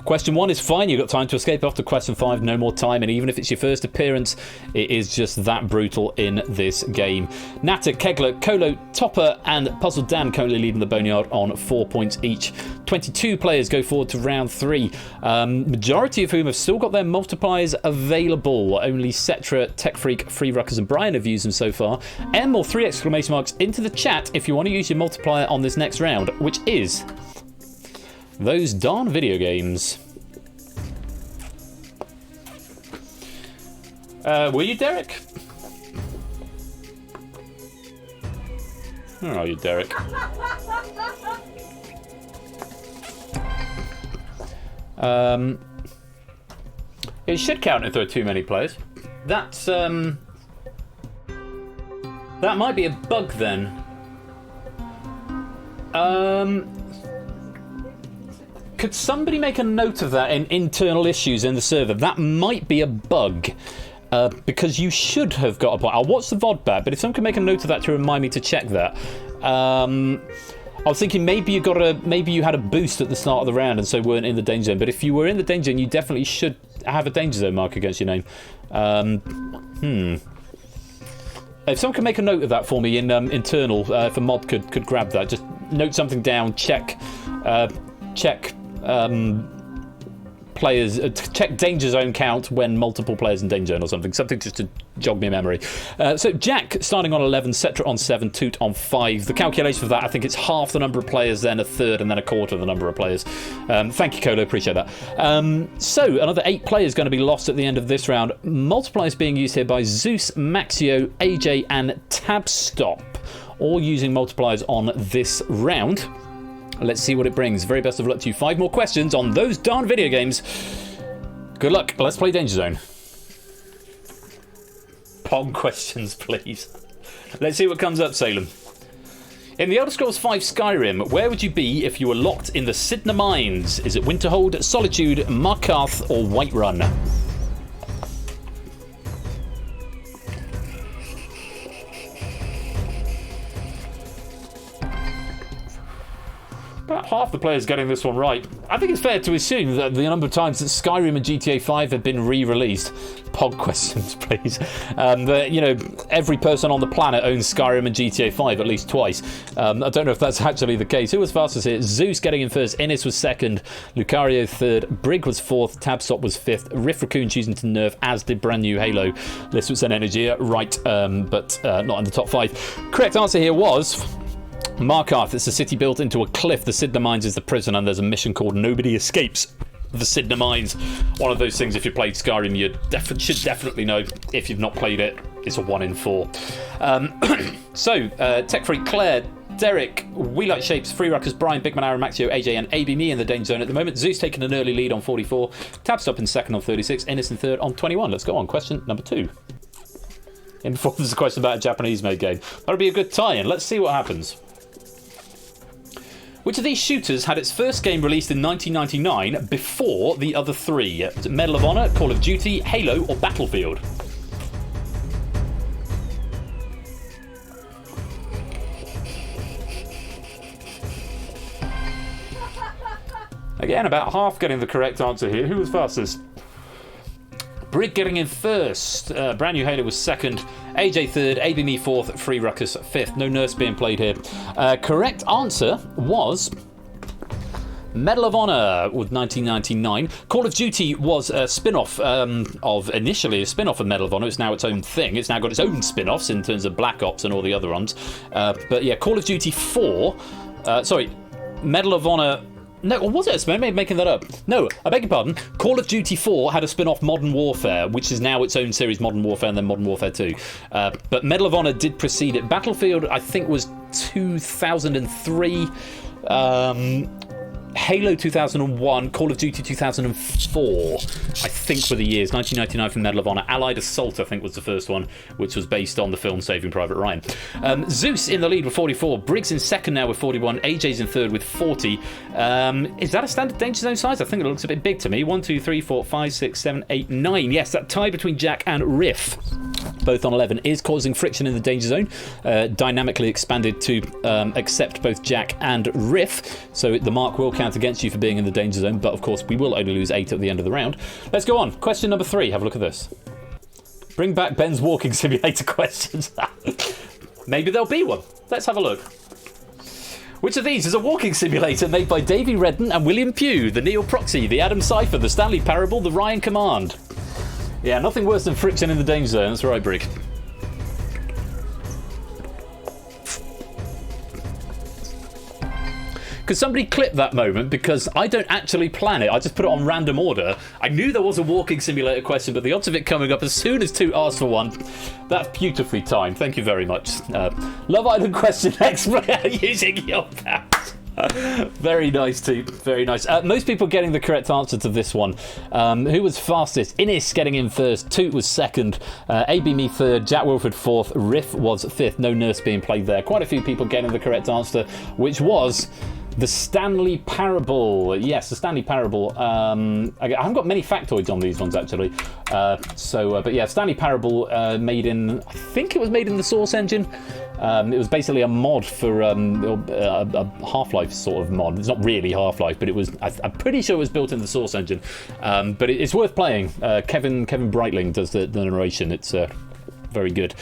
Question 1 is fine. You've got time to escape after question 5. No more time. And even if it's your first appearance, it is just that brutal in this game. Natter, Kegler, Colo, Topper, and Puzzle Dan currently leading the Boneyard on 4 points each. 22 players go forward to round 3. Majority of whom have still got their multipliers available. Only Cetra, Tech Freak, Free Ruckers, and Brian have used them so far. M or 3 exclamation marks into the chat if you want to use your multiplier on this next round, which is those darn video games. Were you, Derek? Where are you, Derek? It should count if there are too many players. That's that might be a bug then. Could somebody make a note of that in internal issues in the server? That might be a bug. Because you should have got a point. I'll watch the VOD back, but if someone can make a note of that to remind me to check that. I was thinking maybe you had a boost at the start of the round and so weren't in the danger zone. But if you were in the danger zone, you definitely should have a danger zone mark against your name. If someone can make a note of that for me in internal, if a mod could grab that, just note something down, check players, check danger zone count when multiple players in danger zone or something just to jog me memory. So Jack starting on 11, Cetra on 7, Toot on 5. The calculation for that, I think it's half the number of players, then a third, and then a quarter of the number of players. Thank you, Colo, appreciate that. So another 8 players going to be lost at the end of this round. Multipliers being used here by Zeus, Maxio, AJ, and Tabstop, all using multipliers on this round. Let's see what it brings. Very best of luck to you. 5 more questions on those darn video games. Good luck. Let's play Danger Zone. Pong questions, please. Let's see what comes up, Salem. In the Elder Scrolls V Skyrim, where would you be if you were locked in the Sidna Mines? Is it Winterhold, Solitude, Markarth, or Whiterun? About half the players getting this one right. I think it's fair to assume that the number of times that Skyrim and GTA 5 have been re-released. Pod questions, please. You know, every person on the planet owns Skyrim and GTA 5 at least twice. I don't know if that's actually the case. Who was fastest here? Zeus getting in first, Innis was second, Lucario third, Brig was fourth, Tabstop was fifth, Riff Raccoon choosing to nerf, as did brand new Halo. This was an energy right, but not in the top 5. Correct answer here was Markarth. It's a city built into a cliff. The Sidna Mines is the prison, and there's a mission called Nobody Escapes the Sidna Mines. One of those things, if you played Skyrim, you should definitely know. If you've not played it, it's a 1 in 4. So, Tech Freak, Claire, Derek, We Like Shapes, Free Ruckers, Brian, Bigman, Aaron, Maxio, AJ, and ABME in the Danger Zone at the moment. Zeus taking an early lead on 44. Tabstop in second on 36. Innis in third on 21. Let's go on. Question number 2. In before there's a question about a Japanese-made game. That'll be a good tie-in. Let's see what happens. Which of these shooters had its first game released in 1999 before the other 3? Is it Medal of Honor, Call of Duty, Halo, or Battlefield? Again, about half getting the correct answer here. Who was fastest? Brig getting in first. Brand new Halo was second. AJ third. ABME fourth. Free Ruckus fifth. No nurse being played here. Correct answer was Medal of Honor with 1999. Call of Duty was a spin-off initially a spin-off of Medal of Honor. It's now its own thing. It's now got its own spin-offs in terms of Black Ops and all the other ones. But yeah, Call of Duty 4. Medal of Honor. No, or was it? Maybe making that up. No, I beg your pardon. Call of Duty 4 had a spin-off, Modern Warfare, which is now its own series, Modern Warfare, and then Modern Warfare 2. But Medal of Honor did precede it. Battlefield, I think, was 2003. Halo 2001, Call of Duty 2004, I think were the years. 1999 for Medal of Honor. Allied Assault, I think, was the first one, which was based on the film Saving Private Ryan. Zeus in the lead with 44. Briggs in second now with 41. AJ's in third with 40. Is that a standard Danger Zone size? I think it looks a bit big to me. 1, 2, 3, 4, 5, 6, 7, 8, 9. Yes, that tie between Jack and Riff, both on 11, is causing friction in the Danger Zone. Dynamically expanded to accept both Jack and Riff, so the mark will count against you for being in the Danger Zone, but of course we will only lose 8 at the end of the round. Let's go on. Question number 3. Have a look at this. Bring back Ben's walking simulator questions. Maybe there'll be one. Let's have a look. Which of these is a walking simulator made by Davey Redden and William Pugh? The Neo Proxy, the Adam Cypher, the Stanley Parable, the Ryan Command? Yeah, nothing worse than friction in the Danger Zone. That's right, Brig. Could somebody clip that moment, because I don't actually plan it. I just put it on random order. I knew there was a walking simulator question, but the odds of it coming up as soon as 2 asked for one, that's beautifully timed. Thank you very much. Love Island question next player using your mouse. Very nice, too. Very nice. Most people getting the correct answer to this one. Who was fastest? Innis getting in first. Toot was second. ABME third. Jack Wilford fourth. Riff was fifth. No nurse being played there. Quite a few people getting the correct answer, which was the Stanley Parable. Yes, the Stanley Parable. I haven't got many factoids on these ones, actually. But yeah, Stanley Parable made in, I think it was made in the Source engine. It was basically a mod for a Half-Life sort of mod. It's not really Half-Life, but it was. I'm pretty sure it was built in the Source engine. But it's worth playing. Kevin Breitling does the narration. It's very good.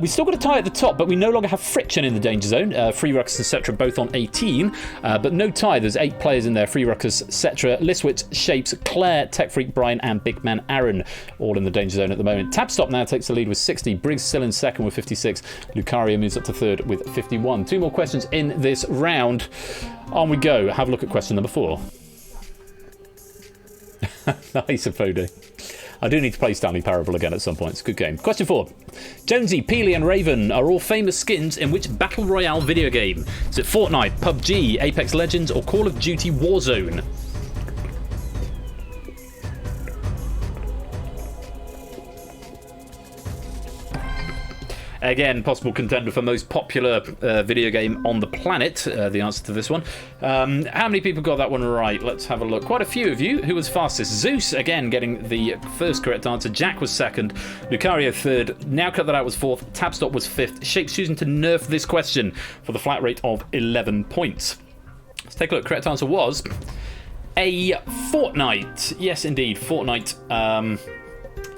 We've still got a tie at the top, but we no longer have friction in the Danger Zone. Free Ruckus and Cetra both on 18, but no tie. There's 8 players in there. Free Ruckus, Cetra, Liswitz, Shapes, Claire, Tech Freak, Brian, and Big Man Aaron, all in the Danger Zone at the moment. Tabstop now takes the lead with 60. Briggs still in second with 56. Lucario moves up to third with 51. 2 more questions in this round. On we go. Have a look at question number 4. Nice, Afode. I do need to play Stanley Parable again at some point. It's a good game. Question 4. Jonesy, Peely, and Raven are all famous skins in which Battle Royale video game? Is it Fortnite, PUBG, Apex Legends, or Call of Duty Warzone? Again, possible contender for most popular video game on the planet, the answer to this one. How many people got that one right? Let's have a look. Quite a few of you. Who was fastest? Zeus, again, getting the first correct answer. Jack was second. Lucario third. Now Cut That Out was fourth. Tabstop was fifth. Shape's choosing to nerf this question for the flat rate of 11 points. Let's take a look. Correct answer was a Fortnite. Yes, indeed, Fortnite.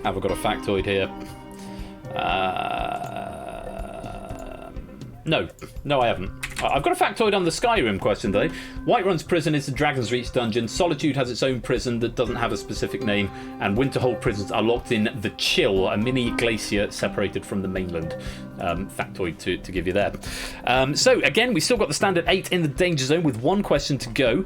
Have I got a factoid here? No, I haven't. I've got a factoid on the Skyrim question, though. Whiterun's prison is the Dragon's Reach dungeon. Solitude has its own prison that doesn't have a specific name. And Winterhold prisons are locked in the Chill, a mini glacier separated from the mainland. Factoid to give you there. So, again, we've still got the standard 8 in the danger zone with one question to go.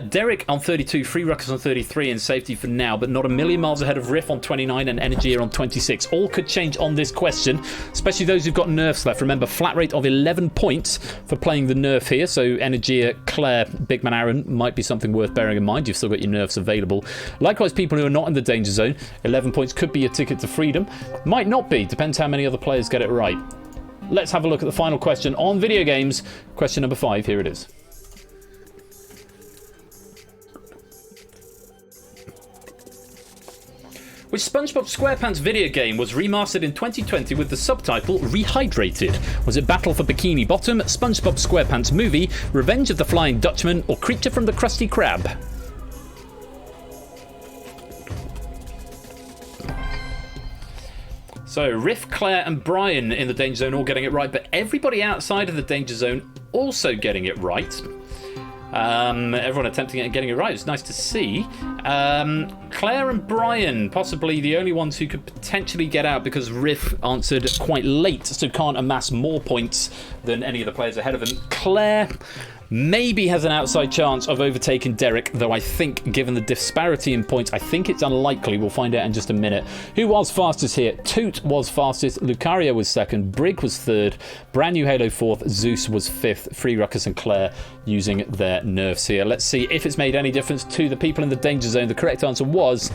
Derek on 32, Free Ruckus on 33 in safety for now, but not a million miles ahead of Riff on 29 and Energia on 26. All could change on this question, especially those who've got nerfs left. Remember, flat rate of 11 points for playing the nerf here, so Energia, Claire, Big Man Aaron might be something worth bearing in mind. You've still got your nerfs available. Likewise, people who are not in the danger zone, 11 points could be a ticket to freedom. Might not be, depends how many other players get it right. Let's have a look at the final question on video games. Question number 5, here it is. Which SpongeBob SquarePants video game was remastered in 2020 with the subtitle Rehydrated? Was it Battle for Bikini Bottom, SpongeBob SquarePants Movie, Revenge of the Flying Dutchman, or Creature from the Krusty Krab? So, Riff, Claire and Brian in the Danger Zone all getting it right, but everybody outside of the Danger Zone also getting it right. Everyone attempting it and getting it right. It's nice to see. Claire and Brian, possibly the only ones who could potentially get out because Riff answered quite late, so can't amass more points than any of the players ahead of him. Claire maybe has an outside chance of overtaking Derek, though I think, given the disparity in points, I think it's unlikely. We'll find out in just a minute. Who was fastest here? Toot was fastest, Lucario was second, Brig was third, Brand New Halo fourth, Zeus was fifth, Free Ruckus and Claire using their nerfs here. Let's see if it's made any difference to the people in the danger zone. The correct answer was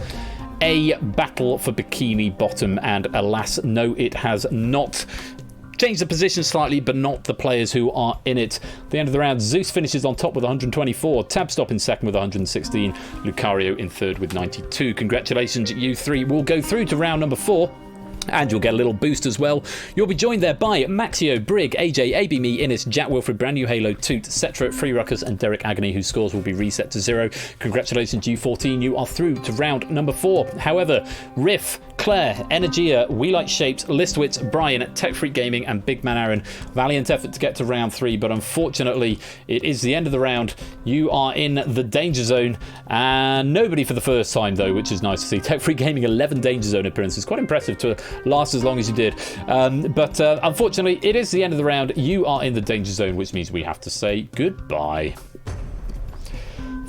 a Battle for Bikini Bottom, and alas, no, it has not. Changed the position slightly, but not the players who are in it. At the end of the round, Zeus finishes on top with 124, Tabstop in second with 116, Lucario in third with 92. Congratulations, you three will go through to round number 4. And you'll get a little boost as well. You'll be joined there by Maxio, Brig, AJ, AB Me, Innes, Jack Wilfred, Brand New Halo, Toot, Cetra, Free Ruckus and Derek Agony, whose scores will be reset to 0. Congratulations, you 14. You are through to round number 4. However, Riff, Claire, Energia, We Like Shapes, Listwitz, Brian, Tech Freak Gaming and Big Man Aaron. Valiant effort to get to round 3, but unfortunately it is the end of the round. You are in the danger zone, and nobody for the first time though, which is nice to see. Tech Freak Gaming 11 danger zone appearances. Quite impressive to last as long as you did. But unfortunately it is the end of the round. You are in the danger zone, which means we have to say goodbye.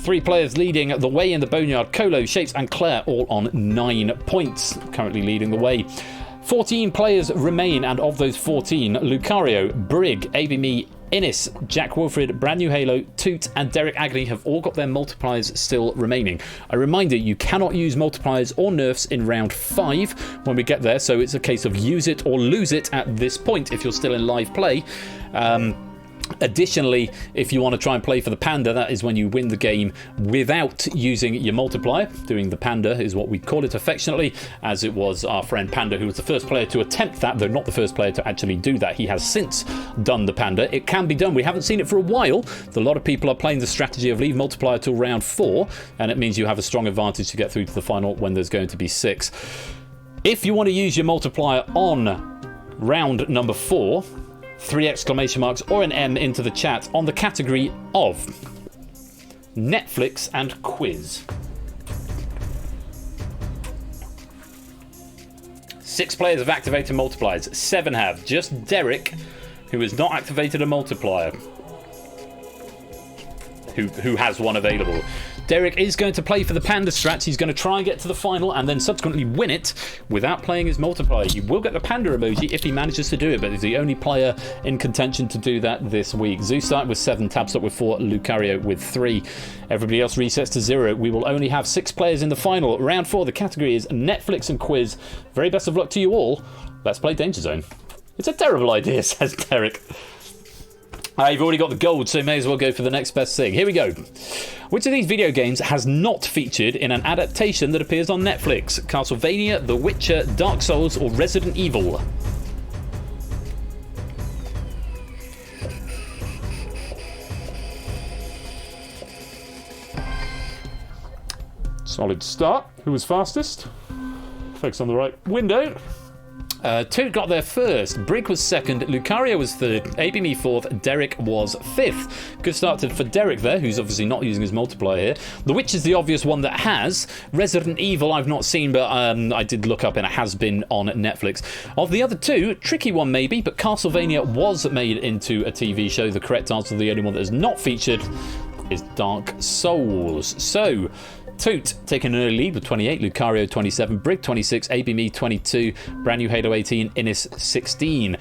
3 players leading the way in the Boneyard. Colo, Shapes and Claire all on 9 points, currently leading the way. 14 players remain, and of those 14, Lucario, Brig, ABME, Innes, Jack Wilfred, Brand New Halo, Toot and Derek Agony have all got their multipliers still remaining. A reminder, you cannot use multipliers or nerfs in round 5 when we get there, so it's a case of use it or lose it at this point if you're still in live play. Additionally, if you want to try and play for the Panda, that is when you win the game without using your multiplier. Doing the Panda is what we call it affectionately, as it was our friend Panda who was the first player to attempt that, though not the first player to actually do that. He has since done the Panda. It can be done. We haven't seen it for a while. A lot of people are playing the strategy of leave multiplier till round 4, and it means you have a strong advantage to get through to the final when there's going to be 6. If you want to use your multiplier on round number 4, 3 exclamation marks or an M into the chat on the category of Netflix and quiz. 6 players have activated multipliers. 7 have. Just Derek, who has not activated a multiplier, who has one available. Derek is going to play for the Panda strats. He's going to try and get to the final and then subsequently win it without playing his multiplier. You will get the Panda emoji if he manages to do it, but he's the only player in contention to do that this week. Zeus started with 7, Tabstop with 4, Lucario with 3. Everybody else resets to 0. We will only have 6 players in the final. Round 4, the category is Netflix and quiz. Very best of luck to you all. Let's play Danger Zone. It's a terrible idea, says Derek. You've already got the gold, so may as well go for the next best thing. Here we go. Which of these video games has not featured in an adaptation that appears on Netflix? Castlevania, The Witcher, Dark Souls, or Resident Evil? Solid start. Who was fastest? Focus on the right window. Toot got there first. Brig was second. Lucario was third. ABME fourth. Derek was fifth. Good start for Derek there, who's obviously not using his multiplier here. The Witch is the obvious one that has. Resident Evil I've not seen, but I did look up and it has been on Netflix. Of the other two, tricky one maybe, but Castlevania was made into a TV show. The correct answer, the only one that is not featured, is Dark Souls. So, Toot taking an early lead with 28, Lucario 27, Brig 26, ABME 22, brand new Halo 18, Innis 16.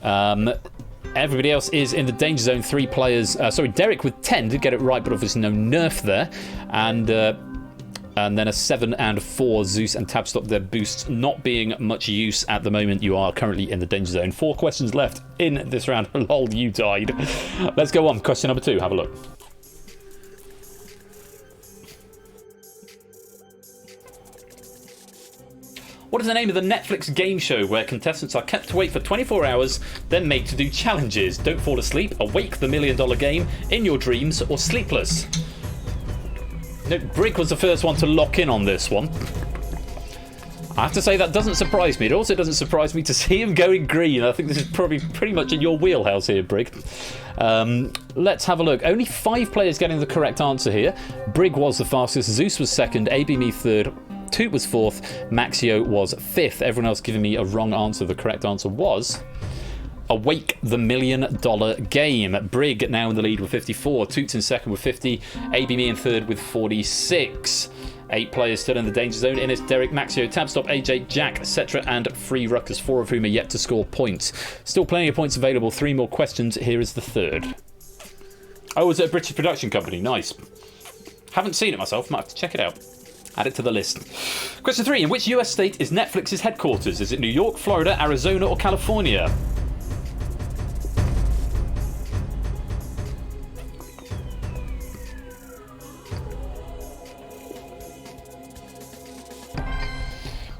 Everybody else is in the danger zone. 3 players. Derek with 10 did get it right, but obviously no nerf there. And then a 7 and 4, Zeus and Tabstop, their boosts not being much use at the moment. You are currently in the danger zone. 4 questions left in this round. Lol, you died. Let's go on. Question number 2. Have a look. What is the name of the Netflix game show where contestants are kept to wait for 24 hours, then made to do challenges? Don't Fall Asleep, Awake the $1 Million Game, In Your Dreams, or Sleepless? No, Brig was the first one to lock in on this one. I have to say that doesn't surprise me. It also doesn't surprise me to see him going green. I think this is probably pretty much in your wheelhouse here, Brig. Let's have a look. Only 5 players getting the correct answer here. Brig was the fastest, Zeus was second, ABME third, Toot was 4th, Maxio was 5th. Everyone else giving me a wrong answer. The correct answer was Awake the $1 Million Game. Brig now in the lead with 54, Toot's in second with 50, ABME in third with 46. 8 players still in the danger zone. Innes, Derek, Maxio, Tabstop, AJ, Jack, etc. and Free Ruckus, 4 of whom are yet to score points. Still plenty of points available. 3 more questions. Here is the third. Oh, is it a British production company? Nice. Haven't seen it myself. Might have to check it out. Add it to the list. Question 3. In which US state is Netflix's headquarters? Is it New York, Florida, Arizona, or California?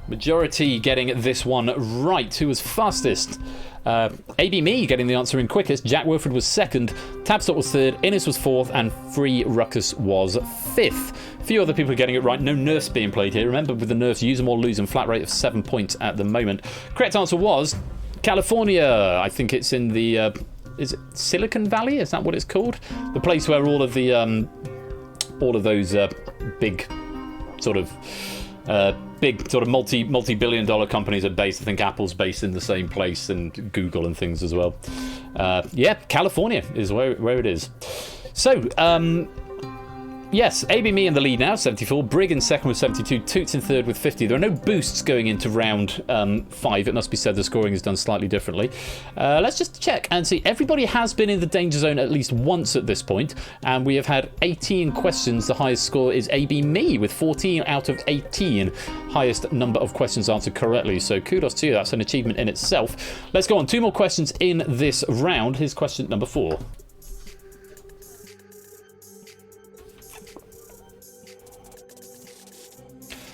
Majority getting this one right. Who was fastest? ABME getting the answer in quickest. Jack Wilfred was second, Tabstop was third, Innes was 4th, and Free Ruckus was 5th. A few other people getting it right. No nerfs being played here. Remember, with the nerfs, use them or lose them. Flat rate of 7 points at the moment. Correct answer was California. I think it's in the is it Silicon Valley? Is that what it's called? The place where all of those big sort of multi-billion dollar companies are based. I think Apple's based in the same place, and Google and things as well. Yeah, California is where it is. So, yes, ABME in the lead now, 74. Brig in second with 72. Toots in third with 50. There are no boosts going into round 5. It must be said the scoring is done slightly differently. Let's just check and see. Everybody has been in the danger zone at least once at this point, and we have had 18 questions. The highest score is ABME with 14 out of 18. Highest number of questions answered correctly. So kudos to you. That's an achievement in itself. Let's go on. 2 more questions in this round. Here's question number 4.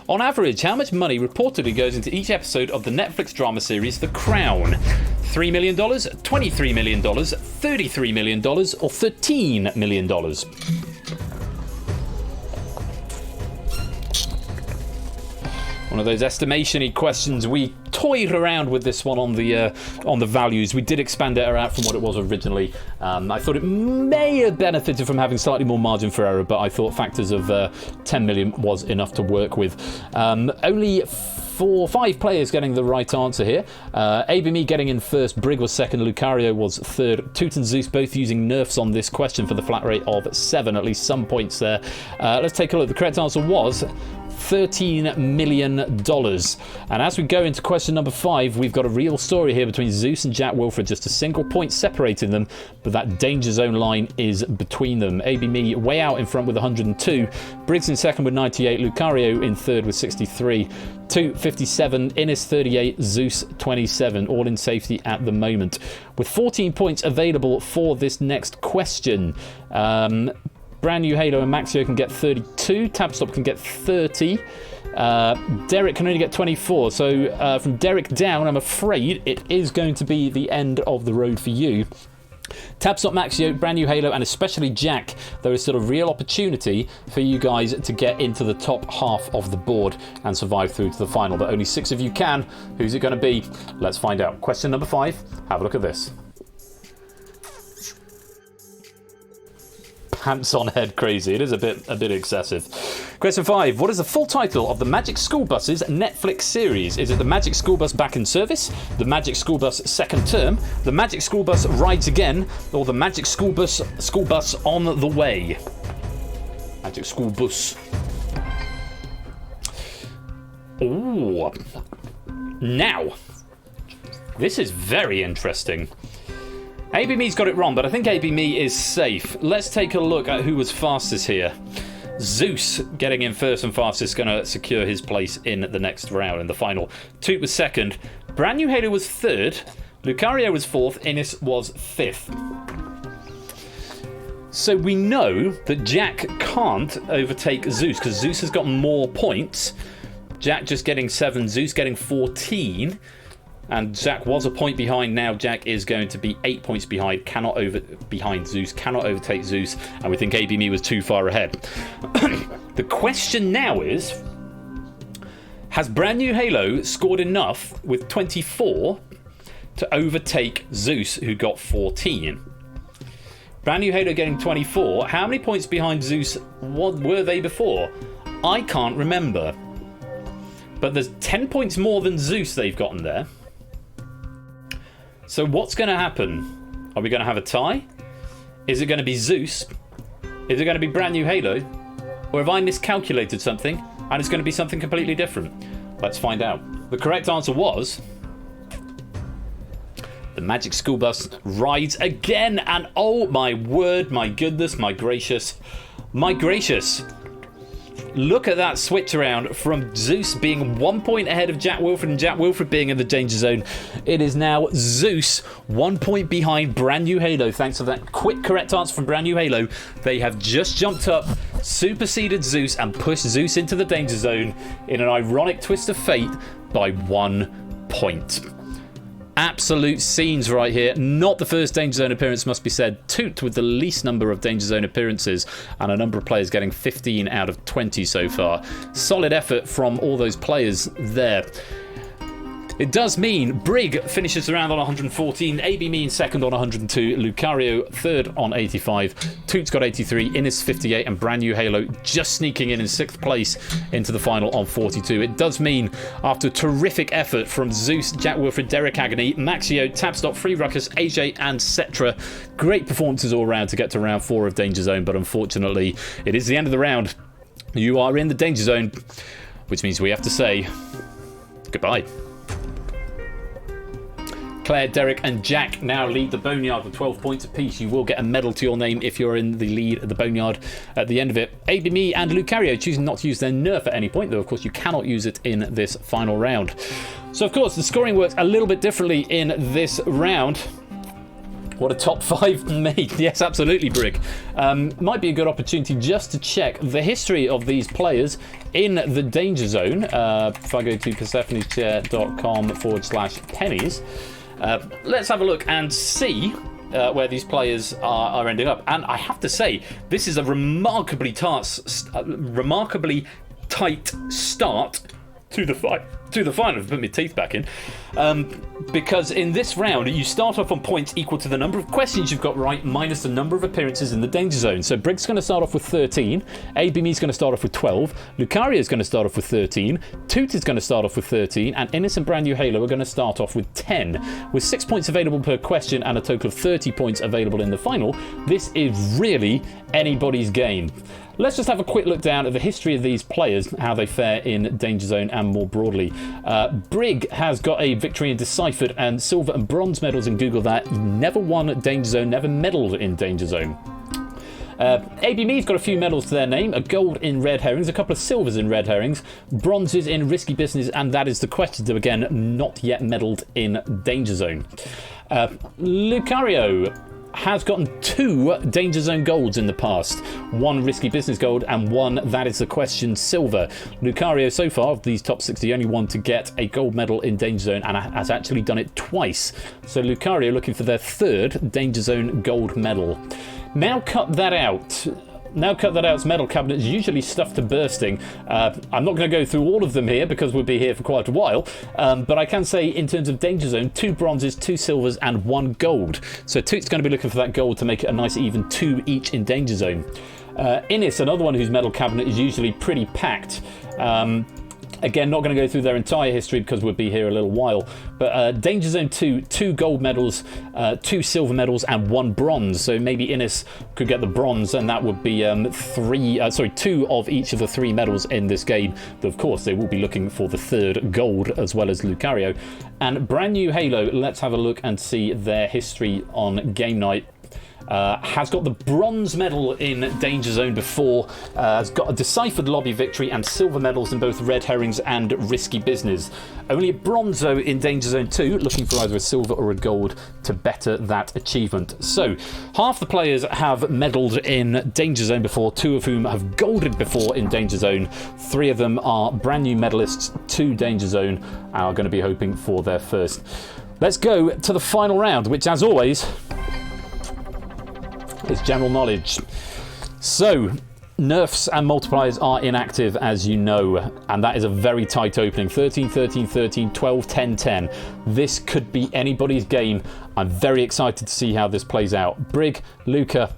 On average, how much money reportedly goes into each episode of the Netflix drama series The Crown? $3 million, $23 million, $33 million, or $13 million? One of those estimation-y questions. We toyed around with this one on the values. We did expand it out from what it was originally. I thought it may have benefited from having slightly more margin for error, but I thought factors of 10 million was enough to work with. Only 5 players getting the right answer here. ABME getting in first, Brig was second, Lucario was third, Toot and Zeus both using nerfs on this question for the flat rate of 7, at least some points there. Let's take a look. The correct answer was $13 million. And as we go into question number 5, we've got a real story here between Zeus and Jack Wilfred. Just a single point separating them, but that danger zone line is between them. AB Me way out in front with 102. Briggs in second with 98. Lucario in third with 63. 57, Innes 38, Zeus 27, all in safety at the moment. With 14 points available for this next question. Brand New Halo and Maxio can get 32. Tabstop can get 30. Derek can only get 24. So from Derek down, I'm afraid it is going to be the end of the road for you. Tabstop, Maxio, Brand New Halo, and especially Jack, there is still a real opportunity for you guys to get into the top half of the board and survive through to the final, but only 6 of you can. Who's it going to be? Let's find out. Question number 5. Have a look at this. Pants on head crazy. It is a bit excessive. Question 5. What is the full title of the Magic School Bus's Netflix series? Is it the Magic School Bus Back in Service, the Magic School Bus Second Term, the Magic School Bus Rides Again, or the Magic School Bus On the Way? Magic School Bus. Ooh. Now, this is very interesting. AB Me's got it wrong, but I think AB Me is safe. Let's take a look at who was fastest here. Zeus getting in first and fastest, going to secure his place in the next round, in the final. Toot was second. Brand New Halo was third. Lucario was fourth. Innes was fifth. So we know that Jack can't overtake Zeus, because Zeus has got more points. Jack just getting 7, Zeus getting 14. And Jack was a point behind. Now Jack is going to be 8 points behind. Behind Zeus. Cannot overtake Zeus. And we think AB Me was too far ahead. The question now is, has Brand New Halo scored enough with 24 to overtake Zeus, who got 14? Brand New Halo getting 24. How many points behind Zeus were they before? I can't remember. But there's 10 points more than Zeus they've gotten there. So what's going to happen? Are we going to have a tie? Is it going to be Zeus? Is it going to be Brand New Halo? Or have I miscalculated something and it's going to be something completely different? Let's find out. The correct answer was the Magic School Bus Rides Again. And oh my word, my goodness, my gracious. Look at that switch around from Zeus being 1 point ahead of Jack Wilfred and Jack Wilfred being in the danger zone. It is now Zeus 1 point behind Brand New Halo. Thanks to that quick correct answer from Brand New Halo, they have just jumped up, superseded Zeus, and pushed Zeus into the danger zone in an ironic twist of fate by 1 point. Absolute scenes right here. Not the first Danger Zone appearance, must be said. Toot with the least number of Danger Zone appearances, and a number of players getting 15 out of 20 so far. Solid effort from all those players there. It does mean Brig finishes the round on 114, AB Me in second on 102, Lucario third on 85, Toot's got 83, Innes 58, and Brand New Halo just sneaking in 6th place into the final on 42. It does mean, after a terrific effort from Zeus, Jack Wilfred, Derek Agony, Maxio, Tabstop, Free Ruckus, AJ, and Cetra, great performances all around to get to round 4 of Danger Zone, but unfortunately, it is the end of the round. You are in the Danger Zone, which means we have to say goodbye. Claire, Derek, and Jack now lead the Boneyard with 12 points apiece. You will get a medal to your name if you're in the lead at the Boneyard at the end of it. AB Me and Lucario choosing not to use their nerf at any point, though of course you cannot use it in this final round. So of course the scoring works a little bit differently in this round. What a top 5 made. Yes, absolutely, Brig. Might be a good opportunity just to check the history of these players in the Danger Zone. If I go to persephoneschair.com/pennies, let's have a look and see where these players are ending up. And I have to say, this is a remarkably tight start to the final. I've put my teeth back in. Because in this round, you start off on points equal to the number of questions you've got right minus the number of appearances in the Danger Zone. So Brig's going to start off with 13, AB Me's going to start off with 12, Lucario is going to start off with 13, Toot is going to start off with 13, and Innes and Brand New Halo are going to start off with 10. With 6 points available per question and a total of 30 points available in the final, this is really anybody's game. let's just have a quick look down at the history of these players, how they fare in Danger Zone and more broadly. Brig has got a victory in Deciphered and silver and bronze medals in Google that. Never won Danger Zone, never medalled in Danger Zone. AB Me's got a few medals to their name, a gold in Red Herrings, a couple of silvers in Red Herrings, bronzes in Risky Business, and that is the question, so again, not yet medalled in Danger Zone. Lucario has gotten 2 Danger Zone golds in the past. 1 Risky Business gold and 1 That Is the Question silver. Lucario, so far, of these top 60, only one to get a gold medal in Danger Zone and has actually done it twice. So Lucario looking for their 3rd Danger Zone gold medal. Now cut that out. Out's medal cabinet is usually stuffed to bursting. I'm not going to go through all of them here because we'll be here for quite a while. But I can say in terms of Danger Zone, 2 bronzes, 2 silvers and 1 gold. So Toot's going to be looking for that gold to make it a nice even 2 each in Danger Zone. Innis, another one whose medal cabinet is usually pretty packed. Again, not going to go through their entire history because we'll be here a little while. But Danger Zone 2 gold medals, 2 silver medals, and 1 bronze. So maybe Innis could get the bronze, and that would be 2 of each of the 3 medals in this game. But of course, they will be looking for the 3rd gold as well as Lucario. And brand new Halo, let's have a look and see their history on game night. Has got the bronze medal in Danger Zone before, has got a Deciphered lobby victory and silver medals in both Red Herrings and Risky Business. Only a bronze though in Danger Zone 2, looking for either a silver or a gold to better that achievement. So, half the players have medalled in Danger Zone before, 2 of whom have golded before in Danger Zone. 3 of them are brand new medalists to Danger Zone and are going to be hoping for their first. Let's go to the final round, which as always is general knowledge. So, nerfs and multipliers are inactive, as you know, and that is a very tight opening. 13, 13, 13, 12, 10, 10. This could be anybody's game. I'm very excited to see how this plays out. Brig, Luca,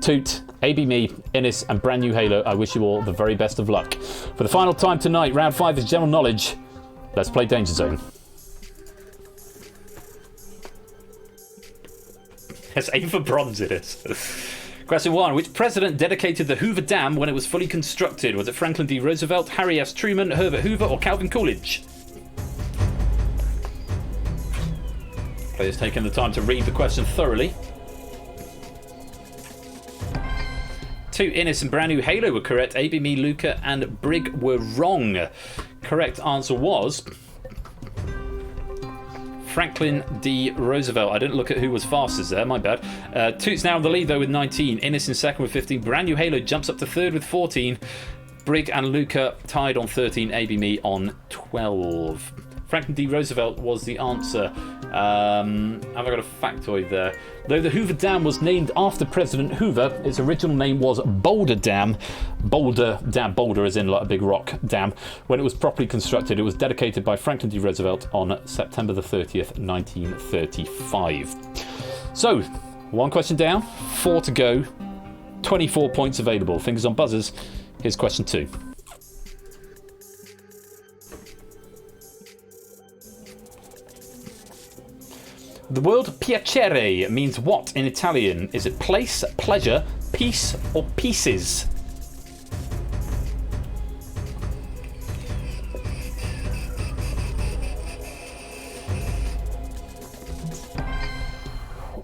Toot, AB Me, Innis, and brand new Halo, I wish you all the very best of luck. For the final time tonight, round 5 is general knowledge. Let's play Danger Zone. Yes, aim for bronze it is. Question 1. Which president dedicated the Hoover Dam when it was fully constructed? Was it Franklin D. Roosevelt, Harry S. Truman, Herbert Hoover, or Calvin Coolidge? Players taking the time to read the question thoroughly. 2. Innis and brand new Halo were correct. AB Me, Luca, and Brig were wrong. Correct answer was Franklin D. Roosevelt. I didn't look at who was fastest there, my bad. Toot's now in the lead though with 19. Innis in second with 15. Brand new Halo jumps up to third with 14. Brig and Luca tied on 13. AB Me on 12. Franklin D. Roosevelt was the answer. Have I got a factoid there? Though the Hoover Dam was named after President Hoover, its original name was Boulder Dam. Boulder as in like a big rock dam. When it was properly constructed, it was dedicated by Franklin D. Roosevelt on September the 30th, 1935. So, 1 question down, 4 to go, 24 points available. Fingers on buzzers. Here's question 2. The word piacere means what in Italian? Is it place, pleasure, peace, or pieces?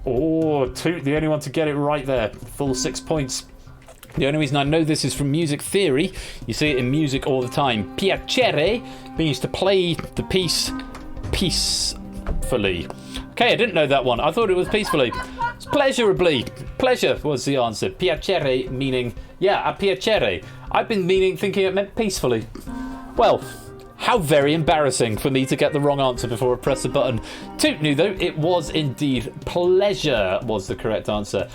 Oh, Toot, the only one to get it right there. Full 6 points. The only reason I know this is from music theory. You see it in music all the time. Piacere means to play the piece peacefully. Okay, I didn't know that one. I thought it was peacefully. It's pleasurably. Pleasure was the answer. Piacere meaning, yeah, a piacere. I've been thinking it meant peacefully. Well, how very embarrassing for me to get the wrong answer before I press the button. Toot knew though, it was indeed pleasure was the correct answer.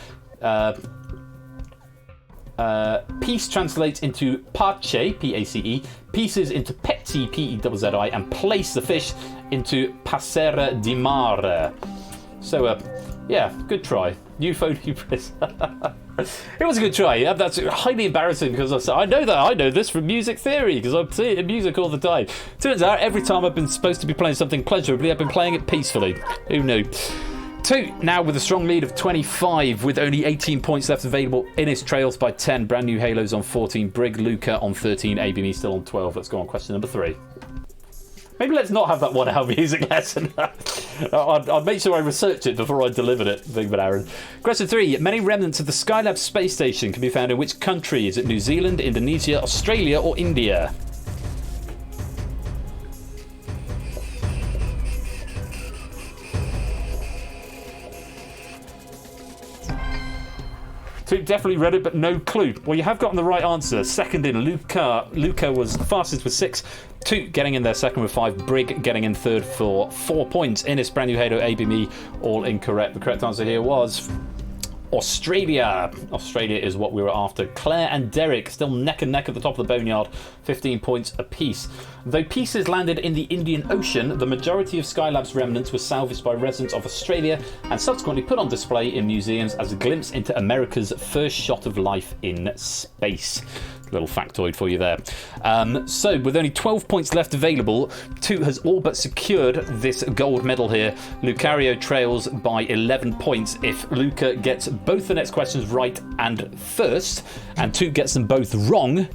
Peace translates into pace, P-A-C-E, pieces into pezzi, P-E-Z-Z-I, and place, the fish, into passera di mare. So, yeah, good try. New phone, new press. It was a good try. Yeah, that's highly embarrassing because I know this from music theory because I see it in music all the time. Turns out every time I've been supposed to be playing something pleasurably, I've been playing it peacefully. Who knew? Toot now with a strong lead of 25 with only 18 points left available. Innis trails by 10. Brand new Halos on 14. Brig, Luca on 13. ABME still on 12. Let's go on question number 3. Maybe let's not have that 1 hour music lesson. I'd make sure I research it before I delivered it. Think about Aaron. Question 3. Many remnants of the Skylab space station can be found in which country? Is it New Zealand, Indonesia, Australia or India? Definitely read it, but no clue. Well, you have gotten the right answer. Second in, Luca was fastest with 6. Toot getting in there second with 5. Brig getting in third for 4 points. Innis, Brand New Halo, ABME, all incorrect. The correct answer here was Australia. Australia is what we were after. Claire and Derek still neck and neck at the top of the boneyard, 15 points apiece. Though pieces landed in the Indian Ocean, the majority of Skylab's remnants were salvaged by residents of Australia and subsequently put on display in museums as a glimpse into America's first shot of life in space. Little factoid for you there. So with only 12 points left available, Toot has all but secured this gold medal here. Lucario trails by 11 points. If Luca gets both the next questions right and first, and Toot gets them both wrong,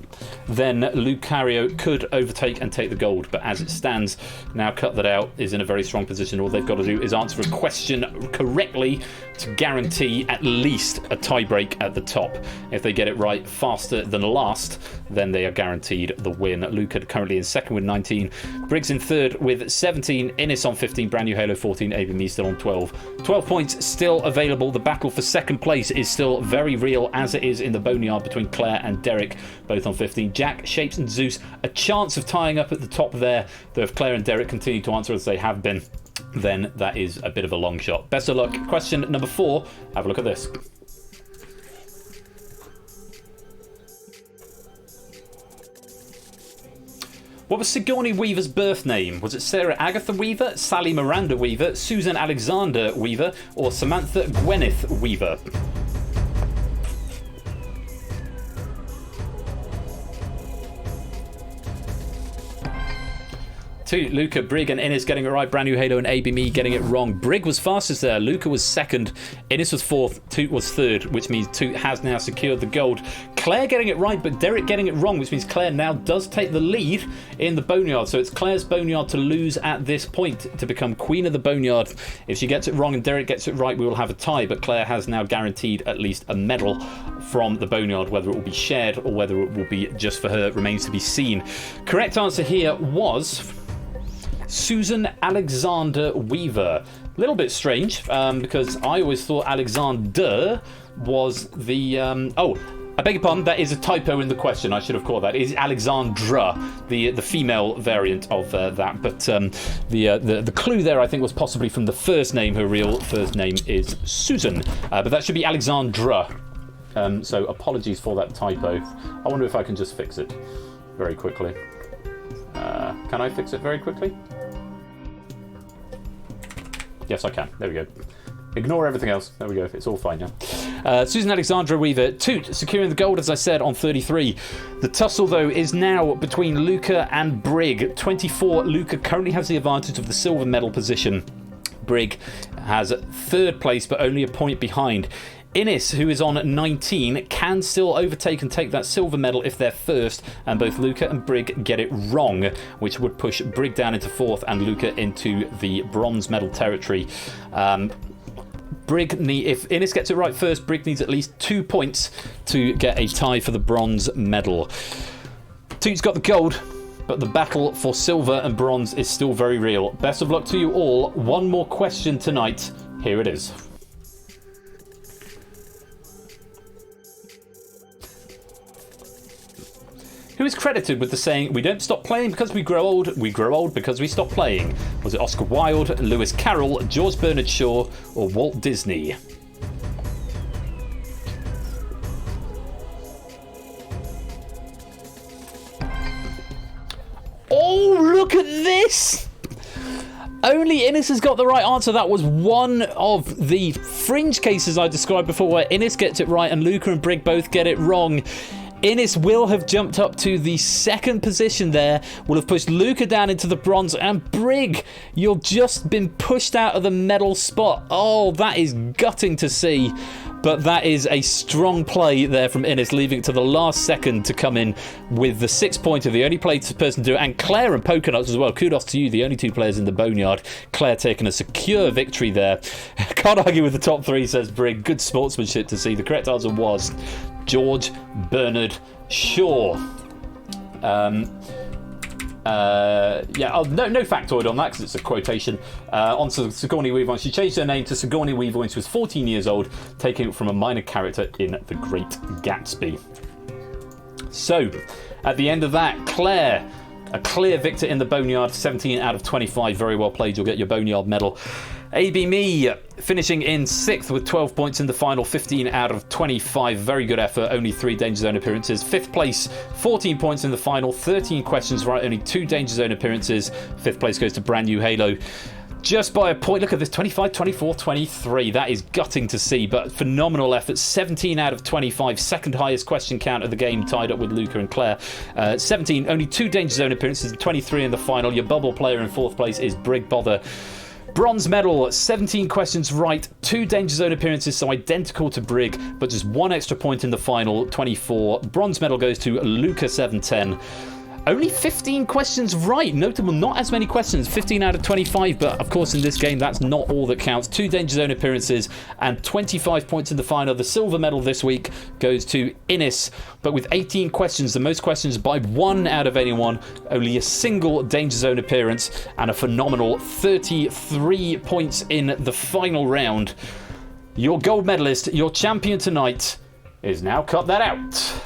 then Lucario could overtake and take the gold. But as it stands, now Cut That Out is in a very strong position. All they've got to do is answer a question correctly to guarantee at least a tiebreak at the top. If they get it right faster than last, then they are guaranteed the win. Luca currently in second with 19. Briggs in third with 17. Innis on 15. Brand New Halo 14. ABME still on 12. 12 points still available. The battle for second place is still very real, as it is in the boneyard between Claire and Derek, both on 15. Jack, Shapes and Zeus, a chance of tying up at the top there, though if Claire and Derek continue to answer as they have been, then that is a bit of a long shot. Best of luck. Question number 4. Have a look at this. What was Sigourney Weaver's birth name? Was it Sarah Agatha Weaver, Sally Miranda Weaver, Susan Alexander Weaver, or Samantha Gwyneth Weaver? Two, Luca, Brig and Innis getting it right. Brand New Halo and ABME getting it wrong. Brig was fastest there. Luca was second. Innis was fourth. Toot was third, which means Toot has now secured the gold. Claire getting it right, but Derek getting it wrong, which means Claire now does take the lead in the boneyard. So it's Claire's boneyard to lose at this point to become queen of the boneyard. If she gets it wrong and Derek gets it right, we will have a tie, but Claire has now guaranteed at least a medal from the boneyard. Whether it will be shared or whether it will be just for her remains to be seen. Correct answer here was Susan Alexander Weaver. A little bit strange, because I always thought Alexander was the... I beg your pardon, that is a typo in the question. I should have caught that. It is Alexandra, the female variant of that. But the clue there, I think, was possibly from the first name. Her real first name is Susan. But that should be Alexandra. So apologies for that typo. I wonder if I can just fix it very quickly. Can I fix it very quickly? Yes, I can. There we go. Ignore everything else. There we go. It's all fine now. Susan Alexandra Weaver. Toot securing the gold, as I said, on 33. The tussle, though, is now between Luca and Brig. 24. Luca currently has the advantage of the silver medal position. Brig has third place, but only a point behind. Innis, who is on 19, can still overtake and take that silver medal if they're first, and both Luca and Brig get it wrong, which would push Brig down into fourth and Luca into the bronze medal territory. If Innis gets it right first, Brig needs at least 2 points to get a tie for the bronze medal. Toot's got the gold, but the battle for silver and bronze is still very real. Best of luck to you all. One more question tonight. Here it is. Who is credited with the saying, "We don't stop playing because we grow old because we stop playing"? Was it Oscar Wilde, Lewis Carroll, George Bernard Shaw, or Walt Disney? Oh, look at this! Only Innis has got the right answer. That was one of the fringe cases I described before where Innis gets it right and Luca and Brig both get it wrong. Innes will have jumped up to the second position there, will have pushed Luca down into the bronze, and Brig, you've just been pushed out of the medal spot. Oh, that is gutting to see, but that is a strong play there from Innes, leaving it to the last second to come in with the 6-pointer, the only person to do it, and Claire and Pokernuts as well. Kudos to you, the only 2 players in the Boneyard. Claire taking a secure victory there. Can't argue with the top 3, says Brig. Good sportsmanship to see. The correct answer was George Bernard Shaw. No factoid on that because it's a quotation. On to Sigourney Weaver. She changed her name to Sigourney Weaver when she was 14 years old, taking it from a minor character in The Great Gatsby. So, at the end of that, Claire, a clear victor in the Boneyard, 17 out of 25. Very well played. You'll get your Boneyard medal. AB Me finishing in 6th with 12 points in the final, 15 out of 25. Very good effort, only 3 Danger Zone appearances. 5th place, 14 points in the final, 13 questions right, only 2 Danger Zone appearances. 5th place goes to Brand New Halo. Just by a point. Look at this, 25, 24, 23. That is gutting to see, but phenomenal effort. 17 out of 25, second highest question count of the game, tied up with Luca and Claire. 17, only 2 Danger Zone appearances, 23 in the final. Your bubble player in 4th place is Brig Bother. Bronze medal, 17 questions right, 2 Danger Zone appearances, so identical to Brig, but just 1 extra point in the final, 24. Bronze medal goes to Luca 710. Only 15 questions right. Notable, not as many questions, 15 out of 25, but of course in this game that's not all that counts. 2 Danger Zone appearances and 25 points in the final. The silver medal this week goes to Innes, but with 18 questions, the most questions by 1 out of anyone, only a single Danger Zone appearance, and a phenomenal 33 points in the final round. Your gold medalist, your champion tonight, is now Cut That Out.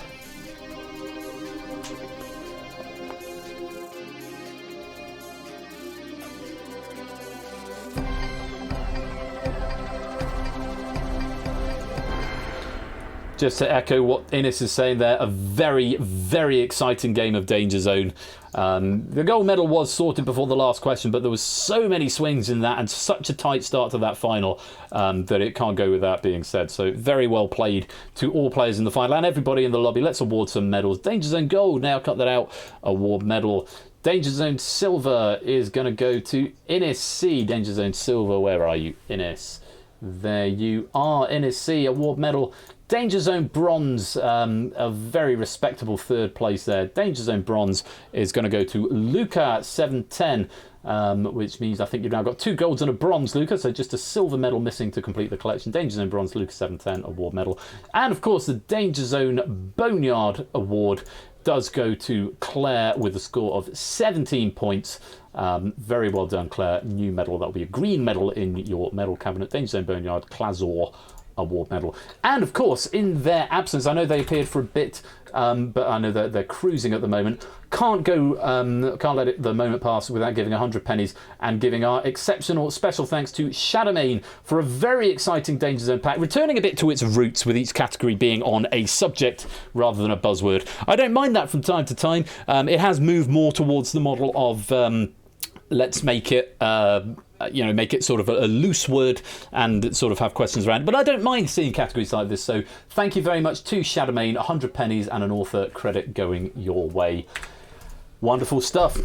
Just to echo what Innes is saying there, a very, very exciting game of Danger Zone. The gold medal was sorted before the last question, but there was so many swings in that and such a tight start to that final that it can't go without being said. So very well played to all players in the final and everybody in the lobby. Let's award some medals. Danger Zone Gold, now Cut That Out, award medal. Danger Zone Silver is going to go to Innes C. Danger Zone Silver, where are you, Innes? There you are, Innes C, award medal. Danger Zone Bronze, a very respectable 3rd place there. Danger Zone Bronze is going to go to Luca 710, which means I think you've now got 2 golds and a bronze, Luca, so just a silver medal missing to complete the collection. Danger Zone Bronze, Luca 710, award medal. And of course the Danger Zone Boneyard award does go to Claire with a score of 17 points. Very well done, Claire. New medal, that'll be a green medal in your medal cabinet. Danger Zone Boneyard, Clazor award medal. And of course, in their absence, I know they appeared for a bit, but I know that they're cruising at the moment. Can't let the moment pass without giving 100 pennies and giving our exceptional special thanks to Shadowmane for a very exciting Danger Zone pack, returning a bit to its roots with each category being on a subject rather than a buzzword. I don't mind that from time to time. It has moved more towards the model of let's make it make it sort of a loose word and sort of have questions around. But I don't mind seeing categories like this, so thank you very much to Shadowmane. 100 pennies and an author credit going your way. Wonderful stuff.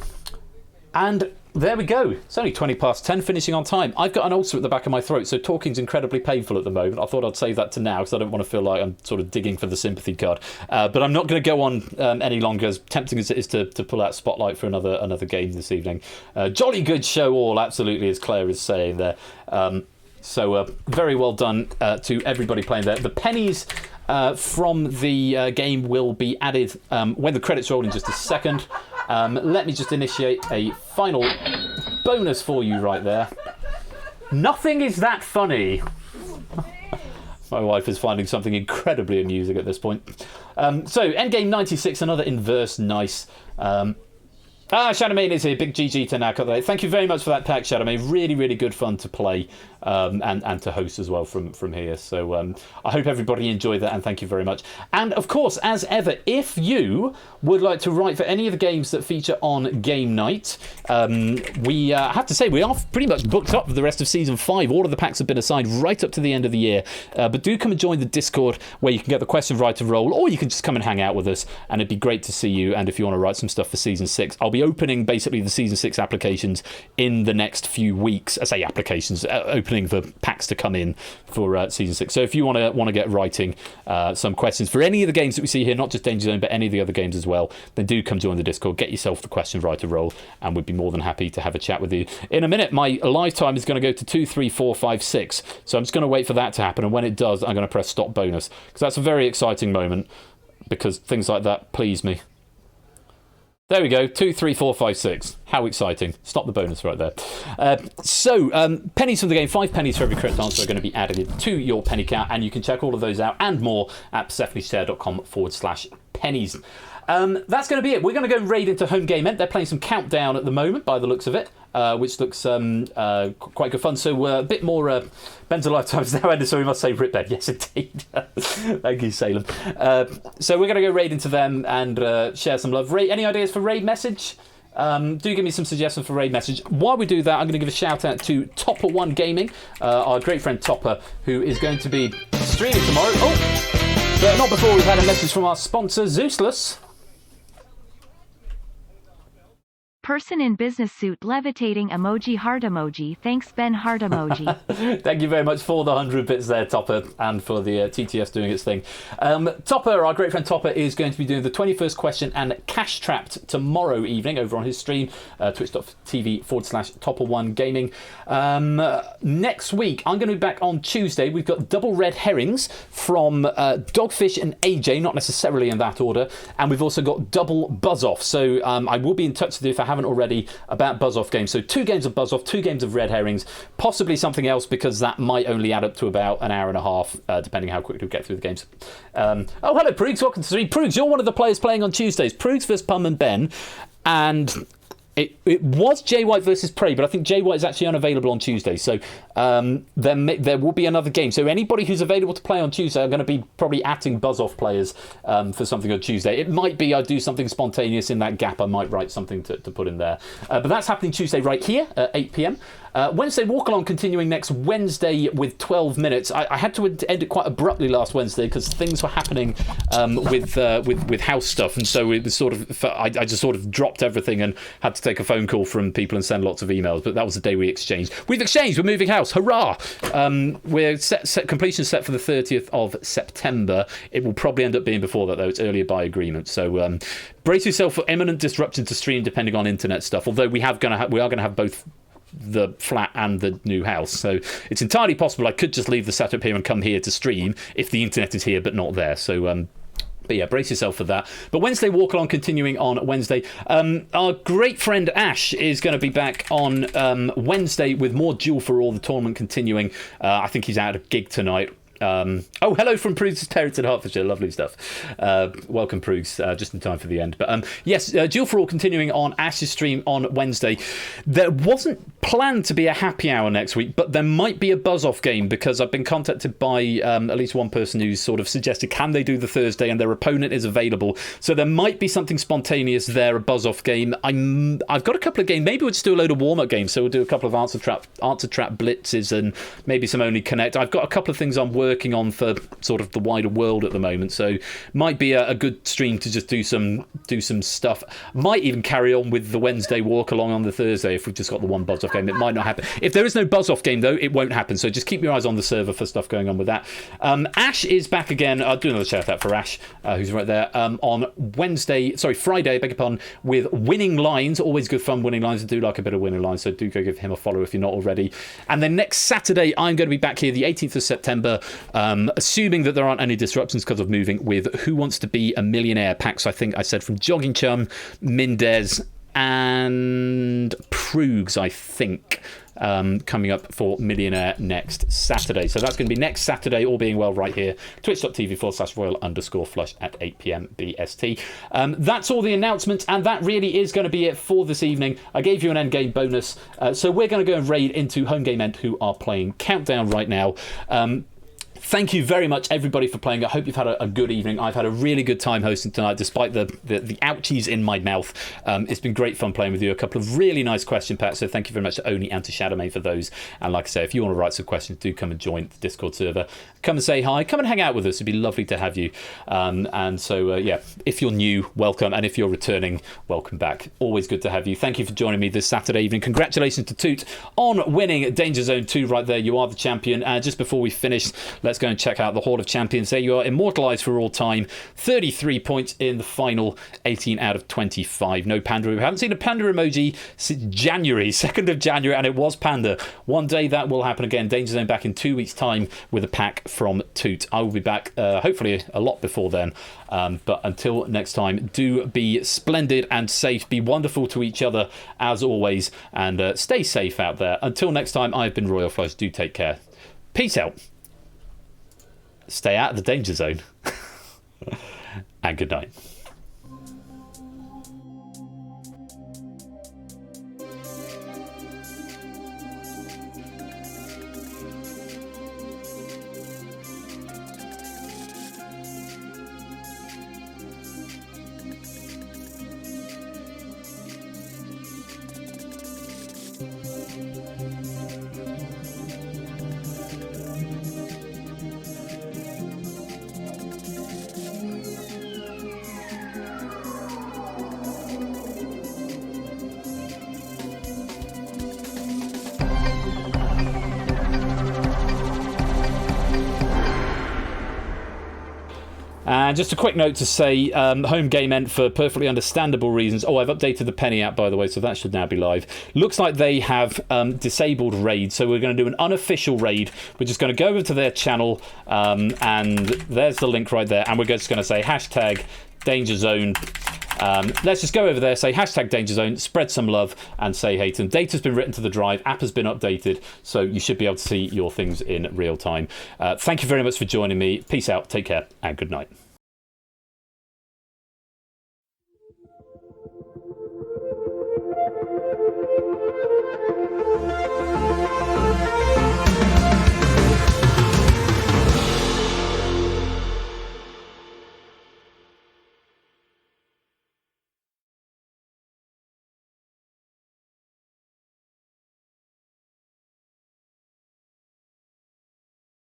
And there we go. It's only 20 past 10, finishing on time. I've got an ulcer at the back of my throat, so talking's incredibly painful at the moment. I thought I'd save that to now because I don't want to feel like I'm sort of digging for the sympathy card. But I'm not going to go on any longer, as tempting as it is to pull out Spotlight for another game this evening. Jolly good show all, absolutely, as Claire is saying there. So very well done to everybody playing there. The pennies from the game will be added when the credits roll in just a second. Let me just initiate a final bonus for you right there. Nothing is that funny. My wife is finding something incredibly amusing at this point. So, Endgame 96, another inverse nice. Shadowmane is here. Big GG to Naka. Thank you very much for that pack, Shadowmane. Really, really good fun to play and to host as well from here. So I hope everybody enjoyed that, and thank you very much. And of course, as ever, if you would like to write for any of the games that feature on Game Night, we have to say we are pretty much booked up for the rest of Season 5. All of the packs have been assigned right up to the end of the year. But do come and join the Discord where you can get the question writer role, or you can just come and hang out with us, and it'd be great to see you. And if you want to write some stuff for Season 6, I'll be opening basically the Season 6 applications in the next few weeks. I say applications, opening the packs to come in for Season 6. So if you want to get writing some questions for any of the games that we see here, not just DangerZone, but any of the other games as well, then do come join the Discord, get yourself the question writer role, and we'd be more than happy to have a chat with you. In a minute, my live time is going to go to 2, 3, 4, 5, 6. So I'm just going to wait for that to happen, and when it does, I'm going to press stop bonus, because that's a very exciting moment, because things like that please me. There we go, 2, 3, 4, 5, 6. How exciting. Stop the bonus right there. Pennies from the game. 5 pennies for every correct answer are going to be added to your penny count, and you can check all of those out and more at persephoneshare.com/pennies. That's going to be it. We're going to go raid into Home Game Ent. They're playing some Countdown at the moment, by the looks of it, which looks quite good fun. So a bit more Ben's Lifetimes now ended, so we must say Rip Ben. Yes, indeed. Thank you, Salem. So we're going to go raid into them and share some love. Any ideas for raid message? Do give me some suggestions for raid message. While we do that, I'm going to give a shout out to Topper One Gaming, our great friend Topper, who is going to be streaming tomorrow. Oh, but not before we've had a message from our sponsor, Zeusless. Person in business suit levitating emoji heart emoji. Thanks, Ben heart emoji. Thank you very much for the 100 bits there, Topper, and for the TTS doing its thing. Topper, our great friend Topper, is going to be doing the 21st question and Cash Trapped tomorrow evening over on his stream, twitch.tv/Topper1Gaming. Next week, I'm going to be back on Tuesday. We've got double red herrings from Dogfish and AJ, not necessarily in that order, and we've also got double buzz off. So I will be in touch with you if I haven't already about buzz off games. So 2 games of buzz off, 2 games of red herrings, possibly something else, because that might only add up to about an hour and a half, depending how quickly we get through the games. Oh, hello, Proogs. Welcome to the stream. Proogs, you're one of the players playing on Tuesdays. Proogs versus Pum and Ben, and it was Jay White versus Prey, but I think Jay White is actually unavailable on Tuesday, so there will be another game. So anybody who's available to play on Tuesday are going to be probably atting buzz-off players for something on Tuesday. It might be I do something spontaneous in that gap. I might write something to put in there. But that's happening Tuesday right here at 8 p.m. Wednesday walk along continuing next Wednesday with 12 minutes. I had to end it quite abruptly last Wednesday because things were happening with house stuff, and so it was sort of I just sort of dropped everything and had to take a phone call from people and send lots of emails. But that was the day we exchanged. We've exchanged. We're moving house. Hurrah! We're set completion set for the 30th of September. It will probably end up being before that though. It's earlier by agreement. So brace yourself for imminent disruption to stream depending on internet stuff. Although we are going to have both the flat and the new house, so it's entirely possible I could just leave the setup here and come here to stream if the internet is here but not there. So but yeah, brace yourself for that. But Wednesday walk along continuing on Wednesday. Our great friend Ash is going to be back on Wednesday with more Duel for All, the tournament continuing. I think he's out of gig tonight. Hello from Proogs Terrace in Hertfordshire. Lovely stuff. Welcome, Proogs, just in time for the end. But yes, Duel for All continuing on Ash's stream on Wednesday. There wasn't planned to be a happy hour next week, but there might be a buzz-off game because I've been contacted by at least one person who's sort of suggested can they do the Thursday, and their opponent is available. So there might be something spontaneous there, a buzz-off game. I've got a couple of games. Maybe we'll just do a load of warm-up games. So we'll do a couple of answer trap blitzes and maybe some Only Connect. I've got a couple of things I'm working on for sort of the wider world at the moment, so might be a good stream to just do some stuff. Might even carry on with the Wednesday walk along on the Thursday if we've just got the one buzz off game. It might not happen. If there is no buzz off game though, it won't happen, so just keep your eyes on the server for stuff going on with that. Ash is back again. I'll do another shout out for Ash, who's right there, on Friday, beg your pardon, with Winning Lines. Always good fun, Winning Lines. I do like a bit of Winning Lines, so do go give him a follow if you're not already. And then next Saturday I'm going to be back here the 18th of September, assuming that there aren't any disruptions because of moving, with Who Wants to Be a Millionaire packs. I think I said from Jogging Chum, Mindez, and Proogs, I think, coming up for Millionaire next Saturday. So that's going to be next Saturday, all being well, right here, twitch.tv/royal_flush at 8 p.m. BST. That's all the announcements, and that really is going to be it for this evening. I gave you an endgame bonus, so we're going to go and raid into Home Game End, who are playing Countdown right now. Thank you very much, everybody, for playing. I hope you've had a good evening. I've had a really good time hosting tonight, despite the ouchies in my mouth. It's been great fun playing with you. A couple of really nice question packs, so thank you very much to Oni and to Shadowmane for those. And like I say, if you want to write some questions, do come and join the Discord server. Come and say hi. Come and hang out with us. It'd be lovely to have you. And so, yeah, if you're new, welcome. And if you're returning, welcome back. Always good to have you. Thank you for joining me this Saturday evening. Congratulations to Toot on winning Danger Zone 2 right there. You are the champion. And just before we finish, let's go and check out the Hall of Champions. There you are, immortalised for all time. 33 points in the final, 18 out of 25. No Panda. We haven't seen a Panda emoji since January, 2nd of January, and it was Panda. One day that will happen again. Danger Zone back in 2 weeks' time with a pack from Toot. I will be back, hopefully a lot before then. But until next time, do be splendid and safe. Be wonderful to each other, as always, and stay safe out there. Until next time, I've been Royal Flush. Do take care. Peace out. Stay out of the danger zone. And good night. And just a quick note to say, Home Game End, for perfectly understandable reasons. Oh, I've updated the Penny app, by the way, so that should now be live. Looks like they have disabled raid, so we're going to do an unofficial raid. We're just going to go over to their channel, and there's the link right there. And we're just going to say hashtag Danger Zone. Let's just go over there, say hashtag Danger Zone, spread some love, and say hey to them. Data's been written to the drive, app has been updated, so you should be able to see your things in real time. Thank you very much for joining me. Peace out, take care, and good night.